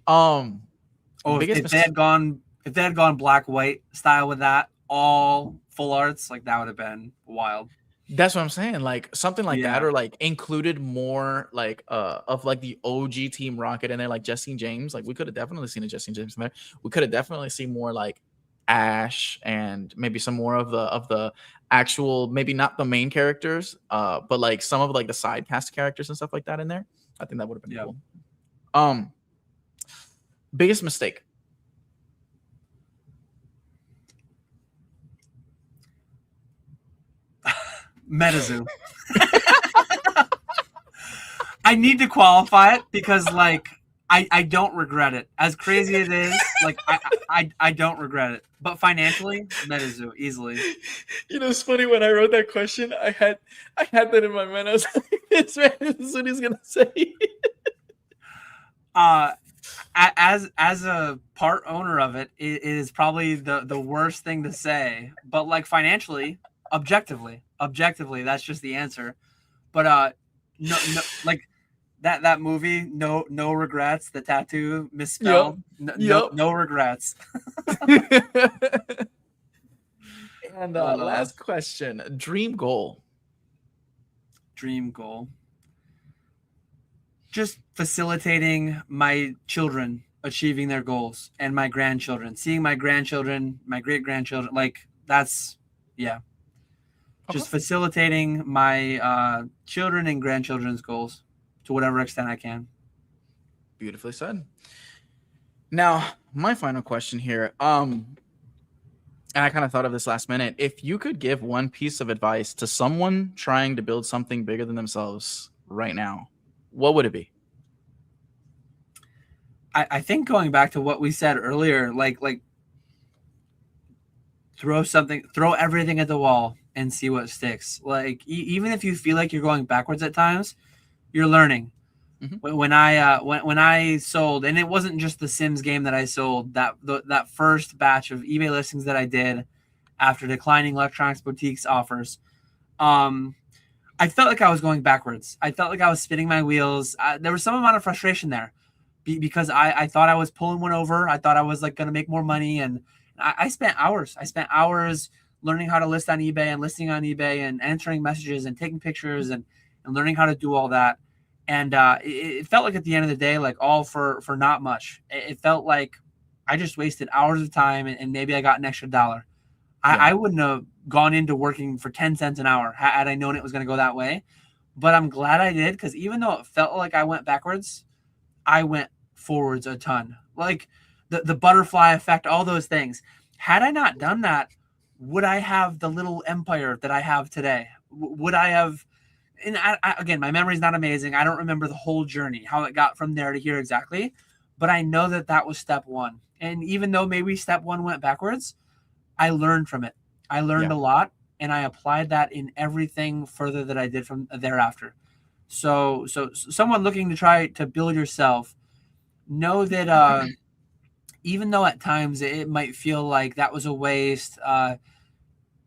if they had gone black white style with that, all full arts, like that would have been wild. That's what I'm saying. Like something like that, Yeah. or like included more like of like the OG Team Rocket in there, like Jesse James. Like we could have definitely seen a Jesse James in there. We could have definitely seen more like Ash and maybe some more of the actual, maybe not the main characters, but like some of like the side cast characters and stuff like that in there. I think that would have been Yep. cool. Biggest mistake. Metazoo. I need to qualify it because like I don't regret it. As crazy as it is, like I don't regret it. But financially, Metazoo easily. It's funny when I wrote that question, I had that in my mind. I was like, this man, this is what he's gonna say. As a part owner of it, it is probably the worst thing to say. But like financially, objectively, that's just the answer. But no like that movie, no regrets. The tattoo misspelled. No regrets. And last question: dream goal. Dream goal. Just facilitating my children achieving their goals and my grandchildren, seeing my grandchildren, my great grandchildren. Like that's yeah. Just facilitating my children and grandchildren's goals to whatever extent I can. Beautifully said. Now, my final question here. And I kind of thought of this last minute. If you could give one piece of advice to someone trying to build something bigger than themselves right now, what would it be? I think going back to what we said earlier, like throw everything at the wall and see what sticks. Like even if you feel like you're going backwards at times, you're learning. Mhm. When I sold, and it wasn't just the Sims game that I sold, that first batch of eBay listings that I did after declining Electronics Boutique's offers, I felt like I was going backwards. I felt like I was spinning my wheels. There was some amount of frustration there because I thought I was pulling one over. I thought I was like going to make more money, and I spent hours. I spent hours learning how to list on eBay and listing on eBay and answering messages and taking pictures and learning how to do all that. And it felt like at the end of the day, like all for not much. It felt like I just wasted hours of time and maybe I got an extra dollar. I wouldn't have gone into working for 10 cents an hour had I known it was going to go that way. But I'm glad I did, because even though it felt like I went backwards, I went forwards a ton. Like the butterfly effect, all those things. Had I not done that, would I have the little empire that I have today? Would I have? And again, my memory is not amazing. I don't remember the whole journey, how it got from there to here exactly. But I know that that was step one. And even though maybe step one went backwards, I learned from it. I learned Yeah. a lot, and I applied that in everything further that I did from thereafter. So someone looking to try to build yourself, know that even though at times it might feel like that was a waste,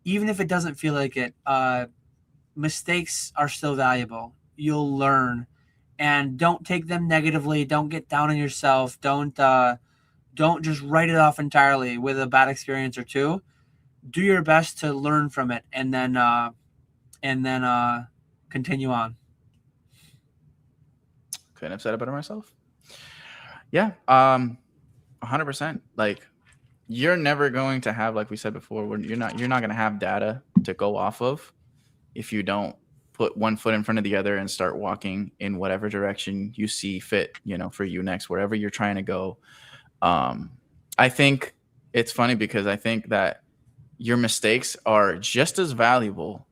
even if it doesn't feel like it, mistakes are still valuable. You'll learn, and don't take them negatively. Don't get down on yourself. Don't just write it off entirely with a bad experience or two. Do your best to learn from it, and then continue on. Couldn't have said it better myself. Yeah. 100%. Like, you're never going to have, like we said before, you're not going to have data to go off of if you don't put one foot in front of the other and start walking in whatever direction you see fit, for you next, wherever you're trying to go. I think it's funny because I think that your mistakes are just as valuable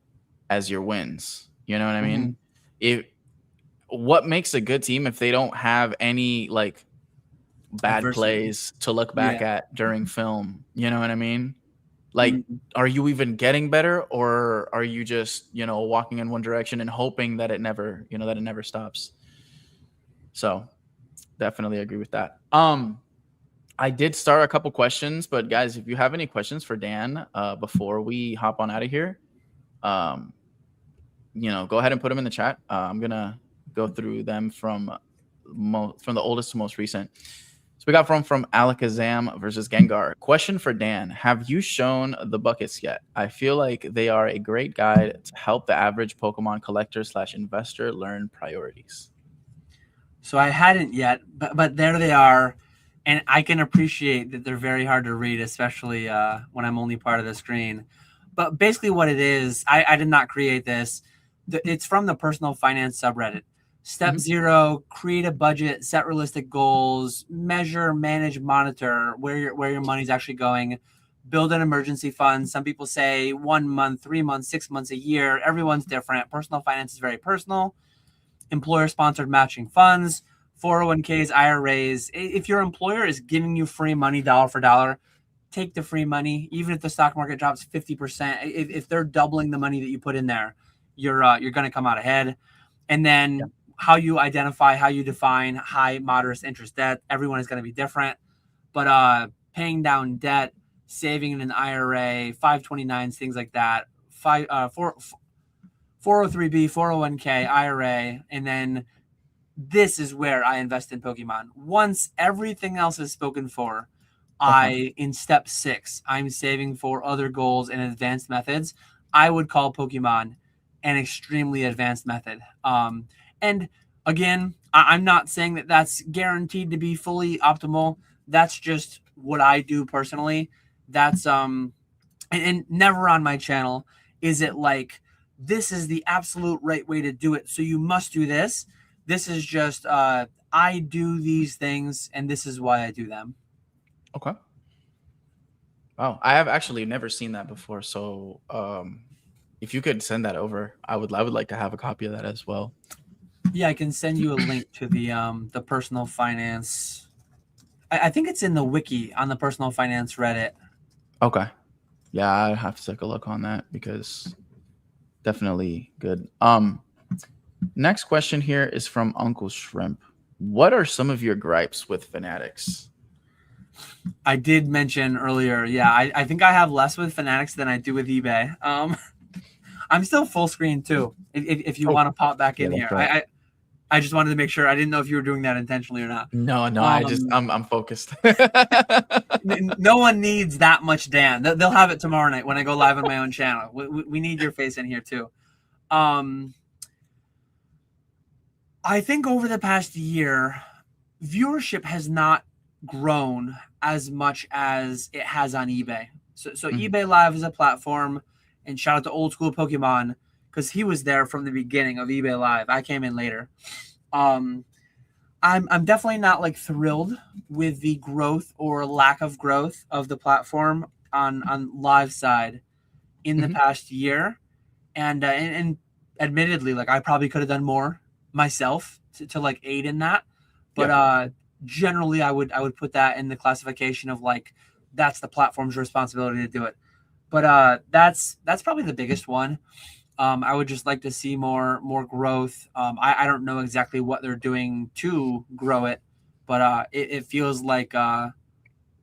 as your wins. You know what I mean? If What makes a good team if they don't have any like bad Adversity. plays to look back Yeah. at during film? You know what I mean? Like, Mhm. are you even getting better, or are you just, walking in one direction and hoping that it never stops? So definitely agree with that. I did start a couple questions, but guys, if you have any questions for Dan before we hop on out of here, um, go ahead and put them in the chat. I'm gonna go through them from the oldest to most recent. So we got from Alakazam versus Gengar. Question for Dan: have you shown the buckets yet? I feel like they are a great guide to help the average Pokemon collector / investor learn priorities. So I hadn't yet, but there they are, and I can appreciate that they're very hard to read, especially when I'm only part of the screen. But basically, what it is, I did not create this. It's from the personal finance subreddit. Step Mhm. 0: create a budget, set realistic goals, measure, manage, monitor where your money's actually going. Build an emergency fund. Some people say 1 month, 3 months, 6 months, a year. Everyone's different. Personal finance is very personal. Employer sponsored matching funds, 401ks, IRAs. If your employer is giving you free money dollar for dollar, take the free money. Even if the stock market drops 50%, if they're doubling the money that you put in there, you're going to come out ahead. And then how you identify, how you define high, moderate interest debt, everyone is going to be different. But paying down debt, saving in an IRA, 529s, things like that, 403b, 401k, IRA, and then this is where I invest in Pokemon. Once everything else is spoken for, in step 6, I'm saving for other goals and advanced methods. I would call Pokemon an extremely advanced method. And again, I'm not saying that that's guaranteed to be fully optimal. That's just what I do personally. That's and never on my channel is it like this is the absolute right way to do it, so you must do this. This is just I do these things and this is why I do them. Okay. Wow, I have actually never seen that before. So, if you could send that over, I would like to have a copy of that as well. Yeah, I can send you a link to the personal finance. I think it's in the wiki on the personal finance Reddit. Okay. Yeah, I have to take a look on that because definitely good. Next question here is from Uncle Shrimp. What are some of your gripes with Fanatics? I did mention earlier, yeah, I think I have less with Fanatics than I do with eBay. I'm still full screen too. If you Oh, want to pop back yeah, in that's here, right. I just wanted to make sure. I didn't know if you were doing that intentionally or not. No, no, Um, I'm focused. no one needs that much Dan. They'll have it tomorrow night when I go live on my own channel. We need your face in here too. Um, I think over the past year, viewership has not grown as much as it has on eBay. So Mhm. eBay Live is a platform, and shout out to Old School Pokemon because he was there from the beginning of eBay Live. I came in later. Um, I'm definitely not like thrilled with the growth or lack of growth of the platform on live side in the Mhm. past year, and admittedly, like I probably could have done more myself to like aid in that, but Yeah. generally I would put that in the classification of like that's the platform's responsibility to do it. But that's probably the biggest one. I would just like to see more growth. I don't know exactly what they're doing to grow it, but it feels like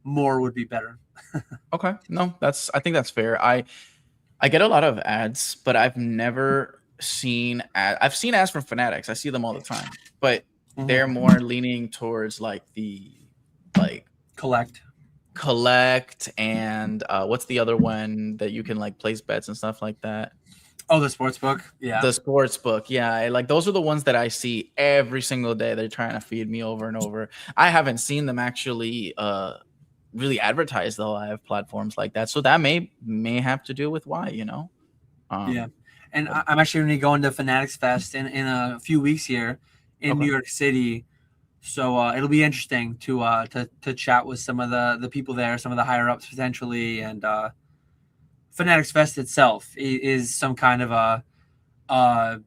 more would be better. Okay. No, I think that's fair. I get a lot of ads, but I've never seen I've seen ads from Fanatics. I see them all the time, but they're Mhm. more leaning towards like the like Collect. collect and what's the other one that you can like place bets and stuff like that? Oh, the sports book. Yeah. The sports book. Yeah, like those are the ones that I see every single day. They're trying to feed me over and over. I haven't seen them actually really advertise the live platforms like that. So that may have to do with why, you know. Yeah. Um And but I'm actually going to be going to Fanatics Fest in a few weeks here in New okay. York City. So it'll be interesting to chat with some of the people there, some of the higher ups potentially, and Fanatics Fest itself is some kind of a uh,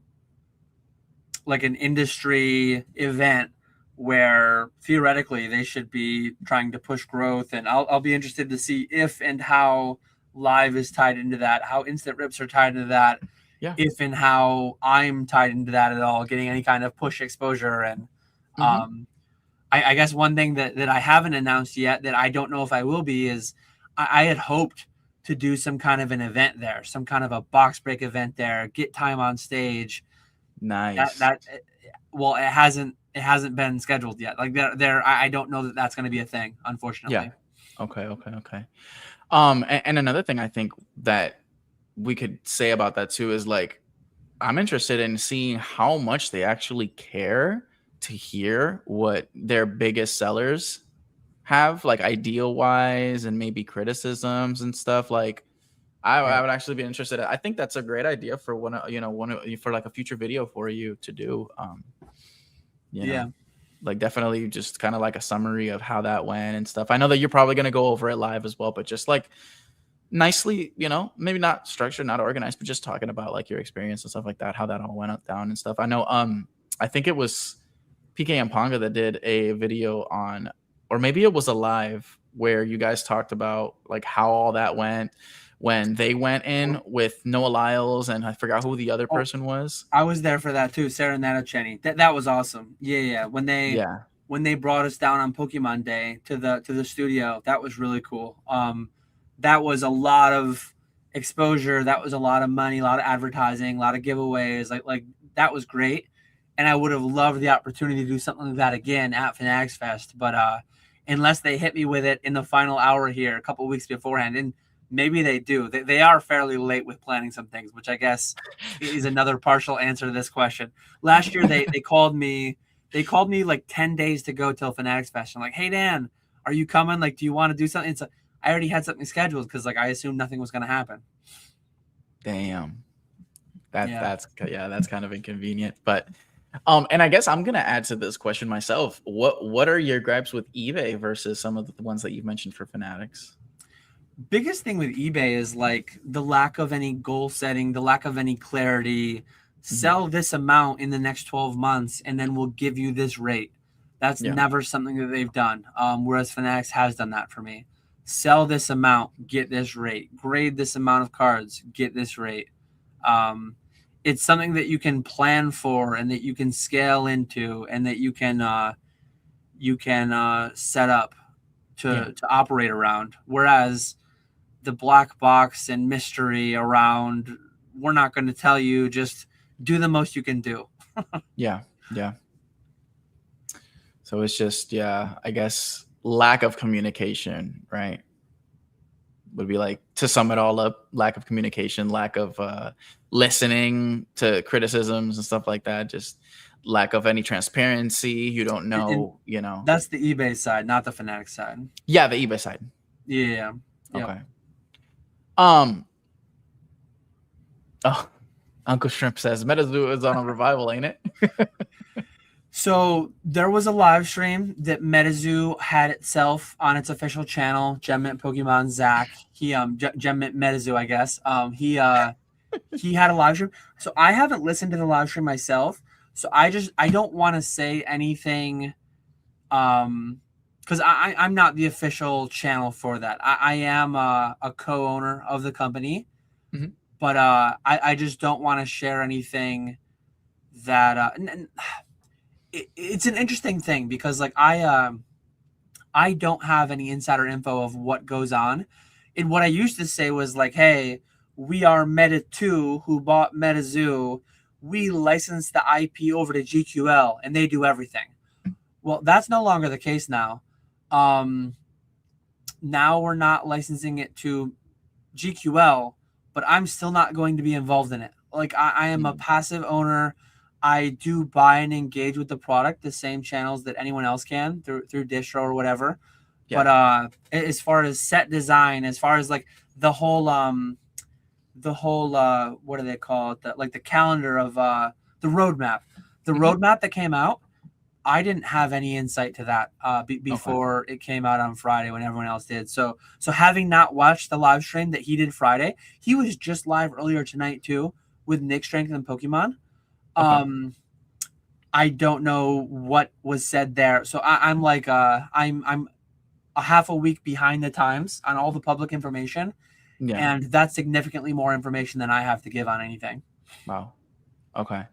like an industry event where theoretically they should be trying to push growth, and I'll be interested to see if and how live is tied into that, how instant rips are tied into that, Yeah. if and how I'm tied into that at all, getting any kind of push exposure. And Mhm. um, I guess one thing that I haven't announced yet that I don't know if I will be is I had hoped to do some kind of an event there, some kind of a box break event there, get time on stage. That Nice. that well, it hasn't been scheduled yet. Like I don't know that that's going to be a thing, Yeah. unfortunately. Okay, okay, okay. And another thing I think that we could say about that too is like I'm interested in seeing how much they actually care to hear what their biggest sellers have, like ideal wise and maybe criticisms and stuff. Like I Right. would actually be interested. I think that's a great idea for for like a future video for you to do. You know, Yeah. like definitely just kind of like a summary of how that went and stuff. I know that you're probably gonna go over it live as well, but just like nicely, maybe not structured, not organized, but just talking about like your experience and stuff like that, how that all went up down and stuff. I know I think it was PK and Ponga that did a video on, or maybe it was a live where you guys talked about like how all that went when they went in with Noah Lyles and I forgot who the other Oh, person was. I was there for that too, Sarah Natochenny. That was awesome. Yeah, yeah. Yeah. When they brought us down on Pokemon Day to the studio, that was really cool. That was a lot of exposure. That was a lot of money, a lot of advertising, a lot of giveaways. Like that was great. And I would have loved the opportunity to do something like that again at Fanatics Fest. But unless they hit me with it in the final hour here, a couple of weeks beforehand, and maybe they do. They are fairly late with planning some things, which I guess is another partial answer to this question. Last year they called me. They called me like 10 days to go till Fanatics Fest. I'm like, hey Dan, are you coming? Like, do you want to do something? It's like, I already had something scheduled because like I assumed nothing was gonna happen. Damn. That Yeah. that's yeah, that's kind of inconvenient. But And I guess I'm gonna add to this question myself. What are your gripes with eBay versus some of the ones that you've mentioned for Fanatics? Biggest thing with eBay is like the lack of any goal setting, the lack of any clarity. Sell this amount in the next 12 months, and then we'll give you this rate. That's Yeah. never something that they've done. Whereas Fanatics has done that for me. Sell this amount, get this rate. Grade this amount of cards, get this rate. It's something that you can plan for and that you can scale into and that you can set up to operate around. Whereas the black box and mystery around, we're not going to tell you, just do the most you can do. Yeah. So it's just, I guess lack of communication, right? Would be like, to sum it all up, lack of communication, lack of listening to criticisms and stuff like that. Just lack of any transparency. You don't know, That's the eBay side, not the Fanatic side. Yeah, the eBay side. Yeah. Okay. Uncle Shrimp says MetaZoo is on a revival, ain't it? So there was a live stream that MetaZoo had itself on its official channel, Gemmint Pokemon Zach. He Gemmint MetaZoo, I guess. He had a live stream. So I haven't listened to the live stream myself. So I don't want to say anything because I'm not the official channel for that. I am a co-owner of the company. Mhm. But I just don't want to share anything that it's an interesting thing because like I don't have any insider info of what goes on. And what I used to say was like, hey, we are Meta2 who bought MetaZoo. We license the IP over to GQL and they do everything. Well, that's no longer the case now. Now we're not licensing it to GQL, but I'm still not going to be involved in it. Like I am a passive owner. I do buy and engage with the product, the same channels that anyone else can through distro or whatever. Yeah. But as far as set design, as far as like the whole what do they call it? The calendar of the roadmap. The roadmap that came out, I didn't have any insight to that before it came out on Friday when everyone else did. So having not watched the live stream that he did Friday, he was just live earlier tonight too with Nick Strength and Pokemon. I don't know what was said there. So I'm like I'm a half a week behind the times on all the public information. Yeah. And that's significantly more information than I have to give on anything. Wow. Okay.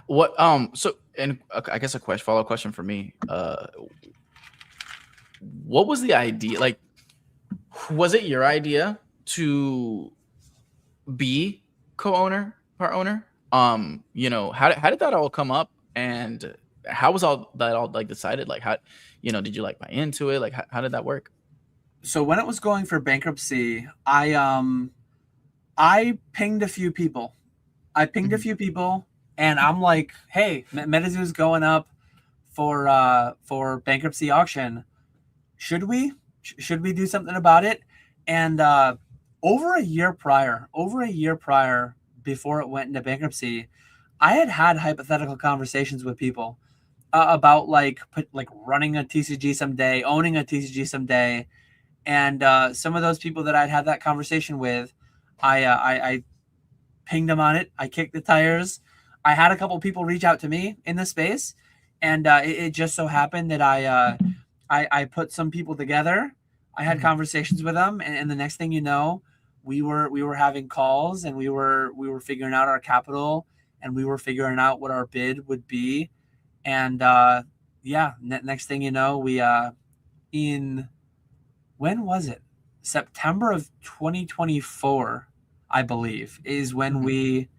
What so, and I guess a follow-up question for me. What was the idea? Like, was it your idea to be co-owner, part owner? How did that all come up, and how was all like decided? Like, how, did you like buy into it? Like, how did that work? So when it was going for bankruptcy, I pinged a few people. And I'm like, hey, MetaZoo's going up for bankruptcy auction. Should we do something about it? And over a year prior, before it went into bankruptcy, I had hypothetical conversations with people about like running a TCG someday, owning a TCG someday. And some of those people that I'd had that conversation with, I pinged them on it. I kicked the tires. I had a couple people reach out to me in the space, and it just so happened that I put some people together. I had conversations with them, and the next thing you know, we were having calls, and we were figuring out our capital, and we were figuring out what our bid would be, and next thing you know, we in when was it? September of 2024, I believe, is when we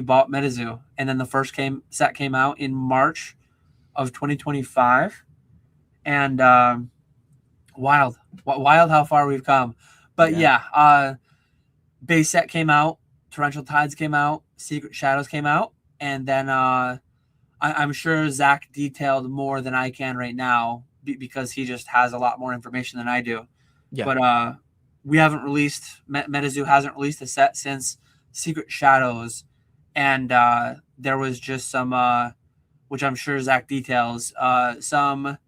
bought MetaZoo, and then the first set came out in March of 2025, and wild how far we've come. But base set came out, Torrential Tides came out, Secret Shadows came out, and then I'm sure Zach detailed more than I can right now because he just has a lot more information than I do. Yeah. But we haven't released, MetaZoo hasn't released a set since Secret Shadows, and there was just some which I'm sure Zach details. Some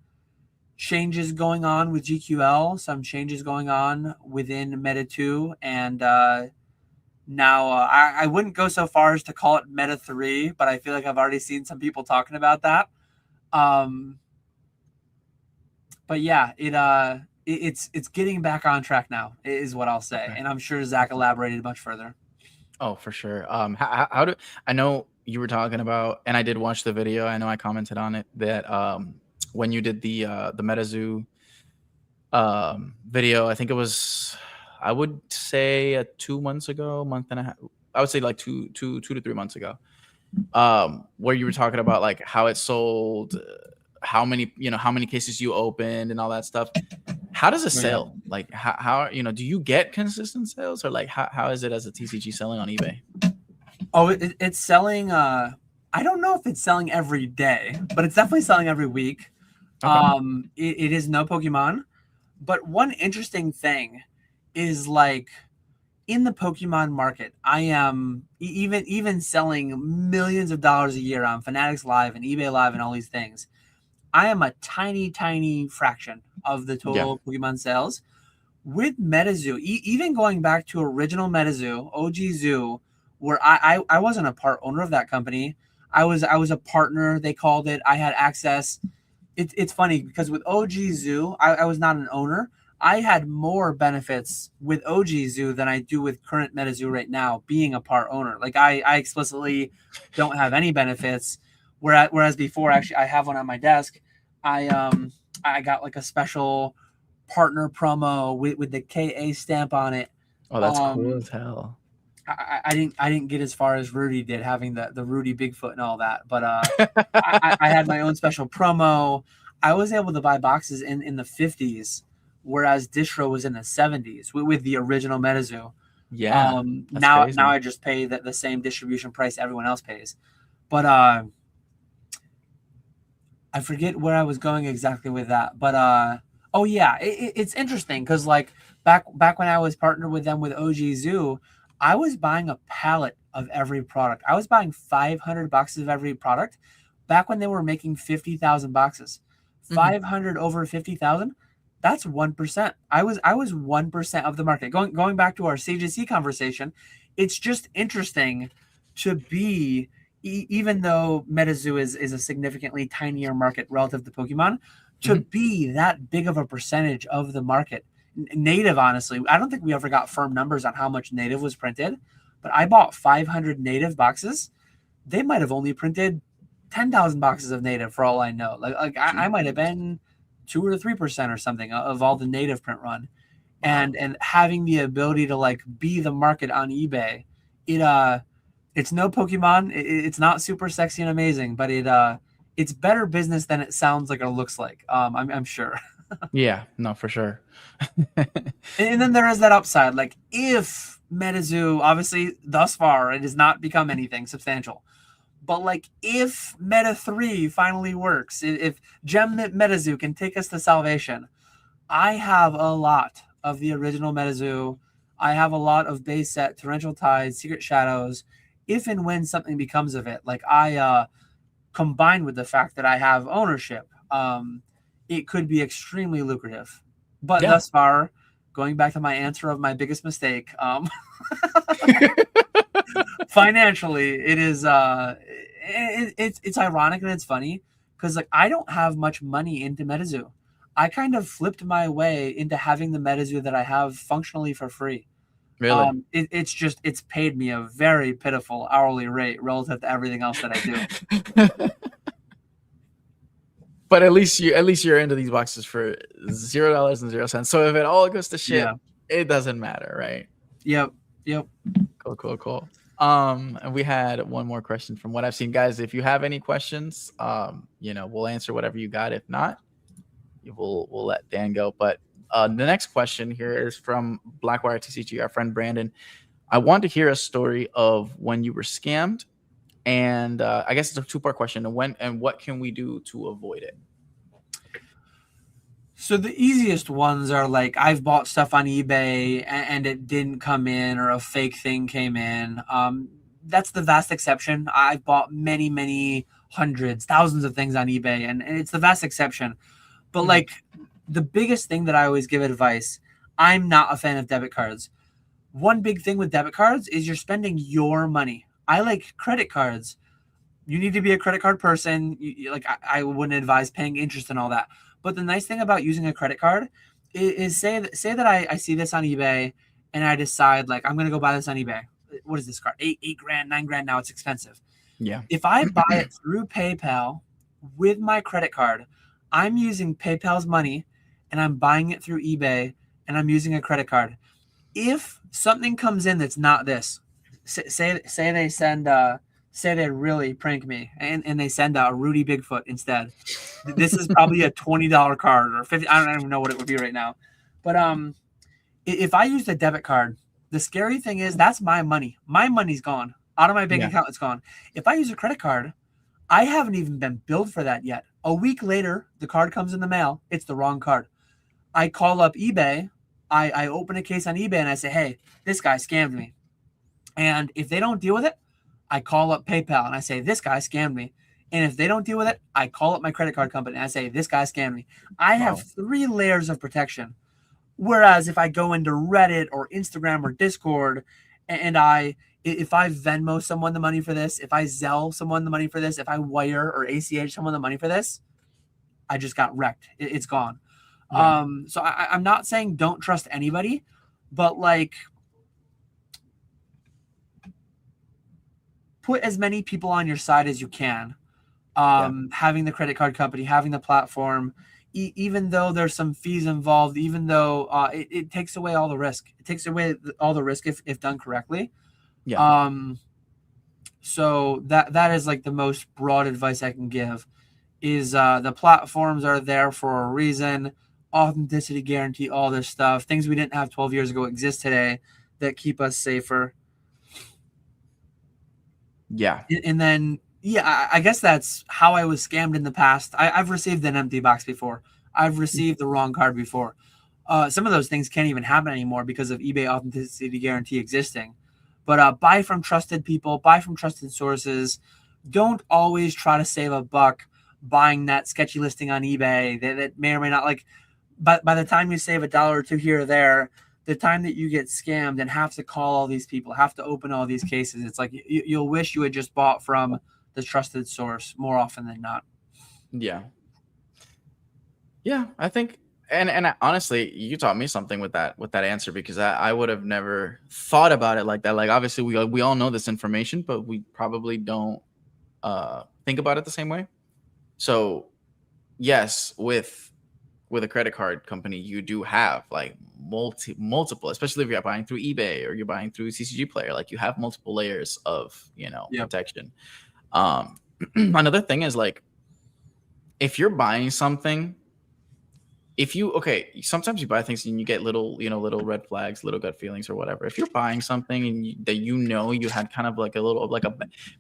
changes going on with GQL, some changes going on within Meta 2, and now I wouldn't go so far as to call it Meta 3, but I feel like I've already seen some people talking about that. But yeah, it's getting back on track now, is what I'll say, and I'm sure Zach elaborated much further. Oh, for sure. How do I know you were talking about, and I did watch the video. I know I commented on it that when you did the MetaZoo video, I think it was, I would say 2 months ago, month and a half. I would say like two to 3 months ago, where you were talking about like how it sold, how many cases you opened and all that stuff. How does it sell? Like how do you get consistent sales, or like how is it as a TCG selling on eBay? Oh, it's selling. I don't know if it's selling every day, but it's definitely selling every week. Okay. It is no Pokemon, but one interesting thing is like in the Pokemon market, I am even selling millions of dollars a year on Fanatics Live and eBay Live and all these things. I am a tiny fraction of the total Pokemon sales. With MetaZoo, even going back to original MetaZoo, OG Zoo, where I wasn't a part owner of that company. I was a partner, they called it. I had access. It's funny because with OG Zoo, I was not an owner. I had more benefits with OG Zoo than I do with current MetaZoo right now, being a part owner. Like I explicitly don't have any benefits. Whereas before, actually, I have one on my desk. I got like a special partner promo with the KA stamp on it. Oh, that's cool as hell. I didn't get as far as Rudy did, having the Rudy Bigfoot and all that, but I had my own special promo. I was able to buy boxes in the 50s, whereas Distro was in the 70s with the original MetaZoo. Yeah. Now I just pay the same distribution price everyone else pays, but I forget where I was going exactly with that, but oh yeah, it's interesting because like back when I was partnered with them with OG Zoo, I was buying a pallet of every product. I was buying 500 boxes of every product back when they were making 50,000 boxes. 500 over 50,000, that's 1%. I was 1% of the market. Going back to our CGC conversation, it's just interesting to be, even though MetaZoo is a significantly tinier market relative to Pokemon, to be that big of a percentage of the market. Native, honestly, I don't think we ever got firm numbers on how much Native was printed, but I bought 500 Native boxes. They might have only printed 10,000 boxes of Native for all I know. Like I might have been 2 or 3% or something of all the Native print run. And having the ability to like be the market on eBay, it's no Pokemon. It's not super sexy and amazing, but it's better business than it sounds like or looks like. I'm sure. Yeah, no, for sure. And then there is that upside. Like if MetaZoo, obviously thus far, it has not become anything substantial. But like if Meta 3 finally works, if Gem MetaZoo can take us to salvation, I have a lot of the original MetaZoo. I have a lot of base set, Torrential Tides, Secret Shadows. If and when something becomes of it, like I combined with the fact that I have ownership, it could be extremely lucrative. But thus far, going back to my answer of my biggest mistake, financially, it is it's ironic and it's funny because like I don't have much money into MetaZoo. I kind of flipped my way into having the MetaZoo that I have functionally for free. Really? It's paid me a very pitiful hourly rate relative to everything else that I do. But at least you're into these boxes for $0.00. So if it all goes to shit, it doesn't matter, right? Yep. Cool. And we had one more question from what I've seen, guys. If you have any questions, we'll answer whatever you got. If not, we'll let Dan go. But the next question here is from Blackwire TCG, our friend Brandon. I want to hear a story of when you were scammed. And I guess it's a two-part question. And what can we do to avoid it? So the easiest ones are like I've bought stuff on eBay and it didn't come in, or a fake thing came in. That's the vast exception. I've bought many hundreds, thousands of things on eBay, and it's the vast exception. But like the biggest thing that I always give advice, I'm not a fan of debit cards. One big thing with debit cards is you're spending your money. I like credit cards. You need to be a credit card person. Like I wouldn't advise paying interest and all that. But the nice thing about using a credit card is say that I see this on eBay and I decide like I'm gonna go buy this on eBay. What is this card? Eight grand, 9 grand now. It's expensive. Yeah. If I buy it through PayPal with my credit card, I'm using PayPal's money and I'm buying it through eBay and I'm using a credit card. If something comes in that's not this, say they send say they really prank me and they send a Rudy Bigfoot instead. This is probably a $20 card or 50. I don't even know what it would be right now. But if I use a debit card, the scary thing is that's my money. My money's gone out of my bank account. It's gone. If I use a credit card, I haven't even been billed for that yet. A week later, the card comes in the mail. It's the wrong card. I call up eBay. I open a case on eBay and I say, hey, this guy scammed me. And if they don't deal with it, I call up PayPal and I say, this guy scammed me. And if they don't deal with it, I call up my credit card company and I say, this guy scammed me. I have 3 layers of protection. Whereas if I go into Reddit or Instagram or Discord and if I Venmo someone the money for this, if I Zelle someone the money for this, if I wire or ACH someone the money for this, I just got wrecked. It's gone. Yeah. So I'm not saying don't trust anybody, but like put as many people on your side as you can. Having the credit card company, having the platform, even though there's some fees involved, even though it takes away all the risk. It takes away all the risk if done correctly. Yeah. So that is like the most broad advice I can give is the platforms are there for a reason. Authenticity guarantee, all this stuff. Things we didn't have 12 years ago exist today that keep us safer. Yeah. And then, I guess that's how I was scammed in the past. I've received an empty box before. I've received the wrong card before. Some of those things can't even happen anymore because of eBay authenticity guarantee existing. But buy from trusted people, buy from trusted sources. Don't always try to save a buck buying that sketchy listing on eBay that may or may not like. But by the time you save $1 or $2 here or there, the time that you get scammed and have to call all these people, have to open all these cases, it's like you'll wish you had just bought from the trusted source more often than not. Yeah. Yeah, I think, and honestly, you taught me something with that answer because I would have never thought about it like that. Like obviously we all know this information, but we probably don't think about it the same way. So yes, with a credit card company, you do have like multiple, especially if you're buying through eBay or you're buying through CCG Player, like you have multiple layers of, protection. Another thing is like, if you're buying something, sometimes you buy things and you get little red flags, little gut feelings or whatever. If you're buying something and you had kind of like a little, like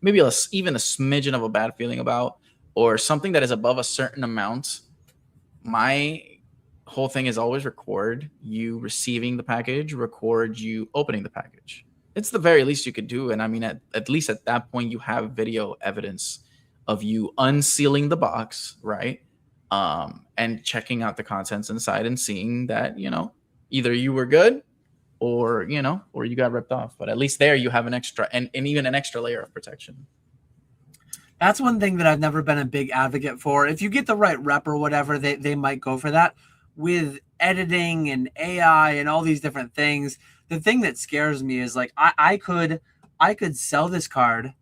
maybe even a smidgen of a bad feeling about, or something that is above a certain amount, my whole thing is always record you receiving the package, record you opening the package. It's the very least you could do. And I mean, at least at that point, you have video evidence of you unsealing the box, right? And checking out the contents inside and seeing that, either you were good or you got ripped off. But at least there you have an extra and even an extra layer of protection. That's one thing that I've never been a big advocate for. If you get the right rep or whatever, they might go for that. With editing and AI and all these different things, the thing that scares me is like I could sell this card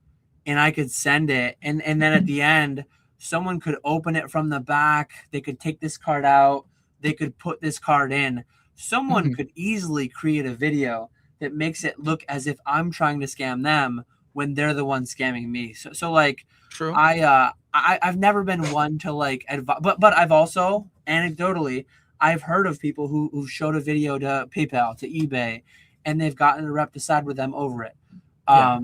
and I could send it and then at the end someone could open it from the back, they could take this card out, they could put this card in. Someone could easily create a video that makes it look as if I'm trying to scam them when they're the one scamming me. So like True. I've never been one to like advise, but I've also anecdotally I've heard of people who showed a video to PayPal, to eBay, and they've gotten a rep to side with them over it. Yeah.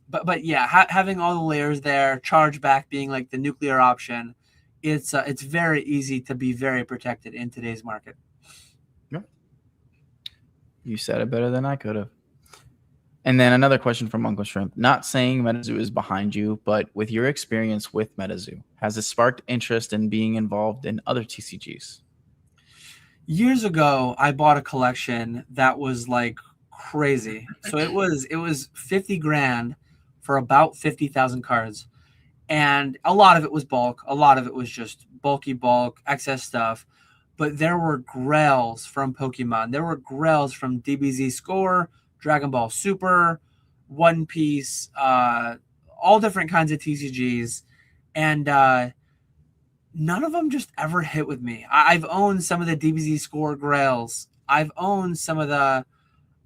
But having all the layers there, chargeback being like the nuclear option, it's very easy to be very protected in today's market. Yeah. You said it better than I could have. And then another question from Uncle Shrimp. Not saying MetaZoo is behind you, but with your experience with MetaZoo, has it sparked interest in being involved in other TCGs? Years ago, I bought a collection that was like crazy. So it was 50 grand for about 50,000 cards. And a lot of it was bulk. A lot of it was just bulky bulk, excess stuff. But there were grails from Pokemon. There were grails from DBZ Score, Dragon Ball Super, One Piece, all different kinds of TCGs. And none of them just ever hit with me. I've owned some of the DBZ Score grails. I've owned some of the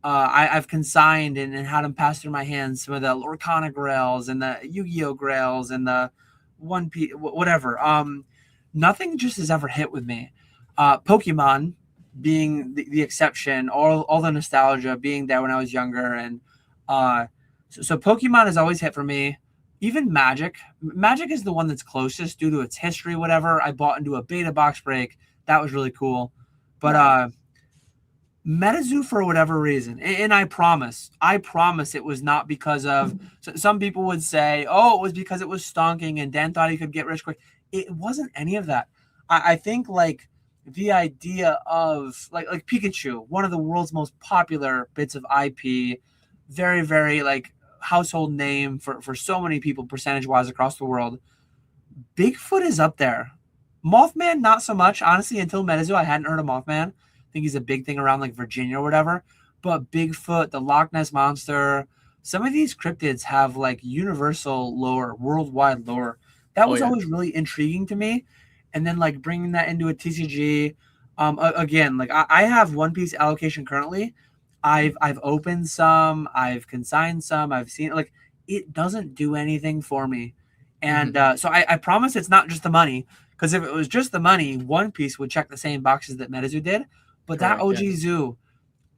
I've consigned and had them pass through my hands. Some of the Lorcana grails and the Yu-Gi-Oh grails and the One Piece, whatever. Nothing just has ever hit with me. Pokemon being the exception, all the nostalgia being there when I was younger, and so Pokemon has always hit for me. Even Magic. Magic is the one that's closest due to its history, whatever. I bought into a beta box break. That was really cool. But MetaZoo, for whatever reason, and I promise it was not because of, some people would say, oh, it was because it was stonking and Dan thought he could get rich quick. It wasn't any of that. I think like the idea of like Pikachu, one of the world's most popular bits of IP, very, very like household name for so many people percentage wise across the world. Bigfoot is up there. Mothman, not so much. Honestly, until MetaZoo, I hadn't heard of Mothman. I think he's a big thing around like Virginia or whatever. But Bigfoot, the Loch Ness Monster, some of these cryptids have like universal lore, worldwide lore. That was always really intriguing to me. And then like bringing that into a TCG. Again, like I have One Piece allocation currently. I've opened some, I've consigned some, I've seen like it doesn't do anything for me. And so I promise it's not just the money. Because if it was just the money, One Piece would check the same boxes that MetaZoo did. But Correct, that OG Zoo,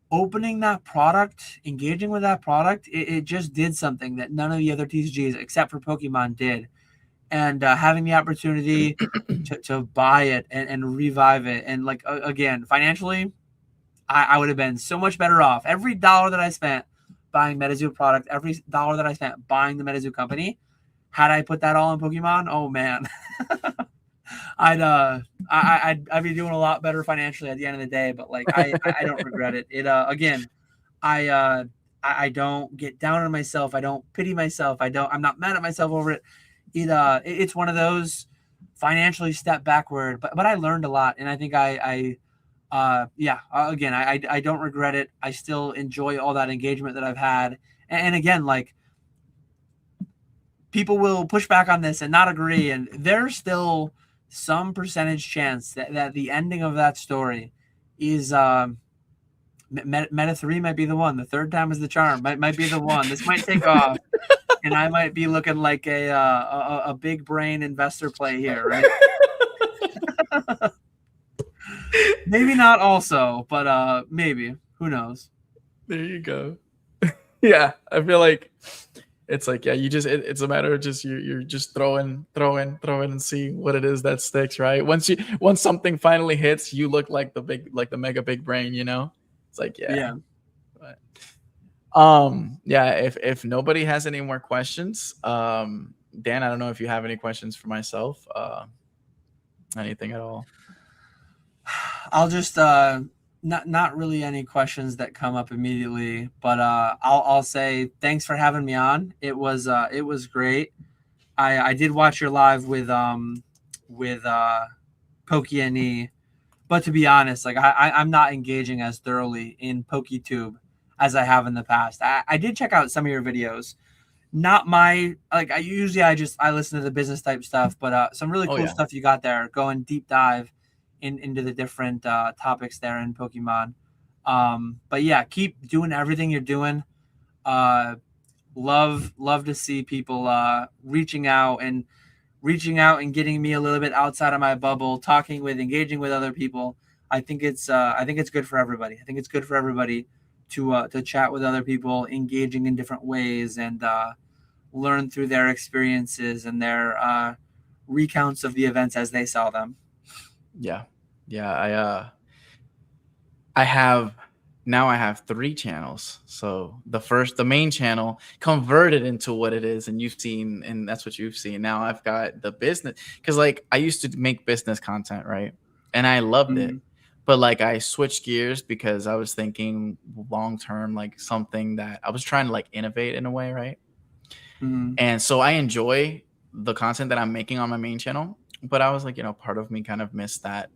opening that product, engaging with that product, it just did something that none of the other TCGs except for Pokemon did. And having the opportunity to buy it and revive it. And like, again, financially, I would have been so much better off. Every dollar that I spent buying MetaZoo product, every dollar that I spent buying the MetaZoo company, had I put that all in Pokemon, oh man. I'd be doing a lot better financially at the end of the day, but like I don't regret it. Again, I don't get down on myself. I don't pity myself. I'm not mad at myself over it. It's one of those financially step backward, but I learned a lot, and I think again, I don't regret it. I still enjoy all that engagement that I've had, and again, like people will push back on this and not agree, and there's still some percentage chance that the ending of that story is Meta 3 might be the one. The third time is the charm. Might be the one. This might take off, and I might be looking like a big brain investor play here, right? Maybe not also, but maybe. Who knows? There you go. Yeah, I feel like it's like, yeah, you just it's a matter of just you're just throwing and see what it is that sticks, right? Once something finally hits, you look like the mega big brain, you know? It's like, yeah. But, yeah, if nobody has any more questions, Dan, I don't know if you have any questions for myself. Anything at all? I'll just not really any questions that come up immediately, but I'll say thanks for having me on. It was great. I did watch your live with PokeNE, but to be honest, like I'm not engaging as thoroughly in PokeTube as I have in the past. I did check out some of your videos. Not my like I listen to the business type stuff, but some really cool stuff you got there, going deep dive into the different topics there in Pokemon. But yeah, keep doing everything you're doing. Love to see people reaching out and getting me a little bit outside of my bubble, engaging with other people. I think it's good for everybody. I think it's good for everybody to chat with other people, engaging in different ways, and learn through their experiences and their recounts of the events as they saw them. Yeah. I have now I have 3 channels. So the main channel converted into what it is, and you've seen, and that's what you've seen. Now I've got the business, because like I used to make business content, right? And I loved it. Mhm. But like I switched gears because I was thinking long term, like something that I was trying to like innovate in a way, right? Mhm. And so I enjoy the content that I'm making on my main channel. But I was like, part of me kind of missed that,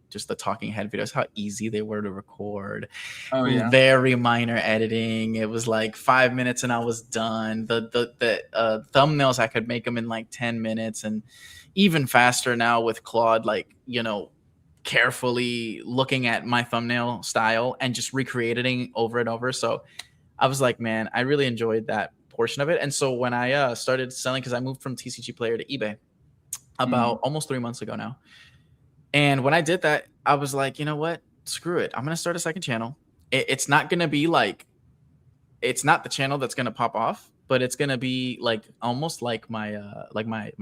just the talking head videos, how easy they were to record, Oh yeah. very minor editing. It was like 5 minutes and I was done. The thumbnails, I could make them in like 10 minutes, and even faster now with Claude, like, carefully looking at my thumbnail style and just recreating over and over. So I was like, man, I really enjoyed that portion of it. And so when I started selling, because I moved from TCG Player to eBay about Mhm. almost 3 months ago now. And when I did that, I was like, you know what? Screw it. I'm going to start a second channel. It's not going to be like, it's not the channel that's going to pop off, but it's going to be like almost like my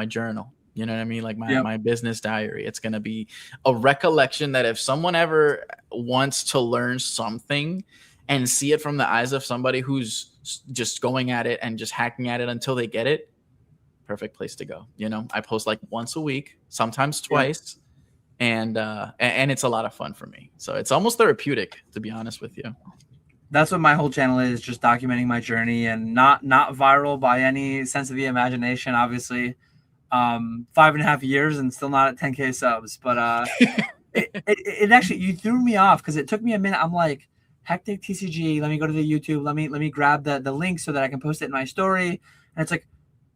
journal. You know what I mean? Like my, Yep. my business diary. It's going to be a recollection that if someone ever wants to learn something and see it from the eyes of somebody who's just going at it and just hacking at it until they get it, perfect place to go. I post like once a week, sometimes Yep. twice, and it's a lot of fun for me. So it's almost therapeutic, to be honest with you. That's what my whole channel is, just documenting my journey, and not viral by any sense of the imagination, obviously. 5.5 years and still not at 10K subs, but it actually, you threw me off because it took me a minute. I'm like, Hectic TCG, let me go to the YouTube, let me grab the link so that I can post it in my story. And it's like,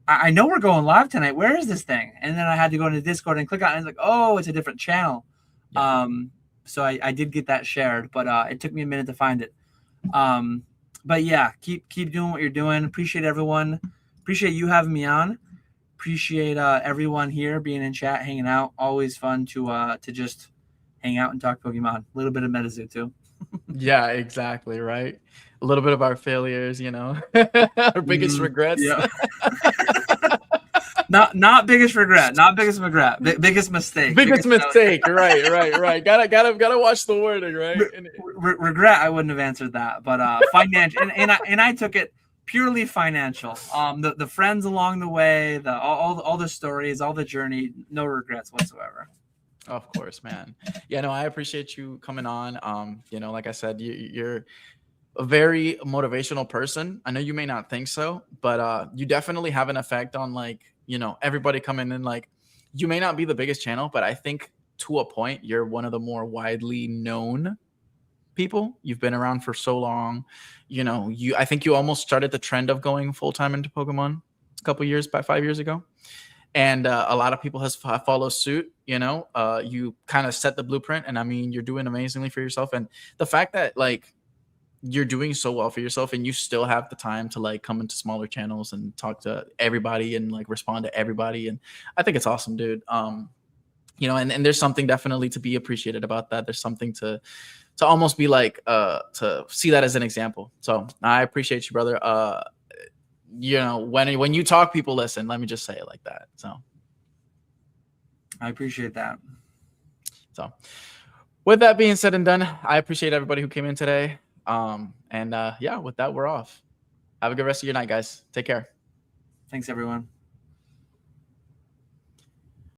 I know we're going live tonight, where is this thing? And then I had to go into Discord and click on it, and it's like, oh, it's a different channel. Yeah. So I did get that shared, but it took me a minute to find it. But yeah, keep doing what you're doing. Appreciate everyone. Appreciate you having me on. Appreciate everyone here being in chat, hanging out. Always fun to just hang out and talk Pokemon. A little bit of MetaZoo too. Yeah, exactly. Right. A little bit of our failures, our biggest regrets. Yeah. Not biggest regret. Not biggest regret. Biggest mistake. Biggest mistake. Right. Gotta watch the wording, right? Regret. I wouldn't have answered that, but financial, and I took it purely financial. The friends along the way, all the stories, all the journey, no regrets whatsoever. Of course, man. Yeah, no, I appreciate you coming on. Like I said, you're a very motivational person. I know you may not think so, but you definitely have an effect on like, everybody coming in. Like, you may not be the biggest channel, but I think to a point, you're one of the more widely known people. You've been around for so long. I think you almost started the trend of going full-time into Pokemon a couple years, about 5 years ago. And a lot of people have followed suit. You kind of set the blueprint, and I mean, you're doing amazingly for yourself. And the fact that like you're doing so well for yourself, and you still have the time to like come into smaller channels and talk to everybody and like respond to everybody, and I think it's awesome, dude. And there's something definitely to be appreciated about that. There's something to almost be like to see that as an example. So I appreciate you, brother. When you talk, people listen. Let me just say it like that. So I appreciate that. So with that being said and done, I appreciate everybody who came in today. Yeah, with that, we're off. Have a good rest of your night, guys. Take care. Thanks, everyone.